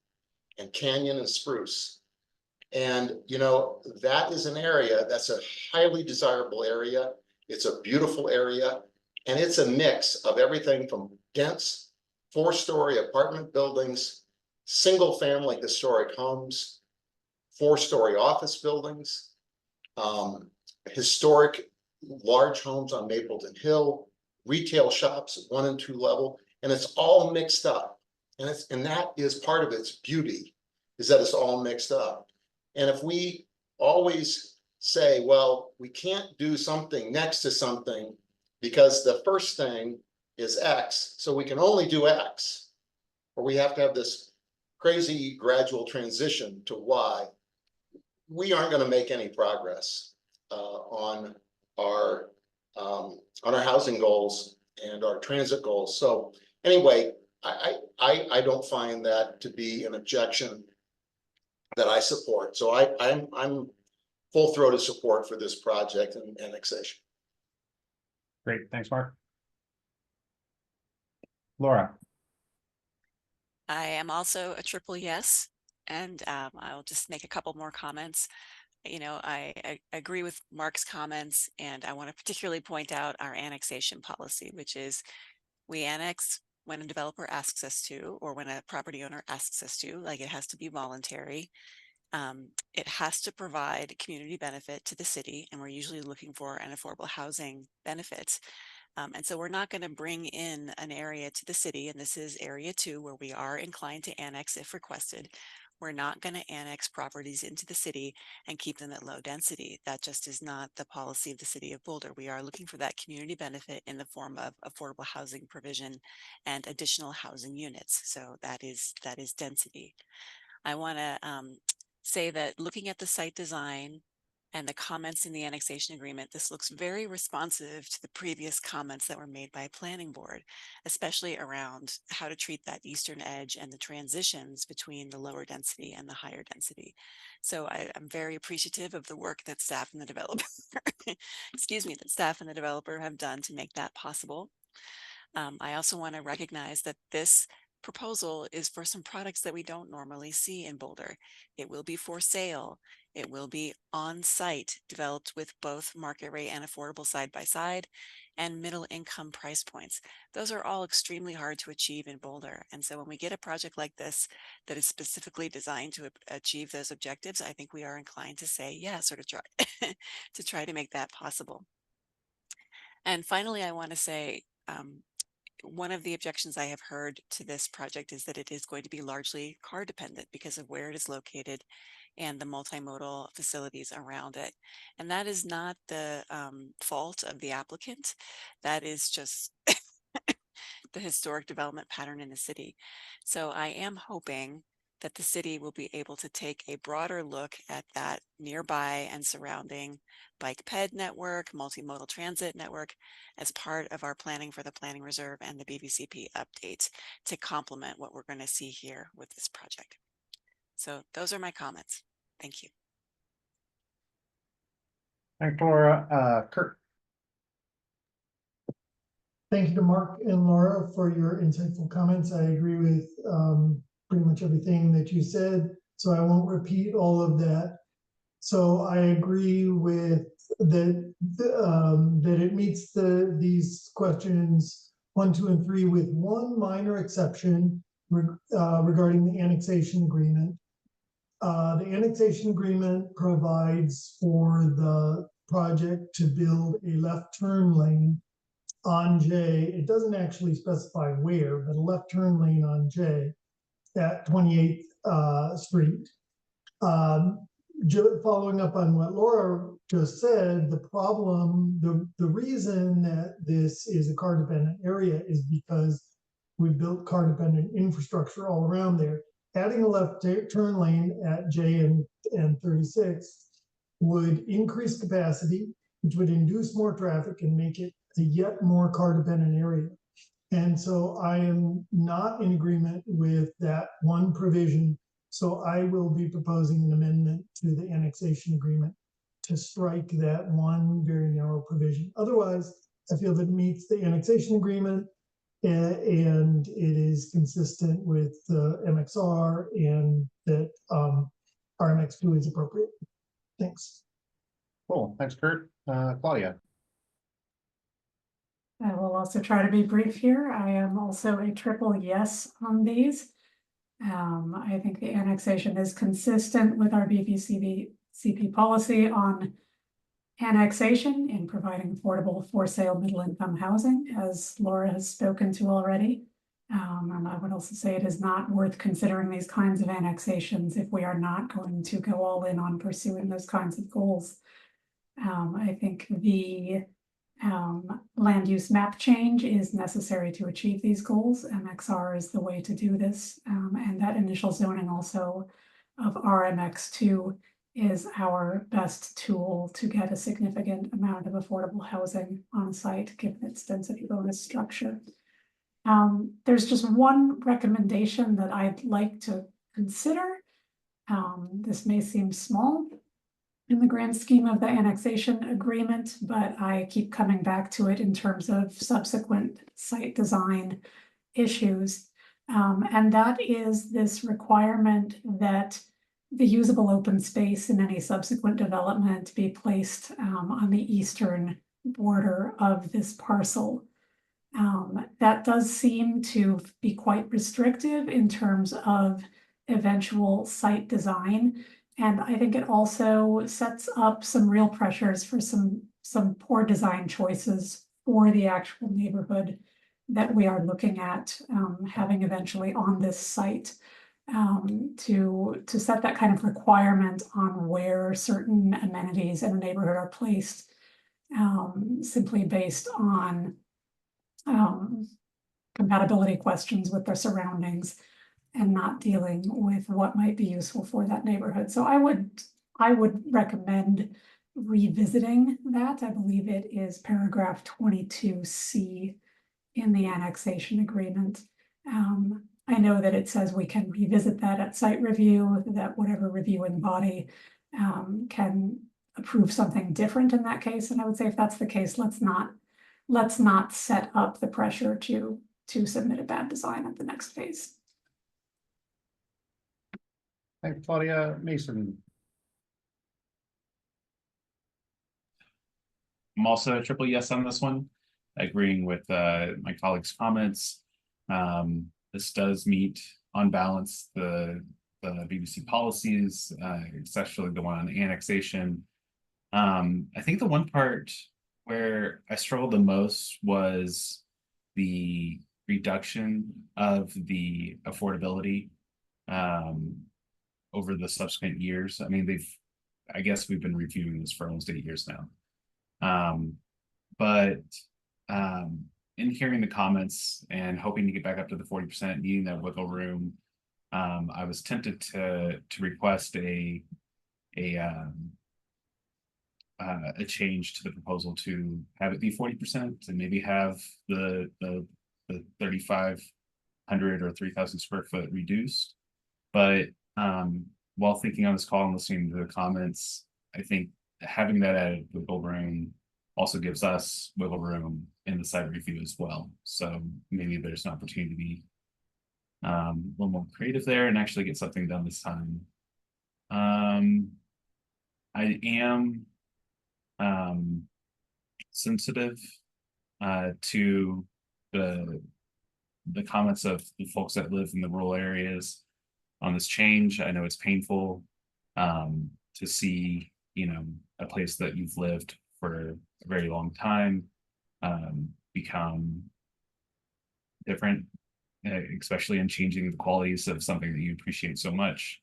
and Canyon and Spruce. And, that is an area that's a highly desirable area. It's a beautiful area. And it's a mix of everything from dense 4-story apartment buildings, single family historic homes, 4-story office buildings, historic large homes on Mapleton Hill, retail shops at 1 and 2 level, and it's all mixed up. And that is part of its beauty, is that it's all mixed up. And if we always say, well, we can't do something next to something because the first thing is X, so we can only do X, or we have to have this crazy gradual transition to Y, we aren't going to make any progress on our housing goals and our transit goals. So anyway, I don't find that to be an objection that I support. So I'm full-throated support for this project and annexation. Great, thanks, Mark. Laura. I am also a triple yes, and I'll just make a couple more comments. You know, I agree with Mark's comments, and I want to particularly point out our annexation policy, which is we annex when a developer asks us to, or when a property owner asks us to. Like, it has to be voluntary. It has to provide community benefit to the city, and we're usually looking for an affordable housing benefit. And so we're not going to bring in an area to the city, and this is area 2 where we are inclined to annex if requested. We're not going to annex properties into the city and keep them at low density. That just is not the policy of the city of Boulder. We are looking for that community benefit in the form of affordable housing provision and additional housing units. So that is density. I want to say that looking at the site design and the comments in the annexation agreement, this looks very responsive to the previous comments that were made by planning board, especially around how to treat that eastern edge and the transitions between the lower density and the higher density. So I'm very appreciative of the work that staff and the developer, excuse me, that staff and the developer have done to make that possible. I also want to recognize that this proposal is for some products that we don't normally see in Boulder. It will be for sale. It will be on site, developed with both market rate and affordable side by side, and middle income price points. Those are all extremely hard to achieve in Boulder. And so when we get a project like this that is specifically designed to achieve those objectives, I think we are inclined to say yes, or to try to try to make that possible. And finally, I want to say, one of the objections I have heard to this project is that it is going to be largely car dependent because of where it is located and the multimodal facilities around it. And that is not the fault of the applicant. That is just the historic development pattern in the city. So I am hoping that the city will be able to take a broader look at that nearby and surrounding bike ped network, multimodal transit network, as part of our planning for the planning reserve and the BVCP update to complement what we're going to see here with this project. So those are my comments. Thank you. Thanks, Laura. Kurt. Thank you to Mark and Laura for your insightful comments. I agree with pretty much everything that you said, so I won't repeat all of that. So I agree with that, that it meets these questions 1, 2, and 3 with one minor exception regarding the annexation agreement. The annexation agreement provides for the project to build a left turn lane on J. It doesn't actually specify where, but a left turn lane on J at 28th Street. Following up on what Laura just said, the reason that this is a car dependent area is because we built car dependent infrastructure all around there. Adding a left turn lane at J and 36 would increase capacity, which would induce more traffic and make it a yet more car dependent area. And so I am not in agreement with that one provision. So I will be proposing an amendment to the annexation agreement to strike that one very narrow provision. Otherwise, I feel that it meets the annexation agreement and it is consistent with the MXR and that RMX2 is appropriate. Thanks. Cool. Thanks, Kurt. Claudia. I will also try to be brief here. I am also a triple yes on these. I think the annexation is consistent with our BVCP policy on annexation in providing affordable for sale middle income housing, as Laura has spoken to already. And I would also say it is not worth considering these kinds of annexations if we are not going to go all in on pursuing those kinds of goals. I think the land use map change is necessary to achieve these goals. MXR is the way to do this. And that initial zoning also of RMX2 is our best tool to get a significant amount of affordable housing on site, given its density bonus structure. There's just one recommendation that I'd like to consider. This may seem small in the grand scheme of the annexation agreement, but I keep coming back to it in terms of subsequent site design issues. And that is this requirement that the usable open space in any subsequent development be placed on the eastern border of this parcel. That does seem to be quite restrictive in terms of eventual site design. And I think it also sets up some real pressures for some poor design choices for the actual neighborhood that we are looking at having eventually on this site. To set that kind of requirement on where certain amenities in a neighborhood are placed, simply based on compatibility questions with their surroundings and not dealing with what might be useful for that neighborhood. So I would recommend revisiting that. I believe it is paragraph 22C in the annexation agreement. I know that it says we can revisit that at site review, that whatever reviewing body can approve something different in that case. And I would say if that's the case, let's not set up the pressure to submit a bad design at the next phase. Hey, Claudia Mason. I'm also a triple yes on this one, agreeing with my colleagues' comments. This does meet on balance the BBC policies, especially the one on annexation. I think the one part where I struggled the most was the reduction of the affordability over the subsequent years. I mean, I guess we've been reviewing this for almost 8 years now. But in hearing the comments and hoping to get back up to the 40%, needing that wiggle room, I was tempted to request a change to the proposal to have it be 40% and maybe have the 3,500 or 3,000 square foot reduced. But while thinking on this call and listening to the comments, I think having that added wiggle room also gives us wiggle room in the site review as well. So maybe there's an opportunity to be a little more creative there and actually get something done this time. I am sensitive to the comments of the folks that live in the rural areas on this change. I know it's painful to see, a place that you've lived for a very long time become different, especially in changing the qualities of something that you appreciate so much.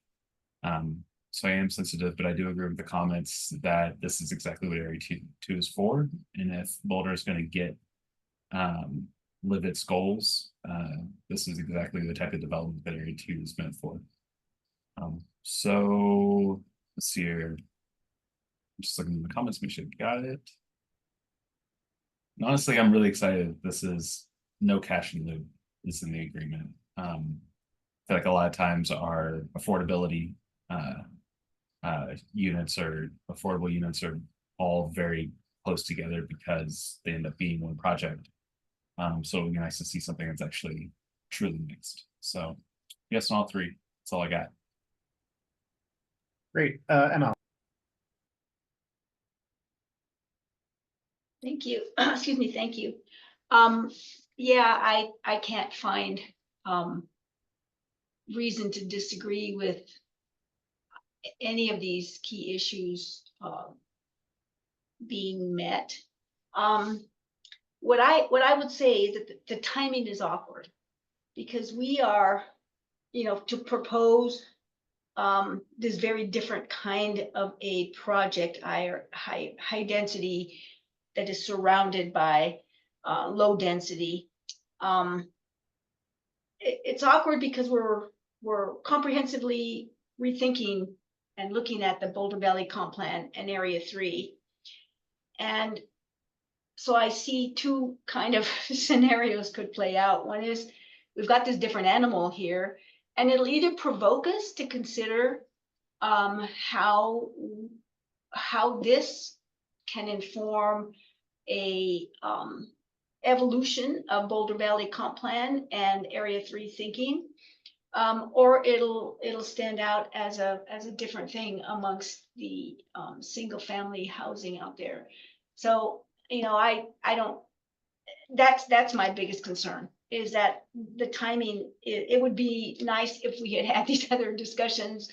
So I am sensitive, but I do agree with the comments that this is exactly what Area 2 is for. And if Boulder is going to get live its goals, this is exactly the type of development that Area 2 is meant for. So let's see here. I'm just looking in the comments, make sure I got it. And honestly, I'm really excited. This is no cash in lieu is in the agreement. I feel like a lot of times our affordability units or affordable units are all very close together because they end up being one project. So it'd be nice to see something that's actually truly mixed. So yes, on all three. That's all I got. Great. Emma. Thank you. Excuse me. Thank you. Yeah, I can't find reason to disagree with any of these key issues being met. What I would say is that the timing is awkward because we are, to propose this very different kind of a project, high density that is surrounded by low density. It's awkward because we're comprehensively rethinking and looking at the Boulder Valley Comp Plan and Area 3. And so I see two kind of scenarios could play out. One is we've got this different animal here, and it'll either provoke us to consider how this can inform a evolution of Boulder Valley Comp Plan and Area 3 thinking, or it'll stand out as a different thing amongst the single family housing out there. So, you know, I don't, that's my biggest concern, is that the timing, it would be nice if we had had these other discussions,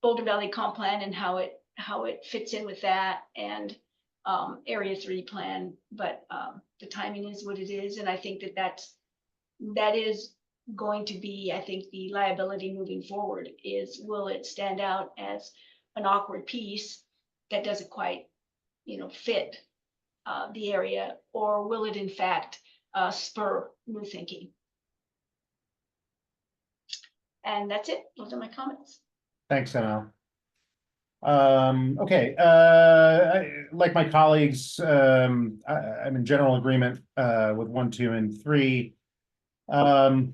Boulder Valley Comp Plan and how it fits in with that, and Area 3 plan, but the timing is what it is, and I think that is going to be, I think, the liability moving forward is, will it stand out as an awkward piece that doesn't quite, you know, fit the area, or will it in fact spur new thinking? And that's it. Those are my comments. Thanks, Emma. Okay, like my colleagues, I'm in general agreement with 1, 2, and 3. I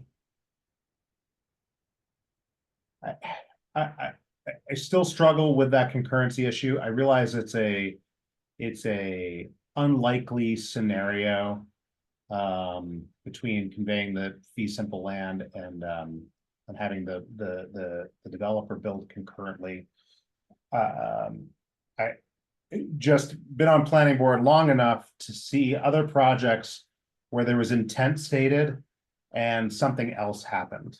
still struggle with that concurrency issue. I realize it's a unlikely scenario between conveying the fee simple land and having the developer build concurrently. I just been on planning board long enough to see other projects where there was intent stated and something else happened.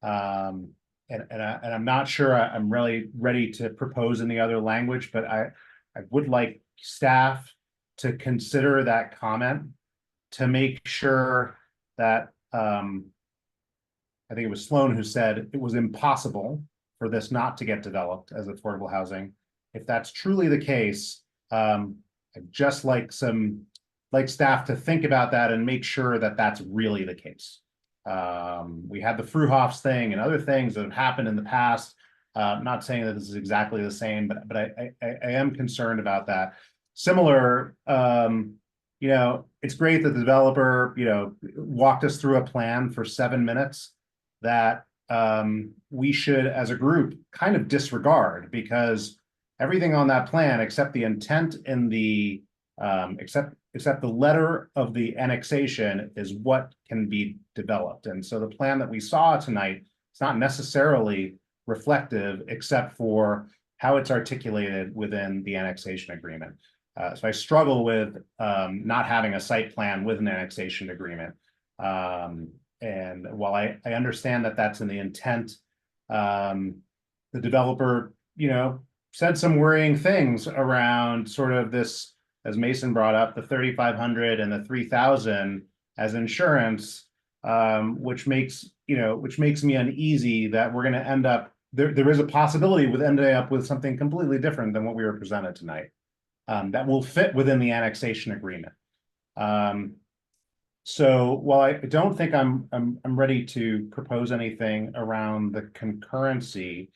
And I'm not sure I'm really ready to propose any other language, but I would like staff to consider that comment to make sure that I think it was Sloan who said it was impossible for this not to get developed as affordable housing. If that's truly the case, I'd just like staff to think about that and make sure that that's really the case. We had the Fruhofs thing and other things that have happened in the past. Not saying that this is exactly the same, but I am concerned about that. Similar, you know, it's great that the developer, you know, walked us through a plan for 7 minutes that we should, as a group, kind of disregard, because everything on that plan, except the intent in the except the letter of the annexation, is what can be developed. And so the plan that we saw tonight is not necessarily reflective, except for how it's articulated within the annexation agreement. So I struggle with not having a site plan with an annexation agreement. And while I understand that that's in the intent, the developer, you know, said some worrying things around sort of this, as Mason brought up, the 3,500 and the 3,000 as insurance, which makes me uneasy that we're going to end up, there is a possibility with ending up with something completely different than what we were presented tonight, that will fit within the annexation agreement. So while I don't think I'm ready to propose anything around the concurrency,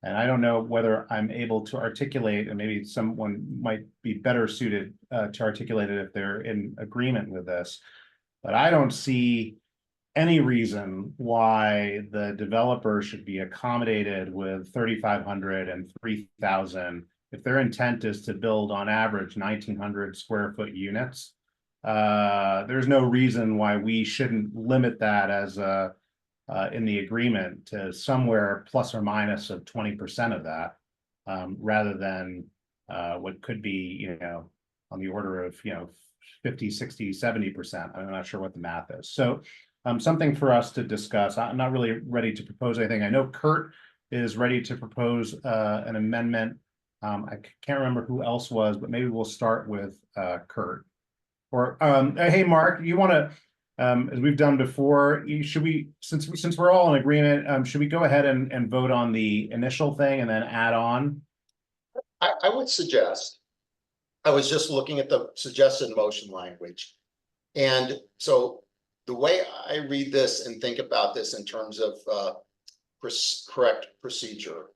and I don't know whether I'm able to articulate, and maybe someone might be better suited to articulate it if they're in agreement with this, but I don't see any reason why the developer should be accommodated with 3,500 and 3,000 if their intent is to build on average 1,900 square foot units. There's no reason why we shouldn't limit that as a in the agreement to somewhere plus or minus of 20% of that, rather than what could be, you know, on the order of, you know, 50, 60, 70%. I'm not sure what the math is. So something for us to discuss. I'm not really ready to propose anything. I know Kurt is ready to propose an amendment. I can't remember who else was, but maybe we'll start with Kurt. Or hey, Mark, you want to, as we've done before, should we, since we're all in agreement, should we go ahead and vote on the initial thing and then add on? I would suggest, I was just looking at the suggested motion language. And so the way I read this and think about this in terms of correct procedure,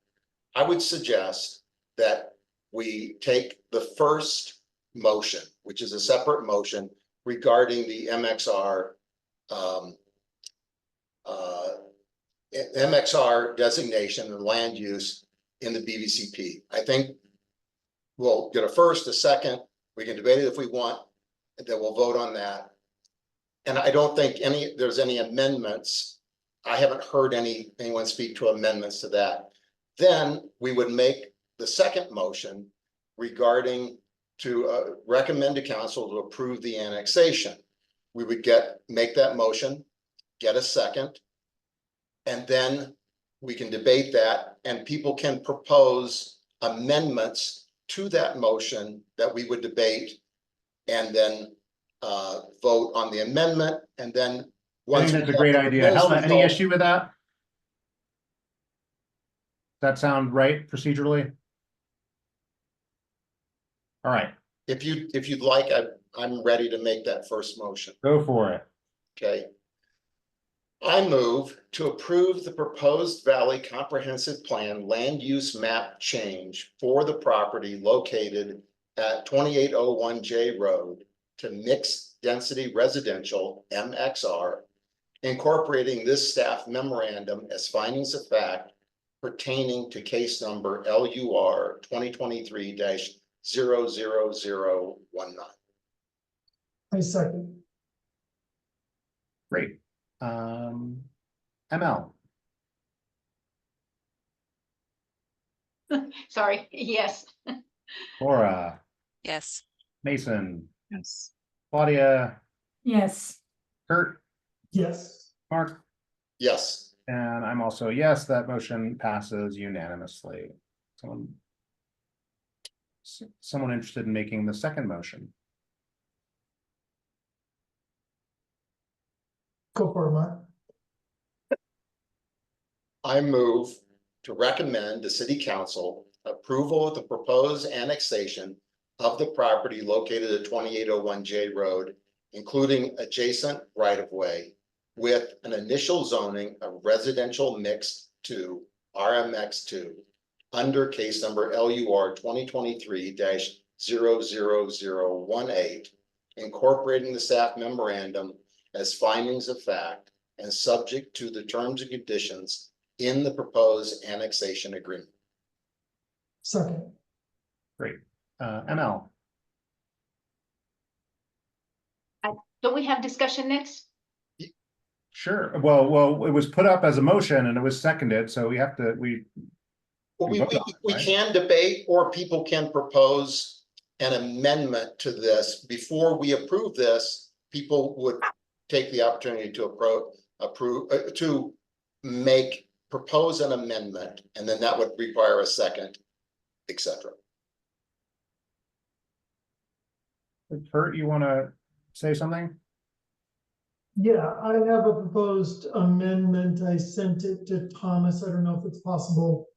I would suggest that we take the first motion, which is a separate motion regarding the MXR designation and land use in the BVCP. I think we'll get a first, a second, we can debate it if we want, and then we'll vote on that. And I don't think there's any amendments. I haven't heard anyone speak to amendments to that. Then we would make the second motion regarding to recommend to council to approve the annexation. We would make that motion, get a second, and then we can debate that, and people can propose amendments to that motion that we would debate, and then vote on the amendment, and then I think that's a great idea. Helen, any issue with that? Does that sound right procedurally? All right. If you'd like, I'm ready to make that first motion. Go for it. Okay. I move to approve the proposed Valley Comprehensive Plan land use map change for the property located at 2801 J Road to mixed density residential MXR, incorporating this staff memorandum as findings of fact pertaining to case number LUR 2023-00019. I second. Great. ML. Sorry, yes. Laura. Yes. Mason. Yes. Claudia. Yes. Kurt. Yes. Mark. Yes. And I'm also yes, that motion passes unanimously. Someone interested in making the second motion? Go for it, Mark. I move to recommend the city council approval of the proposed annexation of the property located at 2801 J Road, including adjacent right-of-way with an initial zoning of residential mixed to RMX2 under case number LUR 2023-00018, incorporating the staff memorandum as findings of fact and subject to the terms and conditions in the proposed annexation agreement. Second. Great. ML. Don't we have discussion next? Sure. Well, it was put up as a motion and it was seconded, so we have to, we can debate, or people can propose an amendment to this. Before we approve this, people would take the opportunity to propose an amendment, and then that would require a second, etc. Kurt, you want to say something? Yeah, I have a proposed amendment. I sent it to Thomas. I don't know if it's possible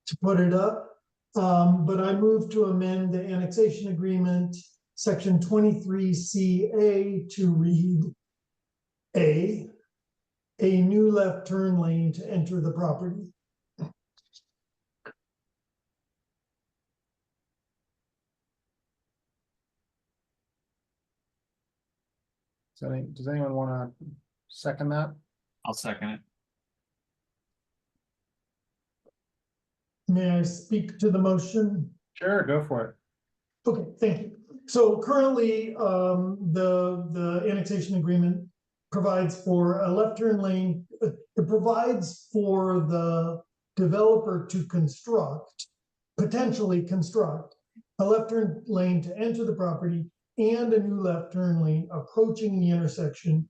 to put it up. But I move to amend the annexation agreement, section 23CA, to read a new left turn lane to enter the property. Does anyone want to second that? I'll second it. May I speak to the motion? Sure, go for it. Okay, thank you. So currently, the annexation agreement provides for a left turn lane. It provides for the developer to potentially construct a left turn lane to enter the property and a new left turn lane approaching the intersection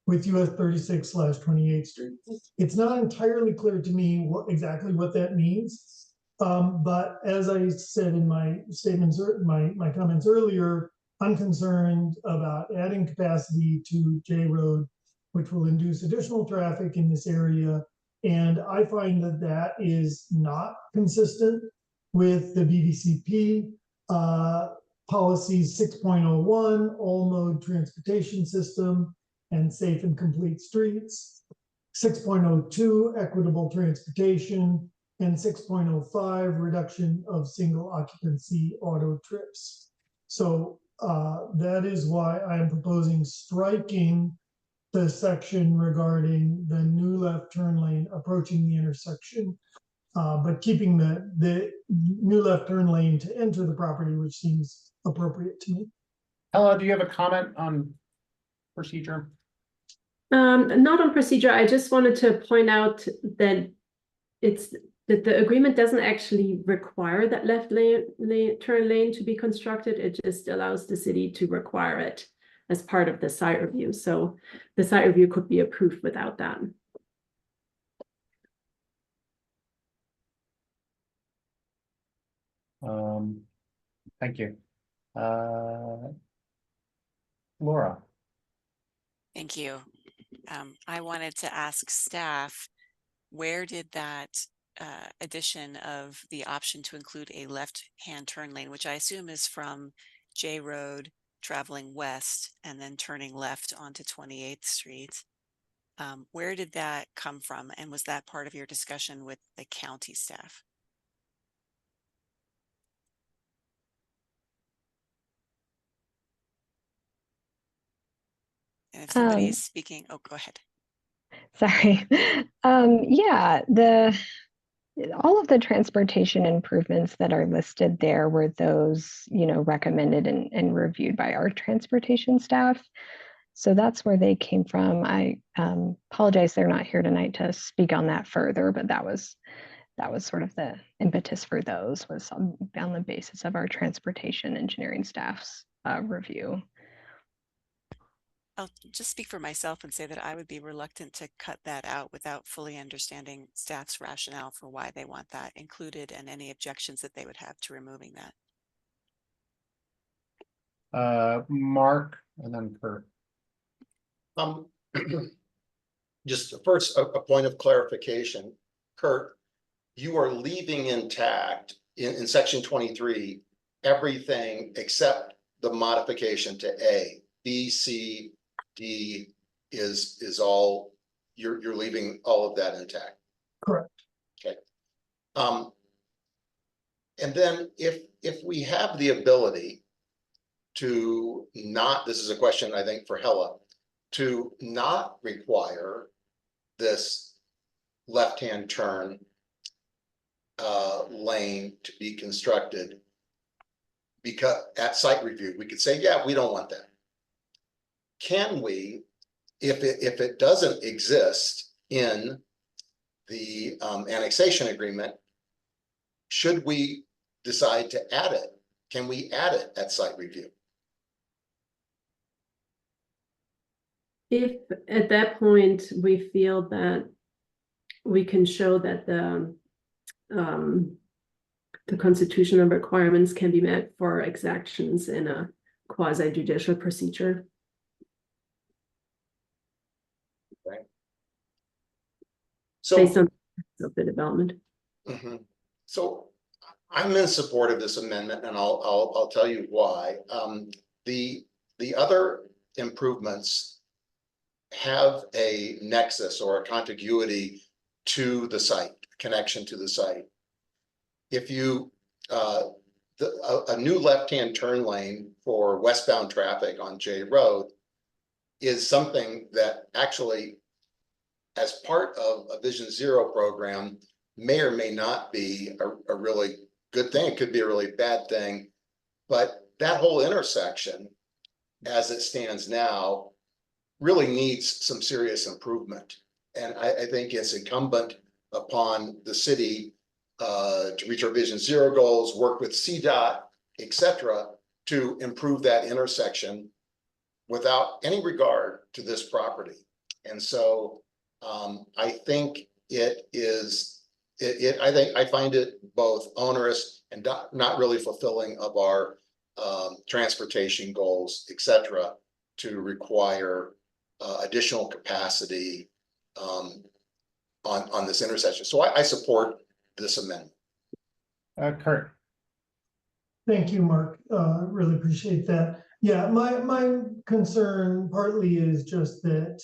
with US 36/28th Street. It's not entirely clear to me exactly what that means. But as I said in my statements, my comments earlier, I'm concerned about adding capacity to J Road, which will induce additional traffic in this area. And I find that that is not consistent with the BVCP policies 6.01, all mode transportation system and safe and complete streets, 6.02, equitable transportation, and 6.05, reduction of single occupancy auto trips. So that is why I am proposing striking the section regarding the new left turn lane approaching the intersection, but keeping the new left turn lane to enter the property, which seems appropriate to me. Ella, do you have a comment on procedure? Not on procedure. I just wanted to point out that that the agreement doesn't actually require that left turn lane to be constructed. It just allows the city to require it as part of the site review. So the site review could be approved without that. Thank you. Laura. Thank you. I wanted to ask staff, where did that addition of the option to include a left-hand turn lane, which I assume is from J Road traveling west and then turning left onto 28th Street. Where did that come from? And was that part of your discussion with the county staff? And if somebody is speaking, oh, go ahead. Sorry. Yeah, all of the transportation improvements that are listed there were those, recommended and reviewed by our transportation staff. So that's where they came from. I apologize they're not here tonight to speak on that further, but that was sort of the impetus for those, was on the basis of our transportation engineering staff's review. I'll just speak for myself and say that I would be reluctant to cut that out without fully understanding staff's rationale for why they want that included and any objections that they would have to removing that. Mark, and then Kurt. Just first, a point of clarification. Kurt, you are leaving intact in section 23 everything except the modification to A. B, C, D is all, you're leaving all of that intact. Correct. Okay. And then if we have the ability to not, this is a question I think for Hella, to not require this left-hand turn lane to be constructed, because at site review, we could say, yeah, we don't want that. Can we, if it doesn't exist in the annexation agreement, should we decide to add it? Can we add it at site review? If at that point we feel that we can show that the constitutional requirements can be met for exactions in a quasi-judicial procedure. Okay. So based on the development. Mm-hmm. So I'm in support of this amendment, and I'll tell you why. The other improvements have a nexus or a contiguity to the site, connection to the site. If you a new left-hand turn lane for westbound traffic on J Road is something that actually, as part of a Vision Zero program, may or may not be a really good thing. It could be a really bad thing, but that whole intersection, as it stands now, really needs some serious improvement. And I think it's incumbent upon the city to reach our Vision Zero goals, work with CDOT, et cetera, to improve that intersection without any regard to this property. And so I think it is, I find it both onerous and not really fulfilling of our transportation goals, et cetera, to require additional capacity on this intersection. So I support this amendment. Kurt. Thank you, Mark. Really appreciate that. Yeah, my concern partly is just that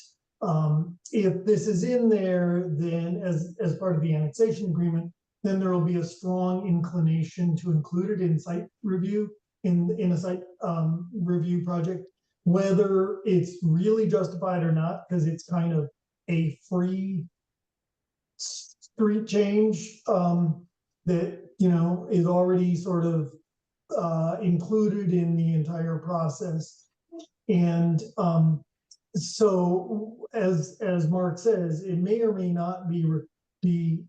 if this is in there, then as part of the annexation agreement, then there will be a strong inclination to include it in site review. in a site review project, whether it's really justified or not, because it's kind of a free street change that, you know, is already sort of included in the entire process. And so as Mark says, it may or may not be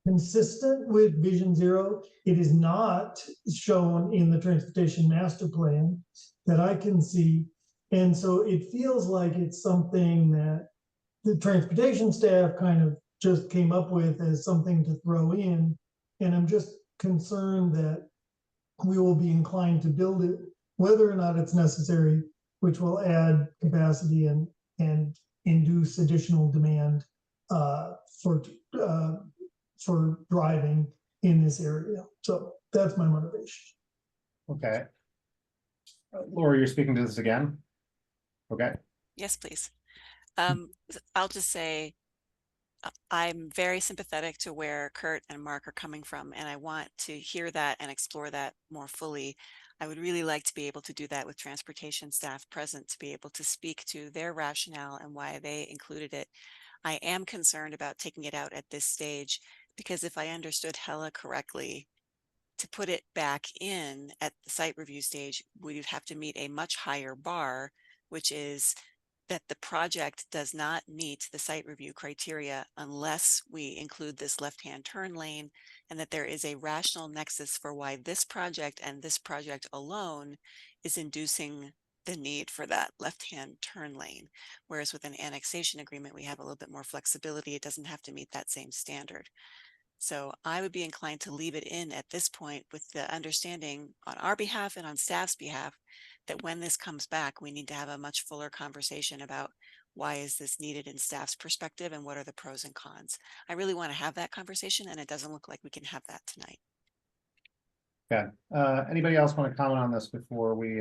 consistent with Vision Zero. It is not shown in the transportation master plan that I can see. And so it feels like it's something that the transportation staff kind of just came up with as something to throw in. And I'm just concerned that we will be inclined to build it, whether or not it's necessary, which will add capacity and induce additional demand for driving in this area. So that's my motivation. Okay. Laura, you're speaking to this again? Okay. Yes, please. I'll just say I'm very sympathetic to where Kurt and Mark are coming from, and I want to hear that and explore that more fully. I would really like to be able to do that with transportation staff present, to be able to speak to their rationale and why they included it. I am concerned about taking it out at this stage, because if I understood Hella correctly, to put it back in at the site review stage, we would have to meet a much higher bar, which is that the project does not meet the site review criteria unless we include this left-hand turn lane, and that there is a rational nexus for why this project and this project alone is inducing the need for that left-hand turn lane. Whereas with an annexation agreement, we have a little bit more flexibility. It doesn't have to meet that same standard. So I would be inclined to leave it in at this point, with the understanding on our behalf and on staff's behalf that when this comes back, we need to have a much fuller conversation about why is this needed in staff's perspective and what are the pros and cons. I really want to have that conversation, and it doesn't look like we can have that tonight. Okay. Anybody else want to comment on this before we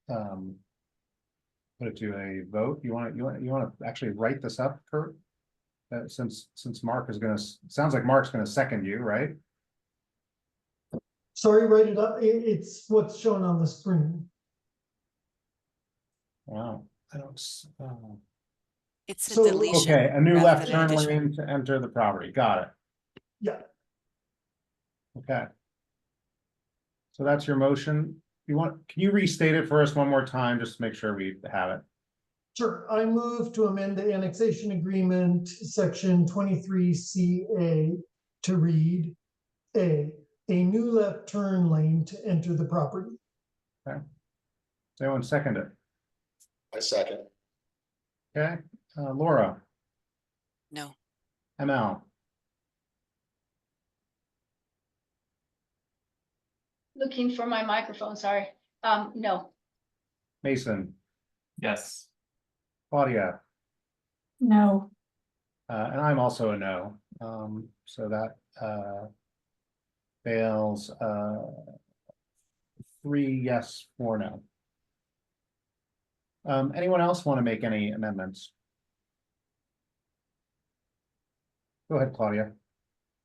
put it to a vote? You want to actually write this up, Kurt? Since Mark is going to, sounds like Mark's going to second you, right? Sorry, write it up. It's what's shown on the screen. Wow. I don't. It's a So- deletion. Okay, a new rather left than an turn addition. lane to enter the property. Got it. Yeah. Okay. So that's your motion. Can you restate it for us one more time, just to make sure we have it? Sure. I move to amend the annexation agreement, section 23CA, to read a new left turn lane to enter the property. Okay. Does anyone second it? I second. Okay. Laura, No. ML, Looking for my microphone, sorry. No. Mason, Yes. Claudia, No. and I'm also a no. So that fails 3 yes, 4 no. Anyone else want to make any amendments? Go ahead, Claudia.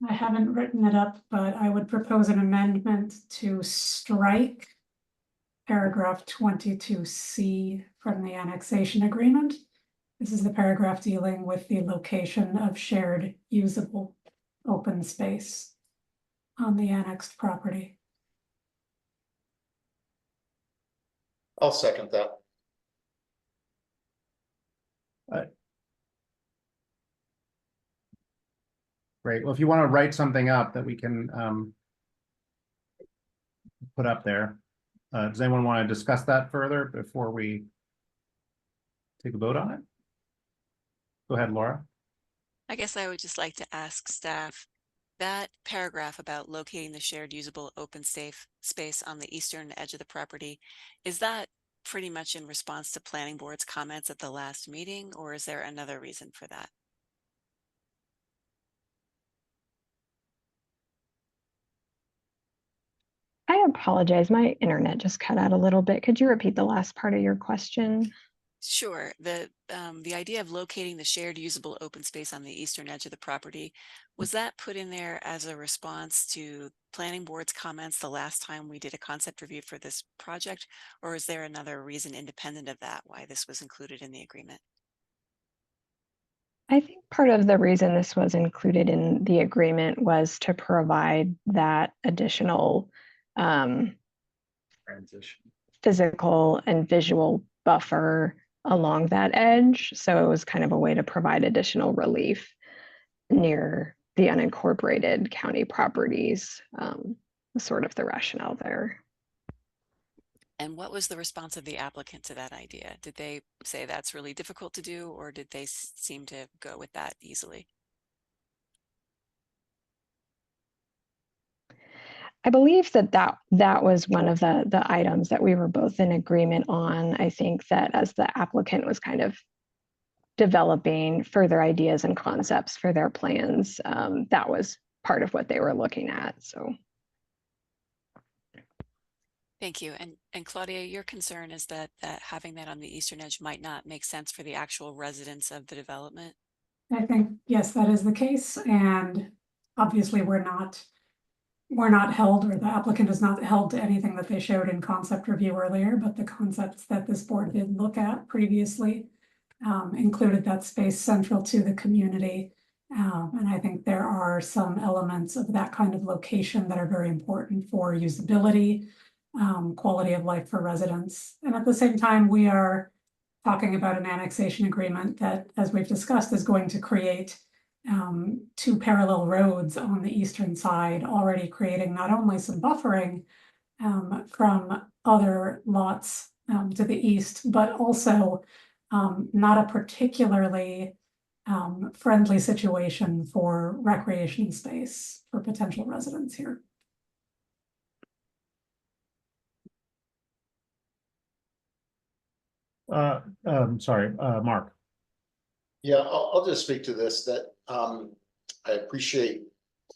I haven't written it up, but I would propose an amendment to strike paragraph 22C from the annexation agreement. This is the paragraph dealing with the location of shared usable open space on the annexed property. I'll second that. Great. Well, if you want to write something up that we can put up there, does anyone want to discuss that further before we take a vote on it? Go ahead, Laura. I guess I would just like to ask staff, that paragraph about locating the shared usable open space on the eastern edge of the property, is that pretty much in response to planning board's comments at the last meeting, or is there another reason for that? I apologize. My internet just cut out a little bit. Could you repeat the last part of your question? Sure. The idea of locating the shared usable open space on the eastern edge of the property, was that put in there as a response to planning board's comments the last time we did a concept review for this project? Or is there another reason independent of that why this was included in the agreement? I think part of the reason this was included in the agreement was to provide that additional Transition. physical and visual buffer along that edge. So it was kind of a way to provide additional relief near the unincorporated county properties, sort of the rationale there. And what was the response of the applicant to that idea? Did they say that's really difficult to do, or did they seem to go with that easily? I believe that was one of the items that we were both in agreement on. I think that as the applicant was kind of developing further ideas and concepts for their plans, that was part of what they were looking at. So. Thank you. And Claudia, your concern is that having that on the eastern edge might not make sense for the actual residents of the development? I think, yes, that is the case. And obviously we're not held, or the applicant is not held to anything that they showed in concept review earlier, but the concepts that this board did look at previously included that space central to the community. And I think there are some elements of that kind of location that are very important for usability, quality of life for residents. And at the same time, we are talking about an annexation agreement that, as we've discussed, is going to create two parallel roads on the eastern side, already creating not only some buffering from other lots to the east, but also not a particularly friendly situation for recreation space for potential residents here. Sorry, Mark. Yeah, I'll just speak to this, that I appreciate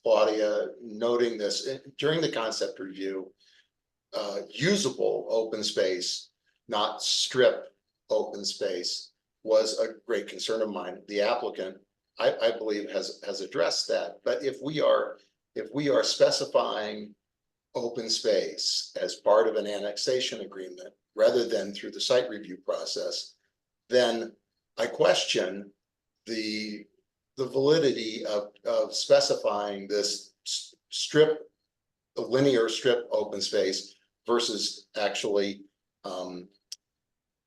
Claudia noting this during the concept review. Usable open space, not strip open space, was a great concern of mine. The applicant, I believe, has addressed that. But if we are specifying open space as part of an annexation agreement rather than through the site review process, then I question the validity of specifying this linear strip open space versus actually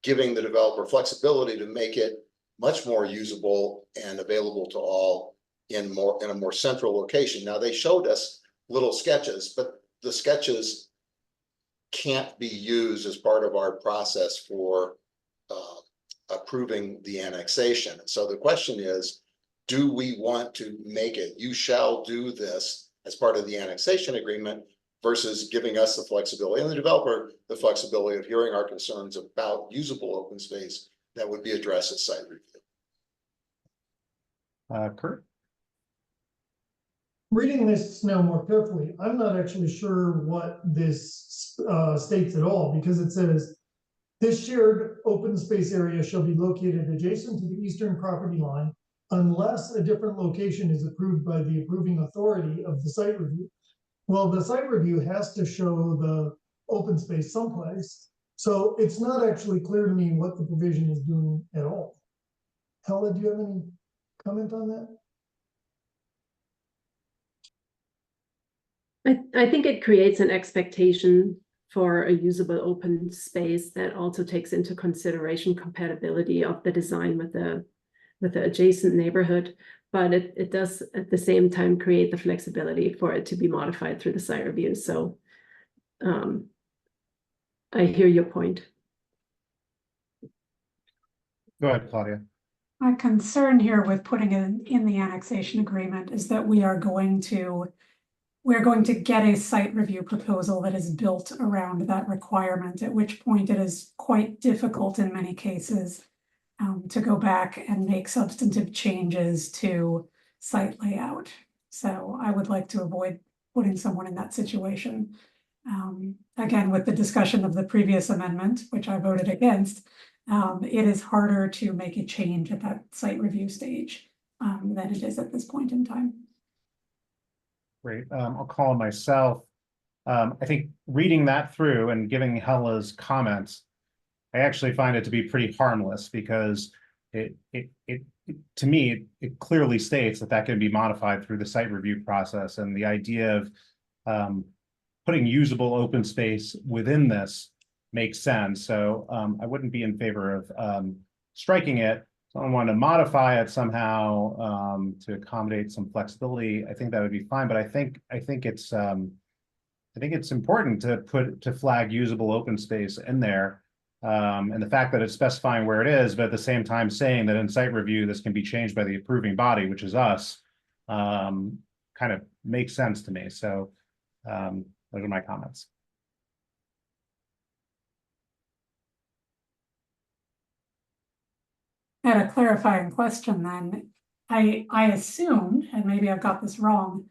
giving the developer flexibility to make it much more usable and available to all in a more central location. Now, they showed us little sketches, but the sketches can't be used as part of our process for approving the annexation. So the question is, do we want to make it, you shall do this as part of the annexation agreement, versus giving us the flexibility and the developer the flexibility of hearing our concerns about usable open space that would be addressed at site review? Kurt? Reading this now more carefully, I'm not actually sure what this states at all, because it says, this shared open space area shall be located adjacent to the eastern property line unless a different location is approved by the approving authority of the site review. Well, the site review has to show the open space someplace. So it's not actually clear to me what the provision is doing at all. Hella, do you have any comment on that? I think it creates an expectation for a usable open space that also takes into consideration compatibility of the design with the adjacent neighborhood, but it does at the same time create the flexibility for it to be modified through the site review. So I hear your point. Go ahead, Claudia. My concern here with putting it in the annexation agreement is that we're going to get a site review proposal that is built around that requirement, at which point it is quite difficult in many cases to go back and make substantive changes to site layout. So I would like to avoid putting someone in that situation. Again, with the discussion of the previous amendment, which I voted against, it is harder to make a change at that site review stage than it is at this point in time. Great. I'll call on myself. I think reading that through and giving Hella's comments, I actually find it to be pretty harmless because it to me, it clearly states that that can be modified through the site review process, and the idea of putting usable open space within this makes sense. So I wouldn't be in favor of striking it. So I want to modify it somehow to accommodate some flexibility. I think that would be fine, but I think it's important to flag usable open space in there. And the fact that it's specifying where it is, but at the same time saying that in site review, this can be changed by the approving body, which is us, kind of makes sense to me. So those are my comments. I had a clarifying question then. I assumed, and maybe I've got this wrong,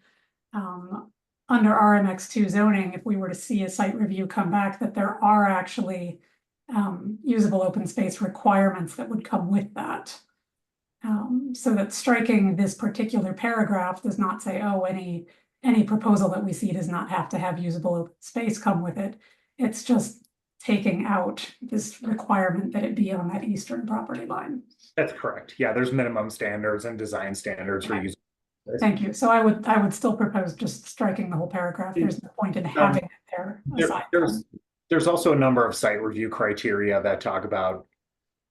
under RMX2 zoning, if we were to see a site review come back, that there are actually usable open space requirements that would come with that. So that striking this particular paragraph does not say, oh, any proposal that we see does not have to have usable open space come with it. It's just taking out this requirement that it be on that eastern property line. That's correct. Yeah, there's minimum standards and design standards for use. Thank you. So I would still propose just striking the whole paragraph. There's no point in having it there. There's also a number of site review criteria that talk about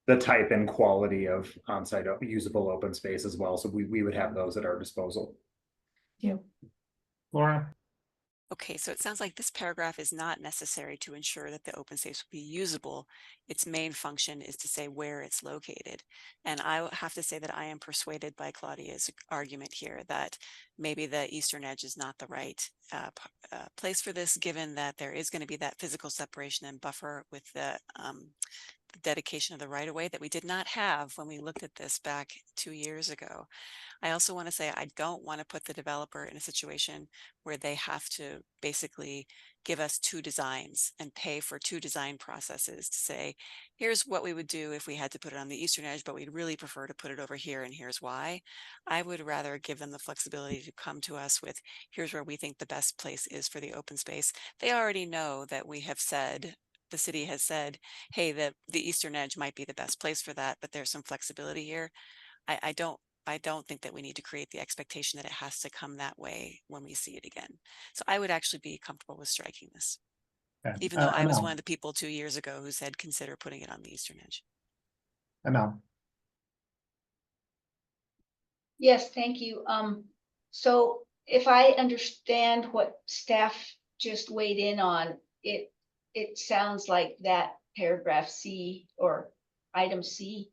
the type and quality of on-site usable open space as well. So we would have those at our disposal. Thank you. Laura? Okay, so it sounds like this paragraph is not necessary to ensure that the open space will be usable. Its main function is to say where it's located. And I have to say that I am persuaded by Claudia's argument here that maybe the eastern edge is not the right place for this, given that there is going to be that physical separation and buffer with the dedication of the right-of-way that we did not have when we looked at this back 2 years ago. I also want to say I don't want to put the developer in a situation where they have to basically give us 2 designs and pay for 2 design processes to say, here's what we would do if we had to put it on the eastern edge, but we'd really prefer to put it over here, and here's why. I would rather give them the flexibility to come to us with, here's where we think the best place is for the open space. They already know that we have said, the city has said, hey, the eastern edge might be the best place for that, but there's some flexibility here. I don't think that we need to create the expectation that it has to come that way when we see it again. So I would actually be comfortable with striking this, even though I was one of the people 2 years ago who said consider putting it on the eastern edge. Amel. Yes, thank you. So if I understand what staff just weighed in on, it sounds like that paragraph C or item C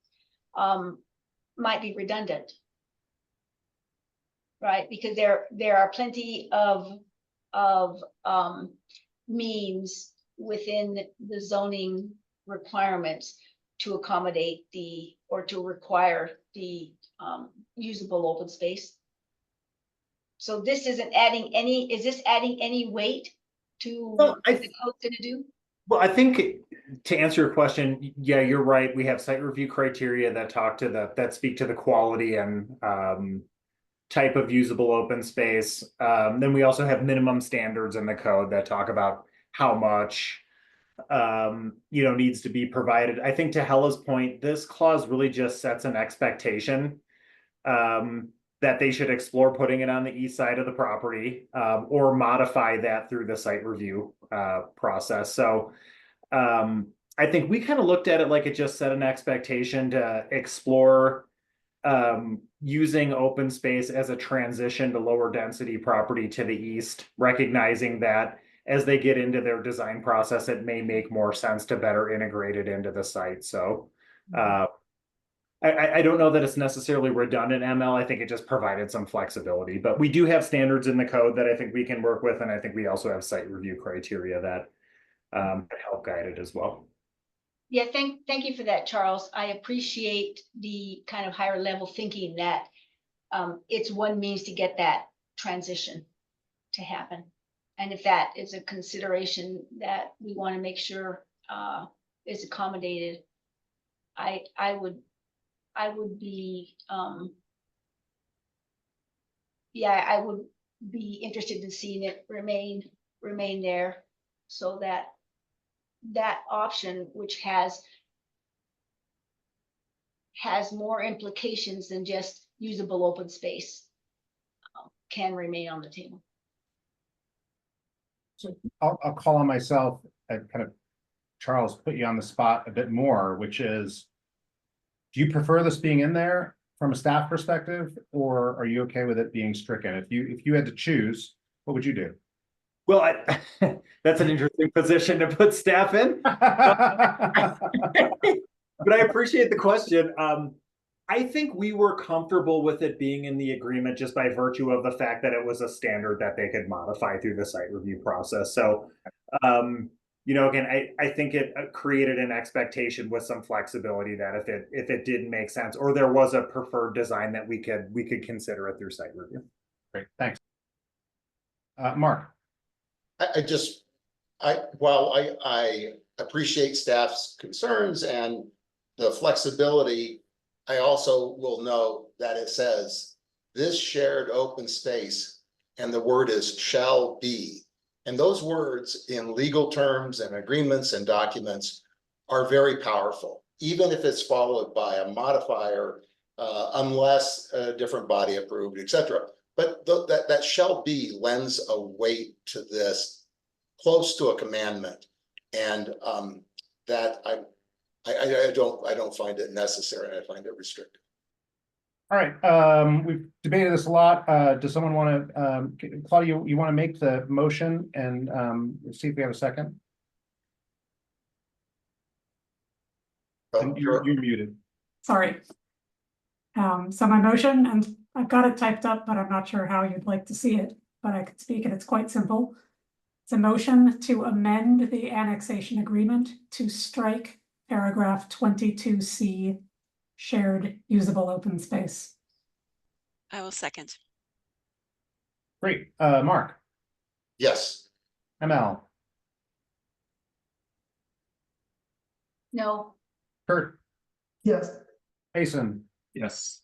might be redundant, right? Because there are plenty of means within the zoning requirements to accommodate or to require the usable open space. So this isn't adding any, is this adding any weight to what the code's gonna do? Well, I think to answer your question, yeah, you're right. We have site review criteria that speak to the quality and type of usable open space. Then we also have minimum standards in the code that talk about how much needs to be provided. I think to Hella's point, this clause really just sets an expectation that they should explore putting it on the east side of the property or modify that through the site review process. So I think we kind of looked at it like it just set an expectation to explore using open space as a transition to lower density property to the east, recognizing that as they get into their design process, it may make more sense to better integrate it into the site. So I don't know that it's necessarily redundant, ML. I think it just provided some flexibility, but we do have standards in the code that I think we can work with. And I think we also have site review criteria that help guide it as well. Yeah, thank you for that, Charles. I appreciate the kind of higher level thinking that it's one means to get that transition to happen. And if that is a consideration that we want to make sure is accommodated, I would be, yeah, I would be interested in seeing it remain there, so that that option, which has more implications than just usable open space, can remain on the table. So I'll call on myself and kind of, Charles, put you on the spot a bit more, which is, do you prefer this being in there from a staff perspective, or are you okay with it being stricken? If you had to choose, what would you do? Well, that's an interesting position to put staff in. But I appreciate the question. I think we were comfortable with it being in the agreement just by virtue of the fact that it was a standard that they could modify through the site review process. So, you know, again, I think it created an expectation with some flexibility that if it didn't make sense, or there was a preferred design, that we could consider it through site review. Great, thanks. Mark. While I appreciate staff's concerns and the flexibility, I also will note that it says this shared open space, and the word is shall be. And those words in legal terms and agreements and documents are very powerful, even if it's followed by a modifier, unless a different body approved, etc. But that shall be lends a weight to this, close to a commandment, and that I don't find it necessary. I find it restrictive. All right, we've debated this a lot. Does someone want to, Claudia, you want to make the motion and see if we have a second? You're muted. Sorry. So my motion, and I've got it typed up, but I'm not sure how you'd like to see it, but I could speak, and it's quite simple. It's a motion to amend the annexation agreement to strike paragraph 22C, shared usable open space. I will second. Great. Mark. Yes. ML. No. Kurt. Yes. Jason. Yes.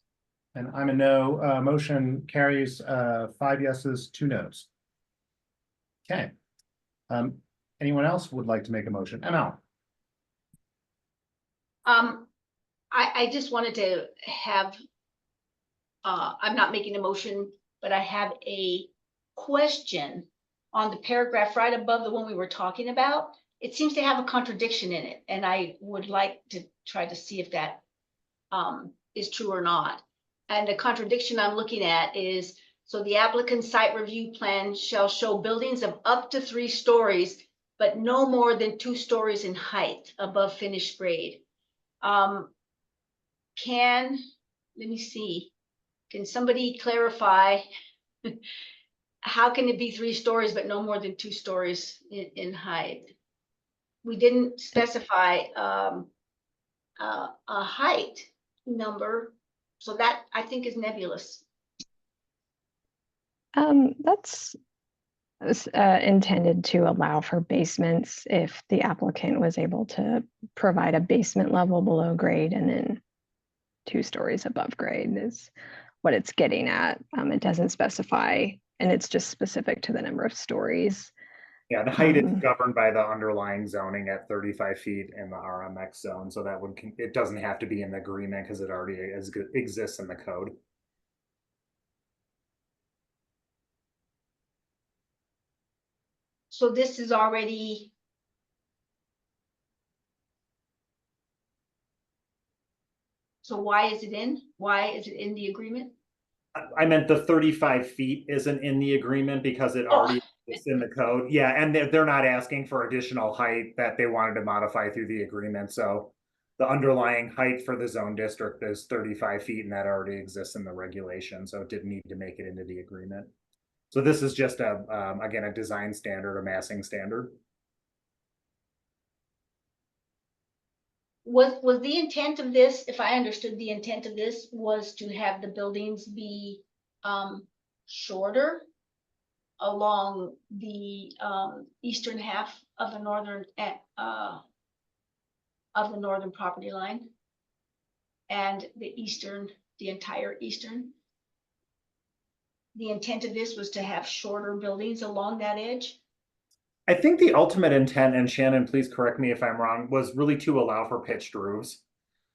And I'm a no. Motion carries 5 yeses, 2 nos. Okay. Anyone else would like to make a motion? ML. I just wanted to have, I'm not making a motion, but I have a question on the paragraph right above the one we were talking about. It seems to have a contradiction in it, and I would like to try to see if that is true or not. And the contradiction I'm looking at is, so the applicant's site review plan shall show buildings of up to 3 stories, but no more than 2 stories in height above finished grade. Let me see, can somebody clarify how can it be 3 stories but no more than 2 stories in height? We didn't specify a height number, so that I think is nebulous. That's intended to allow for basements if the applicant was able to provide a basement level below grade and then 2 stories above grade is what it's getting at. It doesn't specify, and it's just specific to the number of stories. Yeah, the height is governed by the underlying zoning at 35 feet in the RMX zone, so that would, it doesn't have to be in the agreement because it already exists in the code. So this is already. So why is it in? Why is it in the agreement? I meant the 35 feet isn't in the agreement because it already exists in the code. Yeah, and they're not asking for additional height that they wanted to modify through the agreement. So the underlying height for the zone district is 35 feet, and that already exists in the regulation. So it didn't need to make it into the agreement. So this is just again, a design standard, a massing standard. Was the intent of this, if I understood the intent of this, was to have the buildings be shorter along the eastern half of the northern property line? and the entire eastern. The intent of this was to have shorter buildings along that edge. I think the ultimate intent, and Shannon, please correct me if I'm wrong, was really to allow for pitched roofs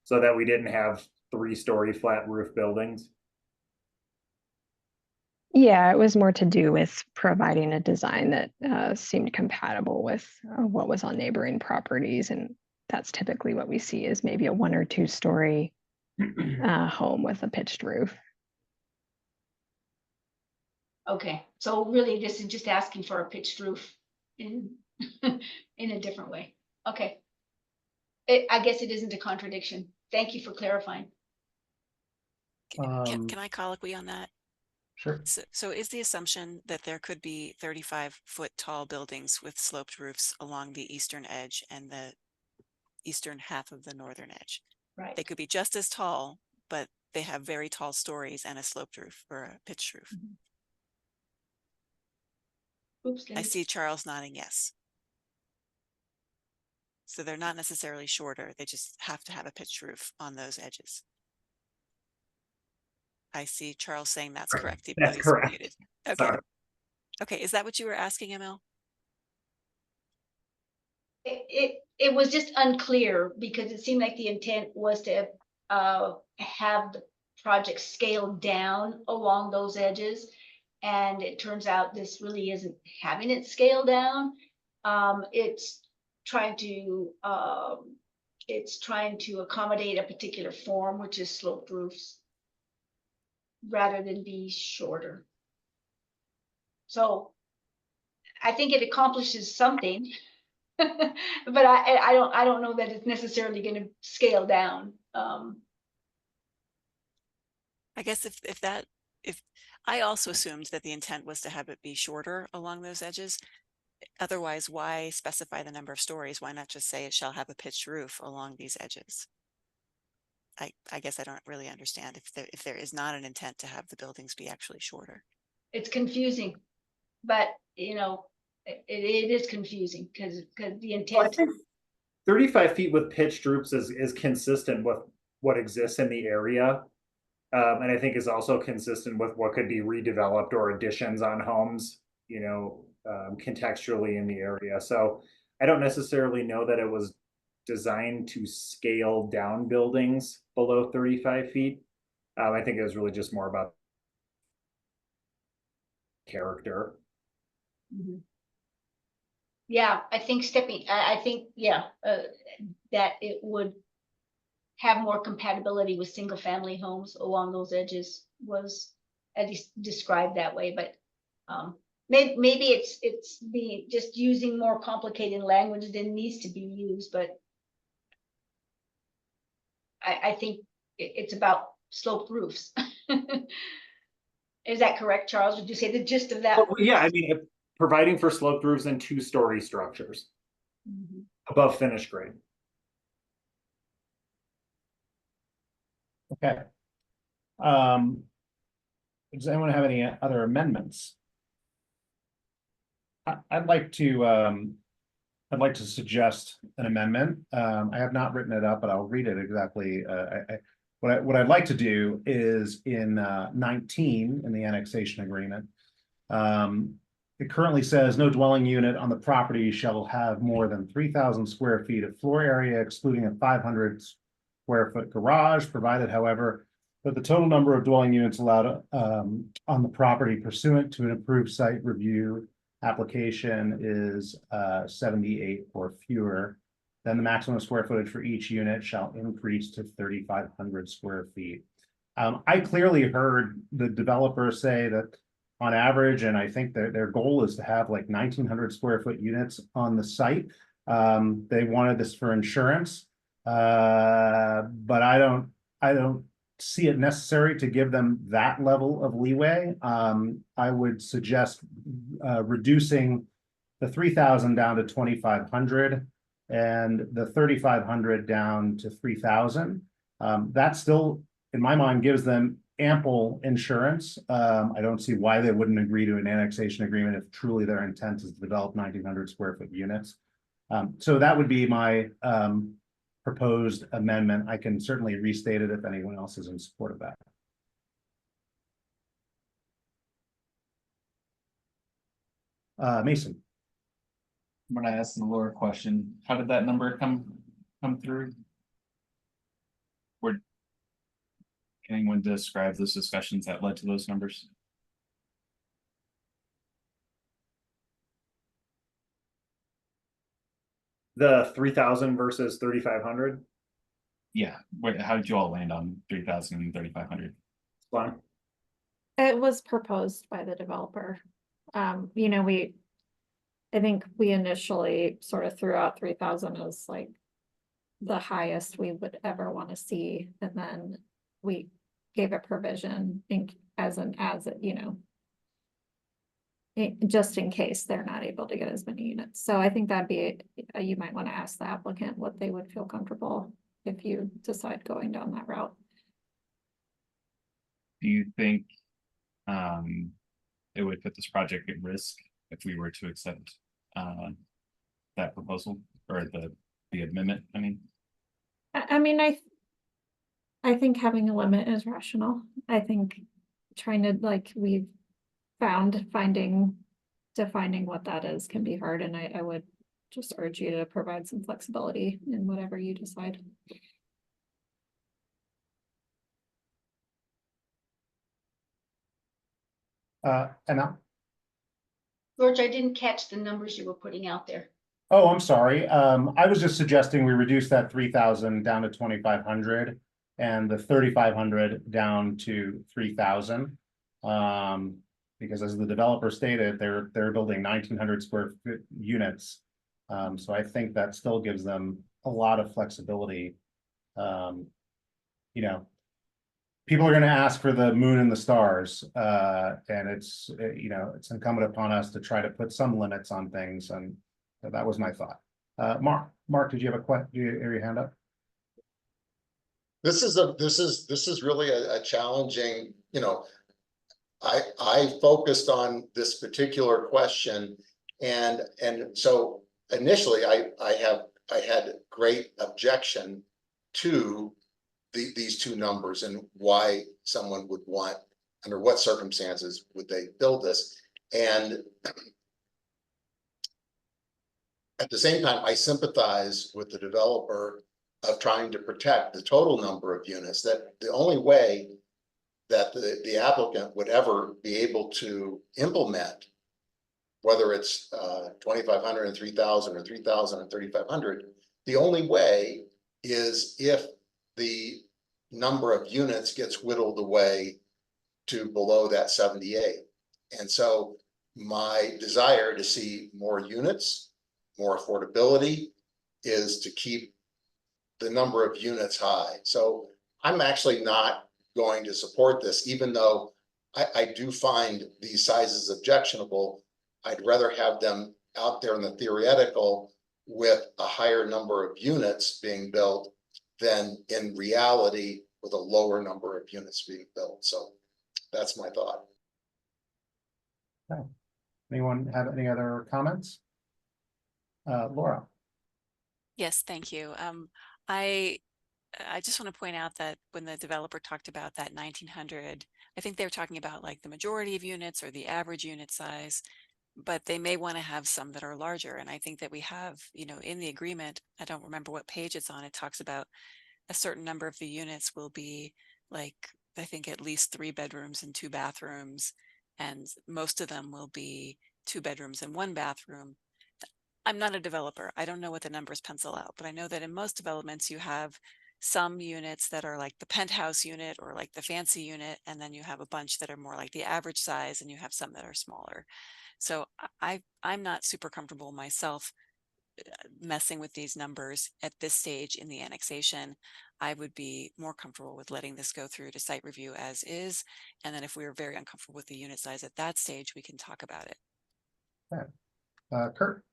so that we didn't have 3-story flat roof buildings. Yeah, it was more to do with providing a design that seemed compatible with what was on neighboring properties. And that's typically what we see is maybe a 1 or 2 story home with a pitched roof. Okay, so really this is just asking for a pitched roof in in a different way. Okay. I guess it isn't a contradiction. Thank you for clarifying. Can I colloquy on that? Sure. So is the assumption that there could be 35-foot tall buildings with sloped roofs along the eastern edge and the eastern half of the northern edge? Right. They could be just as tall, but they have very tall stories and a sloped roof or a pitched roof. Oops, I see Charles nodding yes. So they're not necessarily shorter. They just have to have a pitched roof on those edges. I see Charles saying that's correct. Even though That's he's correct. muted. Okay. Sorry. Okay. Is that what you were asking, Emil? It was just unclear because it seemed like the intent was to have the project scaled down along those edges. And it turns out this really isn't having it scaled down. It's trying to accommodate a particular form, which is sloped roofs, rather than be shorter. So I think it accomplishes something, but I don't know that it's necessarily going to scale down. I guess if I also assumed that the intent was to have it be shorter along those edges. Otherwise, why specify the number of stories? Why not just say it shall have a pitched roof along these edges? I guess I don't really understand if there is not an intent to have the buildings be actually shorter. It's confusing, but you know, it is confusing because the intent. Well, I think 35 feet with pitched roofs is consistent with what exists in the area. And I think is also consistent with what could be redeveloped or additions on homes, you know, contextually in the area. So I don't necessarily know that it was designed to scale down buildings below 35 feet. I think it was really just more about character. Mm-hmm. Yeah, I think that it would have more compatibility with single family homes along those edges was at least described that way, but maybe it's just using more complicated language than needs to be used, but I think it's about sloped roofs. Is that correct, Charles? Would you say the gist of that? Well, yeah, I mean, providing for sloped roofs in 2-story structures above finished grade. Okay. Does anyone have any other amendments? I'd like to suggest an amendment. I have not written it up, but I'll read it exactly. What I'd like to do is in 19 in the annexation agreement. It currently says no dwelling unit on the property shall have more than 3,000 square feet of floor area, excluding a 500 square foot garage, provided, however, that the total number of dwelling units allowed on the property pursuant to an approved site review application is 78 or fewer. Then the maximum square footage for each unit shall increase to 3,500 square feet. I clearly heard the developer say that on average, and I think their goal is to have like 1,900 square foot units on the site. They wanted this for insurance. But I don't see it necessary to give them that level of leeway. I would suggest reducing the 3,000 down to 2,500 and the 3,500 down to 3,000. That still, in my mind, gives them ample insurance. I don't see why they wouldn't agree to an annexation agreement if truly their intent is to develop 1,900 square foot units. So that would be my proposed amendment. I can certainly restate it if anyone else is in support of that. Mason. I'm gonna ask the Laura question. How did that number come through? Can anyone describe those discussions that led to those numbers? The 3,000 versus 3,500. Yeah, how did you all land on 3,000 and 3,500? Fine. It was proposed by the developer. You know, I think we initially sort of threw out 3,000 as like the highest we would ever want to see, and then we gave a provision you know, just in case they're not able to get as many units. So I think that'd be, you might want to ask the applicant what they would feel comfortable if you decide going down that route. Do you think it would put this project at risk if we were to accept that proposal or the amendment? I mean, I think having a limit is rational. I think trying to, like we've found, defining what that is can be hard, and I would just urge you to provide some flexibility in whatever you decide. Emma. George, I didn't catch the numbers you were putting out there. Oh, I'm sorry. I was just suggesting we reduce that 3,000 down to 2,500 and the 3,500 down to 3,000. Because as the developer stated, they're building 1,900 square foot units. So I think that still gives them a lot of flexibility. You know, people are going to ask for the moon and the stars, and it's you know, it's incumbent upon us to try to put some limits on things, and that was my thought. Mark, did you have a question? Do you have your hand up? This is really a challenging, you know, I focused on this particular question, and so initially I had great objection to these two numbers and why someone would want, under what circumstances would they build this, and at the same time I sympathize with the developer of trying to protect the total number of units, that the only way that the applicant would ever be able to implement, whether it's 2,500 and 3,000 or 3,000 and 3,500, the only way is if the number of units gets whittled away to below that 78. And so my desire to see more units, more affordability, is to keep the number of units high. So I'm actually not going to support this, even though I do find these sizes objectionable. I'd rather have them out there in the theoretical with a higher number of units being built than in reality with a lower number of units being built. So that's my thought. Okay. Anyone have any other comments? Laura. Yes, thank you. I just want to point out that when the developer talked about that 1,900, I think they were talking about like the majority of units or the average unit size, but they may want to have some that are larger. And I think that we have, you know, in the agreement, I don't remember what page it's on, it talks about a certain number of the units will be like, I think at least 3 bedrooms and 2 bathrooms, and most of them will be 2 bedrooms and 1 bathroom. I'm not a developer. I don't know what the numbers pencil out, but I know that in most developments you have some units that are like the penthouse unit or like the fancy unit, and then you have a bunch that are more like the average size, and you have some that are smaller. So I'm not super comfortable myself messing with these numbers at this stage in the annexation. I would be more comfortable with letting this go through to site review as is, and then if we were very uncomfortable with the unit size at that stage, we can talk about it. Okay. Kurt.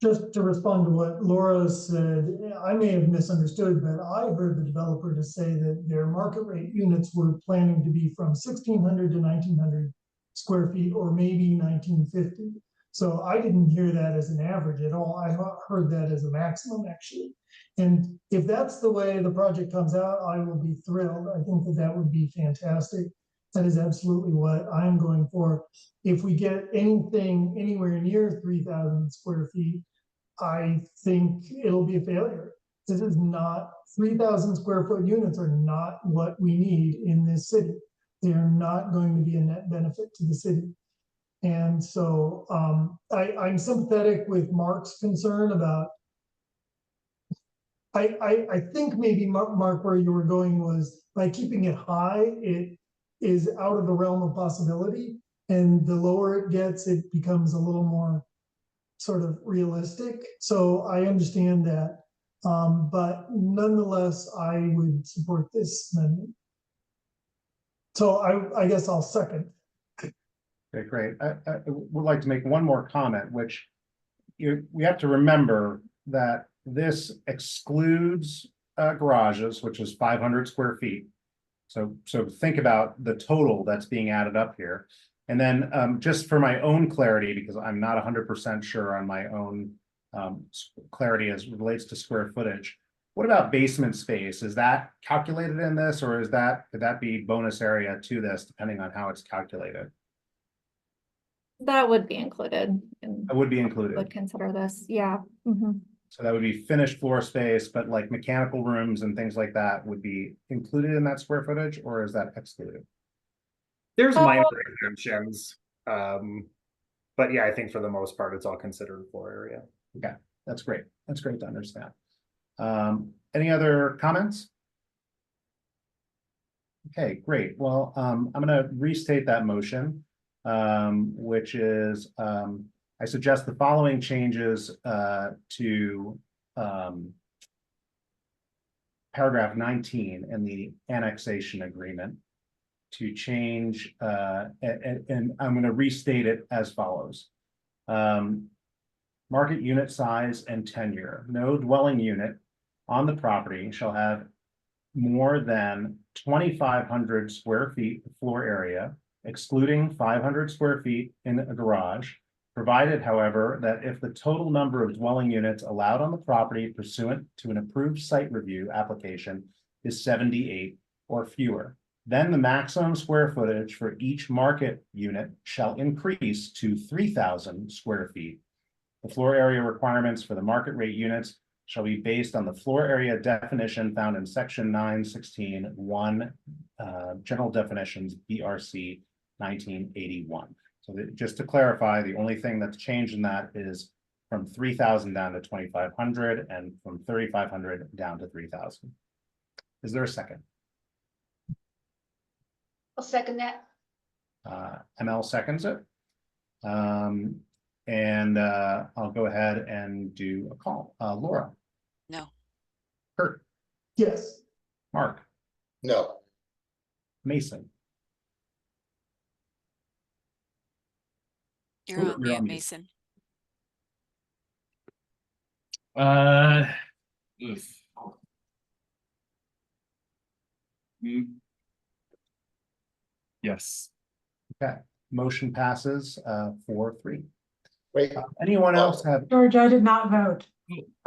Just to respond to what Laura said, I may have misunderstood, but I heard the developer to say that their market rate units were planning to be from 1,600 to 1,900 square feet, or maybe 1,950. So I didn't hear that as an average at all. I heard that as a maximum, actually. And if that's the way the project comes out, I will be thrilled. I think that that would be fantastic. That is absolutely what I'm going for. If we get anything anywhere near 3,000 square feet, I think it'll be a failure. This is not, 3,000 square foot units are not what we need in this city. They are not going to be a net benefit to the city. And so I'm sympathetic with Mark's concern about, I think maybe Mark, where you were going was by keeping it high, it is out of the realm of possibility. And the lower it gets, it becomes a little more sort of realistic. So I understand that. But nonetheless, I would support this amendment. So I guess I'll second. Okay, great. I would like to make one more comment, which we have to remember that this excludes garages, which is 500 square feet. So think about the total that's being added up here. And then just for my own clarity, because I'm not 100% sure on my own clarity as it relates to square footage, what about basement space? Is that calculated in this, or could that be bonus area to this, depending on how it's calculated? That would be included. That would be included. Would consider this, yeah. Mhm. So that would be finished floor space, but like mechanical rooms and things like that would be included in that square footage, or is that excluded? There's minor exemptions. But yeah, I think for the most part, it's all considered floor area. Okay, that's great. That's great to understand. Any other comments? Okay, great. Well, I'm going to restate that motion, which is I suggest the following changes to paragraph 19 in the annexation agreement to change, and I'm going to restate it as follows. Market unit size and tenure. No dwelling unit on the property shall have more than 2,500 square feet floor area, excluding 500 square feet in a garage, provided, however, that if the total number of dwelling units allowed on the property pursuant to an approved site review application is 78 or fewer, then the maximum square footage for each market unit shall increase to 3,000 square feet. The floor area requirements for the market rate units shall be based on the floor area definition found in section 916(1), general definitions, BRC 1981. So just to clarify, the only thing that's changed in that is from 3,000 down to 2,500 and from 3,500 down to 3,000. Is there a second? I'll second that. ML seconds it. And I'll go ahead and do a call. Laura? No. Kurt? Yes. Mark? No. Mason? You're Ooh, on you're mute, on mute. Mason. Oof. Mm. Yes. Okay, motion passes 4-3. Wait, Anyone else have? George, I did not vote.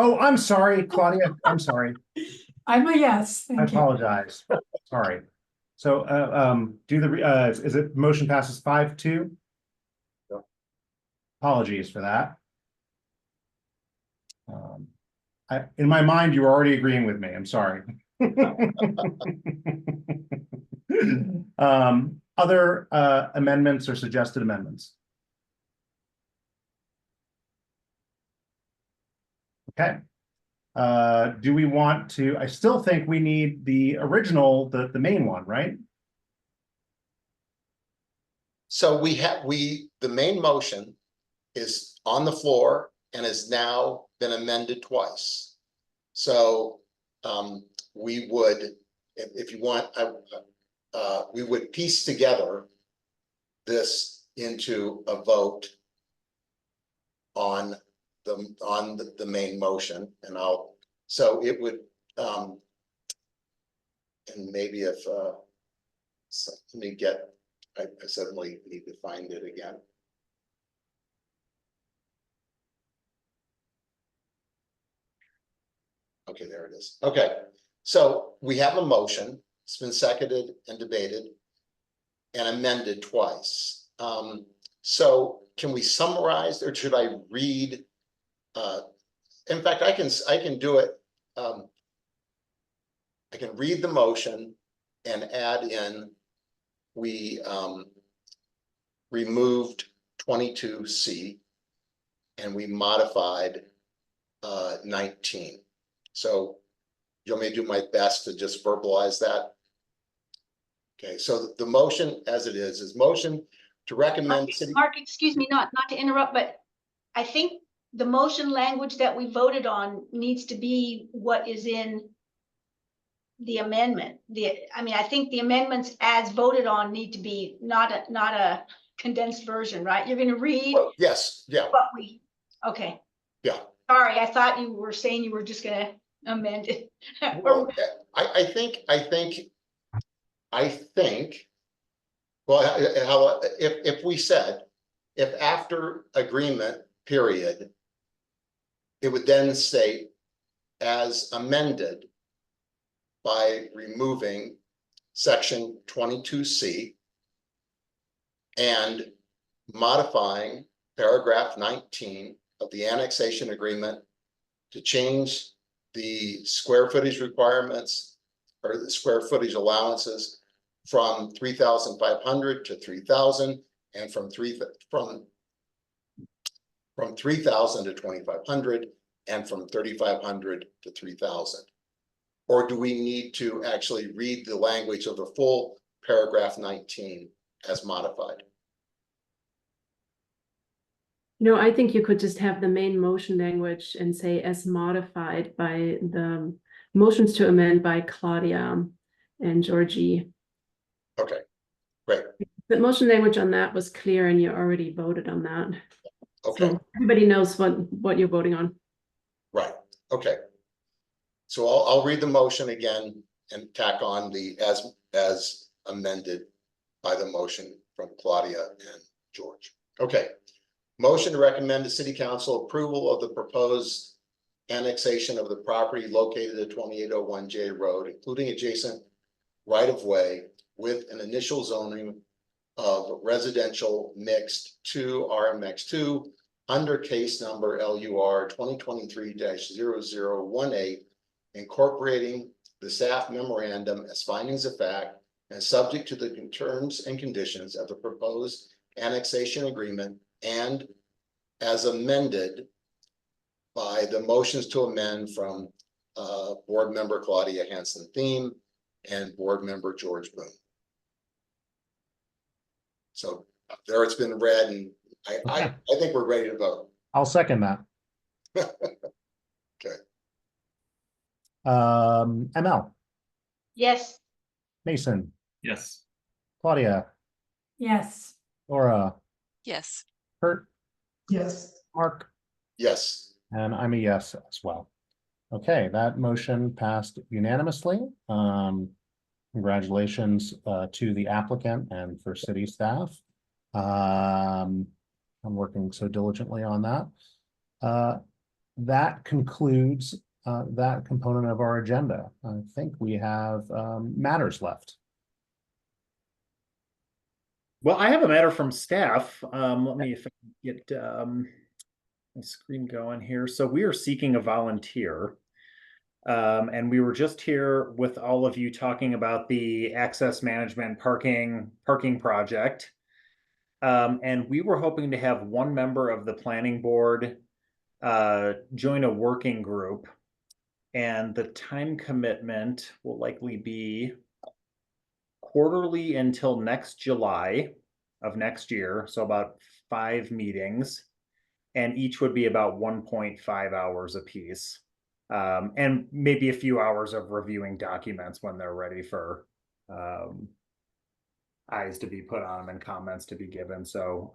Oh, I'm sorry, Claudia. I'm sorry. I'm a yes. I Thank you. apologize. Sorry. So is it motion passes 5-2? Apologies for that. In my mind, you were already agreeing with me. I'm sorry. Other amendments or suggested amendments? Okay. Do we want to, I still think we need the original, the main one, right? So the main motion is on the floor and has now been amended twice. So we would, if you want, we would piece together this into a vote on the main motion, and so it would, and maybe if, so let me get, I suddenly need to find it again. Okay, there it is. Okay, so we have a motion. It's been seconded and debated and amended twice. So can we summarize, or should I read? In fact, I can do it. I can read the motion and add in, we removed 22C and we modified 19. So you want me to do my best to just verbalize that? Okay, so the motion as it is motion to recommend city. Mark, excuse me, not to interrupt, but I think the motion language that we voted on needs to be what is in the amendment. I think the amendments as voted on need to be not a condensed version, right? You're gonna read. Oh, yes, yeah. Okay. Yeah. Sorry, I thought you were saying you were just gonna amend it. Well, I think, well, if we said, if after agreement period, it would then say as amended by removing section 22C and modifying paragraph 19 of the annexation agreement to change the square footage requirements or the square footage allowances from 3,500 to 3,000 and from 3,000 to 2,500 and from 3,500 to 3,000. Or do we need to actually read the language of the full paragraph 19 as modified? No, I think you could just have the main motion language and say as modified by the motions to amend by Claudia and Georgie. Okay, great. The motion language on that was clear and you already voted on that. Okay. So everybody knows what you're voting on. Right, okay. So I'll read the motion again and tack on the as amended by the motion from Claudia and George. Okay. Motion to recommend to City Council approval of the proposed annexation of the property located at 2801 J Road, including adjacent right-of-way with an initial zoning of residential mixed to RMX2 under case number LUR 2023-0018, incorporating the staff memorandum as findings of fact and subject to the terms and conditions of the proposed annexation agreement and as amended by the motions to amend from board member Claudia Hanson Thiem and board member George Boone. So there it's been read, and I think we're ready to vote. I'll second that. Okay. ML, Yes. Mason, Yes. Claudia, Yes. Laura, Yes. Kurt, Yes. Mark, Yes. and I'm a yes as well. Okay, that motion passed unanimously. Congratulations to the applicant and for city staff. I'm working so diligently on that. That concludes that component of our agenda. I think we have matters left. Well, I have a matter from staff. Let me if I can get my screen going here. So we are seeking a volunteer. And we were just here with all of you talking about the access management parking project. And we were hoping to have one member of the planning board join a working group. And the time commitment will likely be quarterly until next July of next year. So about 5 meetings, and each would be about 1.5 hours apiece. And maybe a few hours of reviewing documents when they're ready for eyes to be put on them and comments to be given. So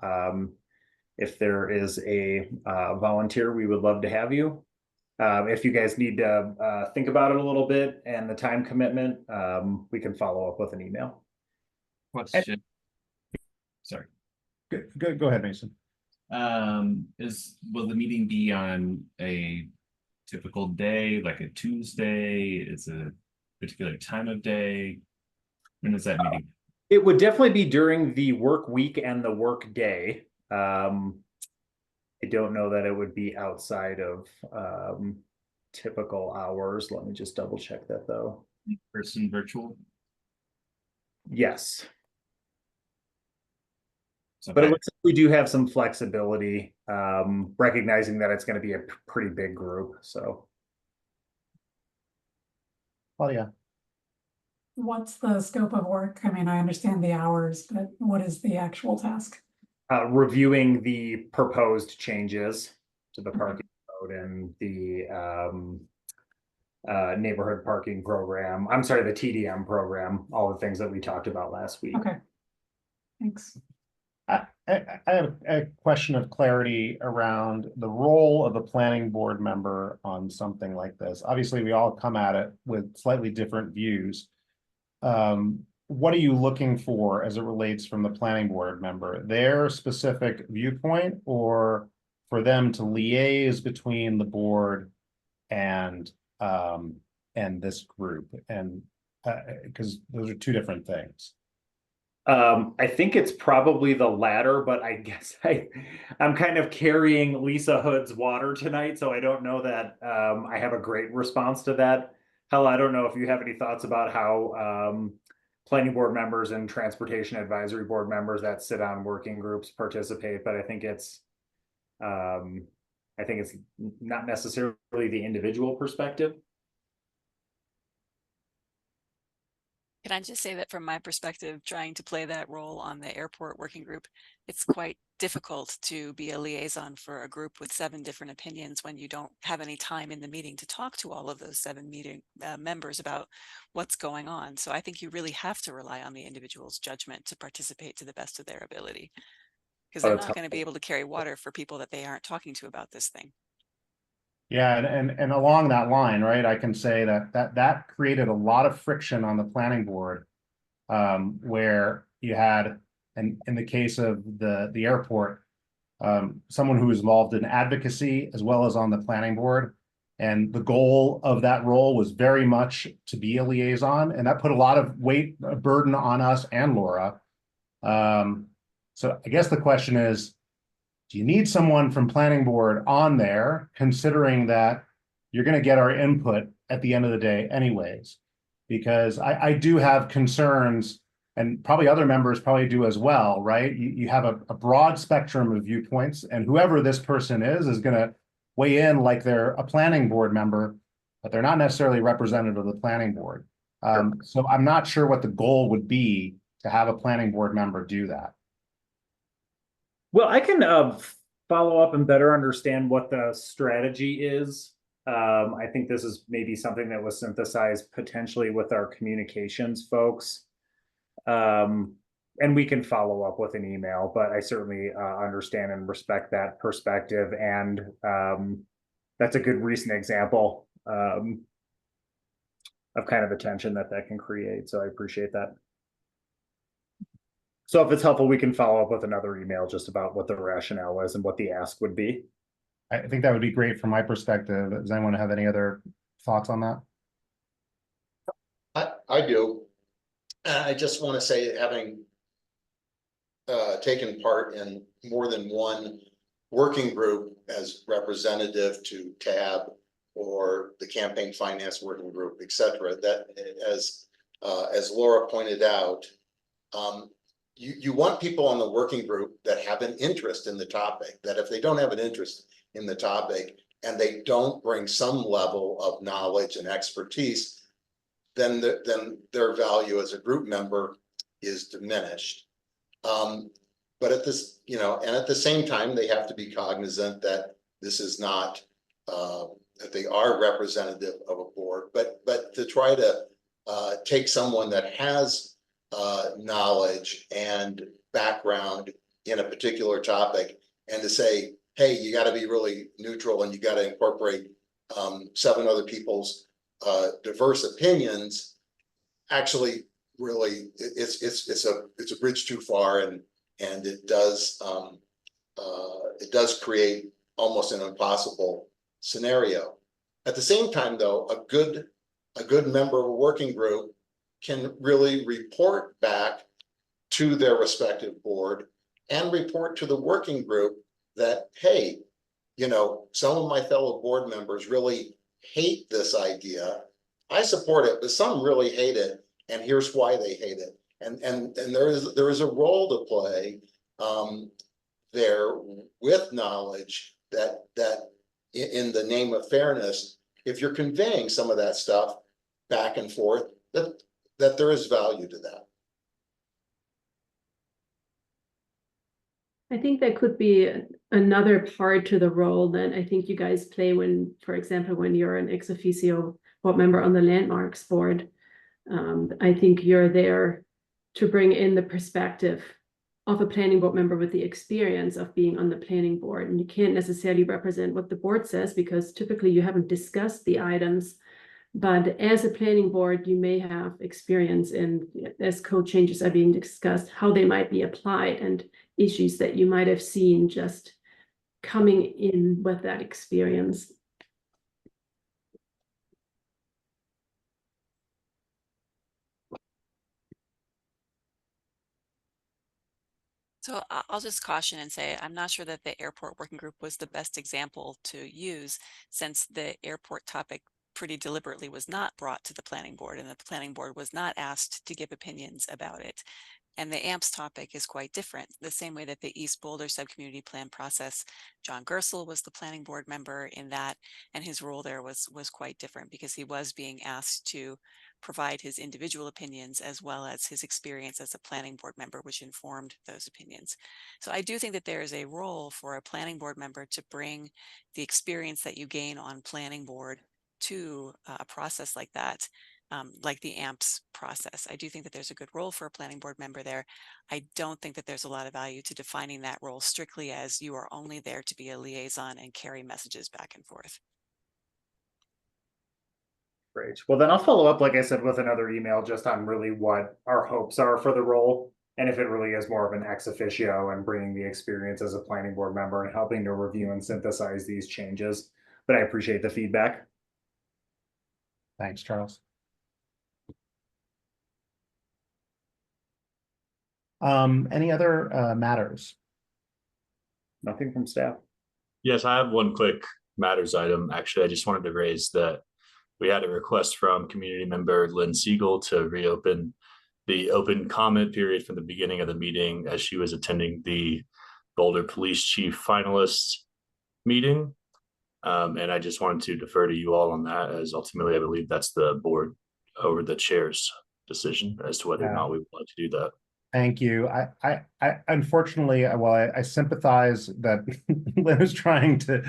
if there is a volunteer, we would love to have you. If you guys need to think about it a little bit and the time commitment, we can follow up with an email. Question. Sorry. Go ahead, Mason. Will the meeting be on a typical day, like a Tuesday? Is a particular time of day? When is that meeting? It would definitely be during the work week and the work day. I don't know that it would be outside of typical hours. Let me just double check that though. Person virtual? Yes. So But it if I- looks like we do have some flexibility, recognizing that it's going to be a pretty big group. So, Claudia. What's the scope of work? I mean, I understand the hours, but what is the actual task? reviewing the proposed changes to the parking code and the neighborhood parking program. I'm sorry, the TDM program, all the things that we talked about last week. Okay. Thanks. I have a question of clarity around the role of a planning board member on something like this. Obviously, we all come at it with slightly different views. What are you looking for as it relates from the planning board member? Their specific viewpoint, or for them to liaise between the board and this group? And because those are two different things. I think it's probably the latter, but I guess I'm kind of carrying Lisa Hood's water tonight, so I don't know that I have a great response to that. Hell, I don't know if you have any thoughts about how planning board members and transportation advisory board members that sit on working groups participate, but I think it's not necessarily the individual perspective. Can I just say that from my perspective, trying to play that role on the airport working group, it's quite difficult to be a liaison for a group with 7 different opinions when you don't have any time in the meeting to talk to all of those 7 members about what's going on. So I think you really have to rely on the individual's judgment to participate to the best of their ability, because they're not going to be able to carry water for people that they aren't talking to about this thing. Yeah, and along that line, right, I can say that created a lot of friction on the planning board, where you had, and in the case of the airport, someone who was involved in advocacy as well as on the planning board, and the goal of that role was very much to be a liaison, and that put a lot of weight, a burden on us and Laura. So I guess the question is, do you need someone from planning board on there, considering that you're going to get our input at the end of the day anyways? Because I do have concerns, and probably other members probably do as well, right? You have a broad spectrum of viewpoints, and whoever this person is going to weigh in like they're a planning board member, but they're not necessarily representative of the planning board. So I'm not sure what the goal would be to have a planning board member do that. Well, I can follow up and better understand what the strategy is. I think this is maybe something that was synthesized potentially with our communications folks. And we can follow up with an email, but I certainly understand and respect that perspective. And that's a good recent example of kind of the tension that can create. So I appreciate that. So if it's helpful, we can follow up with another email just about what the rationale was and what the ask would be. I think that would be great from my perspective. Does anyone have any other thoughts on that? I do. I just want to say, having taken part in more than one working group as representative to TAB or the campaign finance working group, et cetera, that as Laura pointed out, you want people on the working group that have an interest in the topic, that if they don't have an interest in the topic and they don't bring some level of knowledge and expertise, then their value as a group member is diminished. But at this, and at the same time, they have to be cognizant that this is not, that they are representative of a board, but to try to take someone that has knowledge and background in a particular topic and to say, hey, you got to be really neutral and you got to incorporate 7 other people's diverse opinions, actually really it's a bridge too far, and it does create almost an impossible scenario. At the same time, though, a good member of a working group can really report back to their respective board and report to the working group that, hey, you know, some of my fellow board members really hate this idea. I support it, but some really hate it, and here's why they hate it. And there is a role to play there with knowledge that in the name of fairness, if you're conveying some of that stuff back and forth, that there is value to that. I think there could be another part to the role that I think you guys play when, for example, when you're an ex officio board member on the Landmarks Board. I think you're there to bring in the perspective of a planning board member with the experience of being on the planning board. And you can't necessarily represent what the board says because typically you haven't discussed the items. But as a planning board, you may have experience in, as code changes are being discussed, how they might be applied and issues that you might have seen just coming in with that experience. So I'll just caution and say, I'm not sure that the airport working group was the best example to use, since the airport topic pretty deliberately was not brought to the planning board, and the planning board was not asked to give opinions about it. And the AMPS topic is quite different, the same way that the East Boulder subcommunity plan process, John Gersel was the planning board member in that, and his role there was quite different because he was being asked to provide his individual opinions as well as his experience as a planning board member, which informed those opinions. So I do think that there is a role for a planning board member to bring the experience that you gain on planning board to a process like that, like the AMPS process. I do think that there's a good role for a planning board member there. I don't think that there's a lot of value to defining that role strictly as you are only there to be a liaison and carry messages back and forth. Great. Well, then I'll follow up, like I said, with another email just on really what our hopes are for the role. And if it really is more of an ex officio and bringing the experience as a planning board member and helping to review and synthesize these changes. But I appreciate the feedback. Thanks, Charles. Any other matters? Nothing from staff. Yes, I have one quick matters item. Actually, I just wanted to raise that we had a request from community member Lynn Siegel to reopen the open comment period from the beginning of the meeting as she was attending the Boulder Police Chief finalists meeting. And I just wanted to defer to you all on that, as ultimately I believe that's the board over the chair's decision as to whether or not we would like to do that. Thank you. I unfortunately, well, I sympathize that Lynn is trying to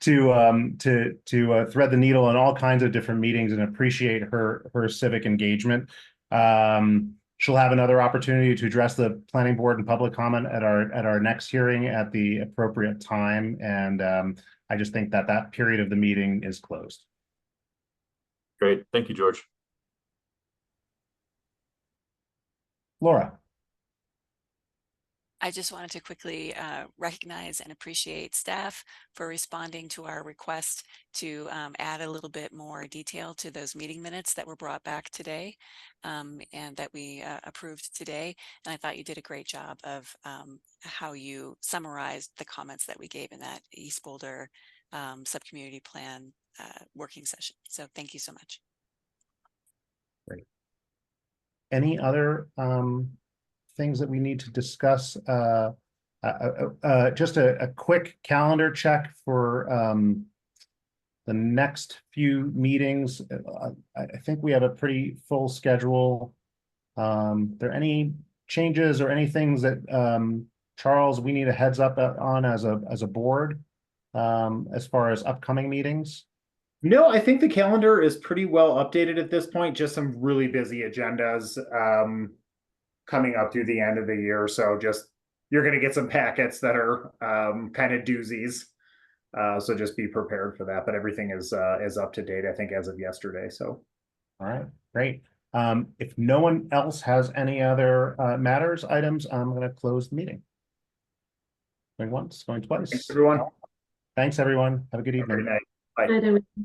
thread the needle in all kinds of different meetings and appreciate her civic engagement. She'll have another opportunity to address the planning board and public comment at our next hearing at the appropriate time. And I just think that period of the meeting is closed. Great. Thank you, George. Laura. I just wanted to quickly recognize and appreciate staff for responding to our request to add a little bit more detail to those meeting minutes that were brought back today and that we approved today. And I thought you did a great job of how you summarized the comments that we gave in that East Boulder subcommunity plan working session. So thank you so much. Great. Any other things that we need to discuss? Just a quick calendar check for the next few meetings. I think we have a pretty full schedule. Are there any changes or any things that Charles, we need a heads up on as a board as far as upcoming meetings? No, I think the calendar is pretty well updated at this point. Just some really busy agendas coming up through the end of the year. So just, you're going to get some packets that are kind of doozies. So just be prepared for that. But everything is up to date, I think, as of yesterday. So. All right, great. If no one else has any other matters, items, I'm going to close the meeting. Going once, going twice. Thanks, everyone. Thanks, everyone. Have a good evening. Good night. Bye. Bye.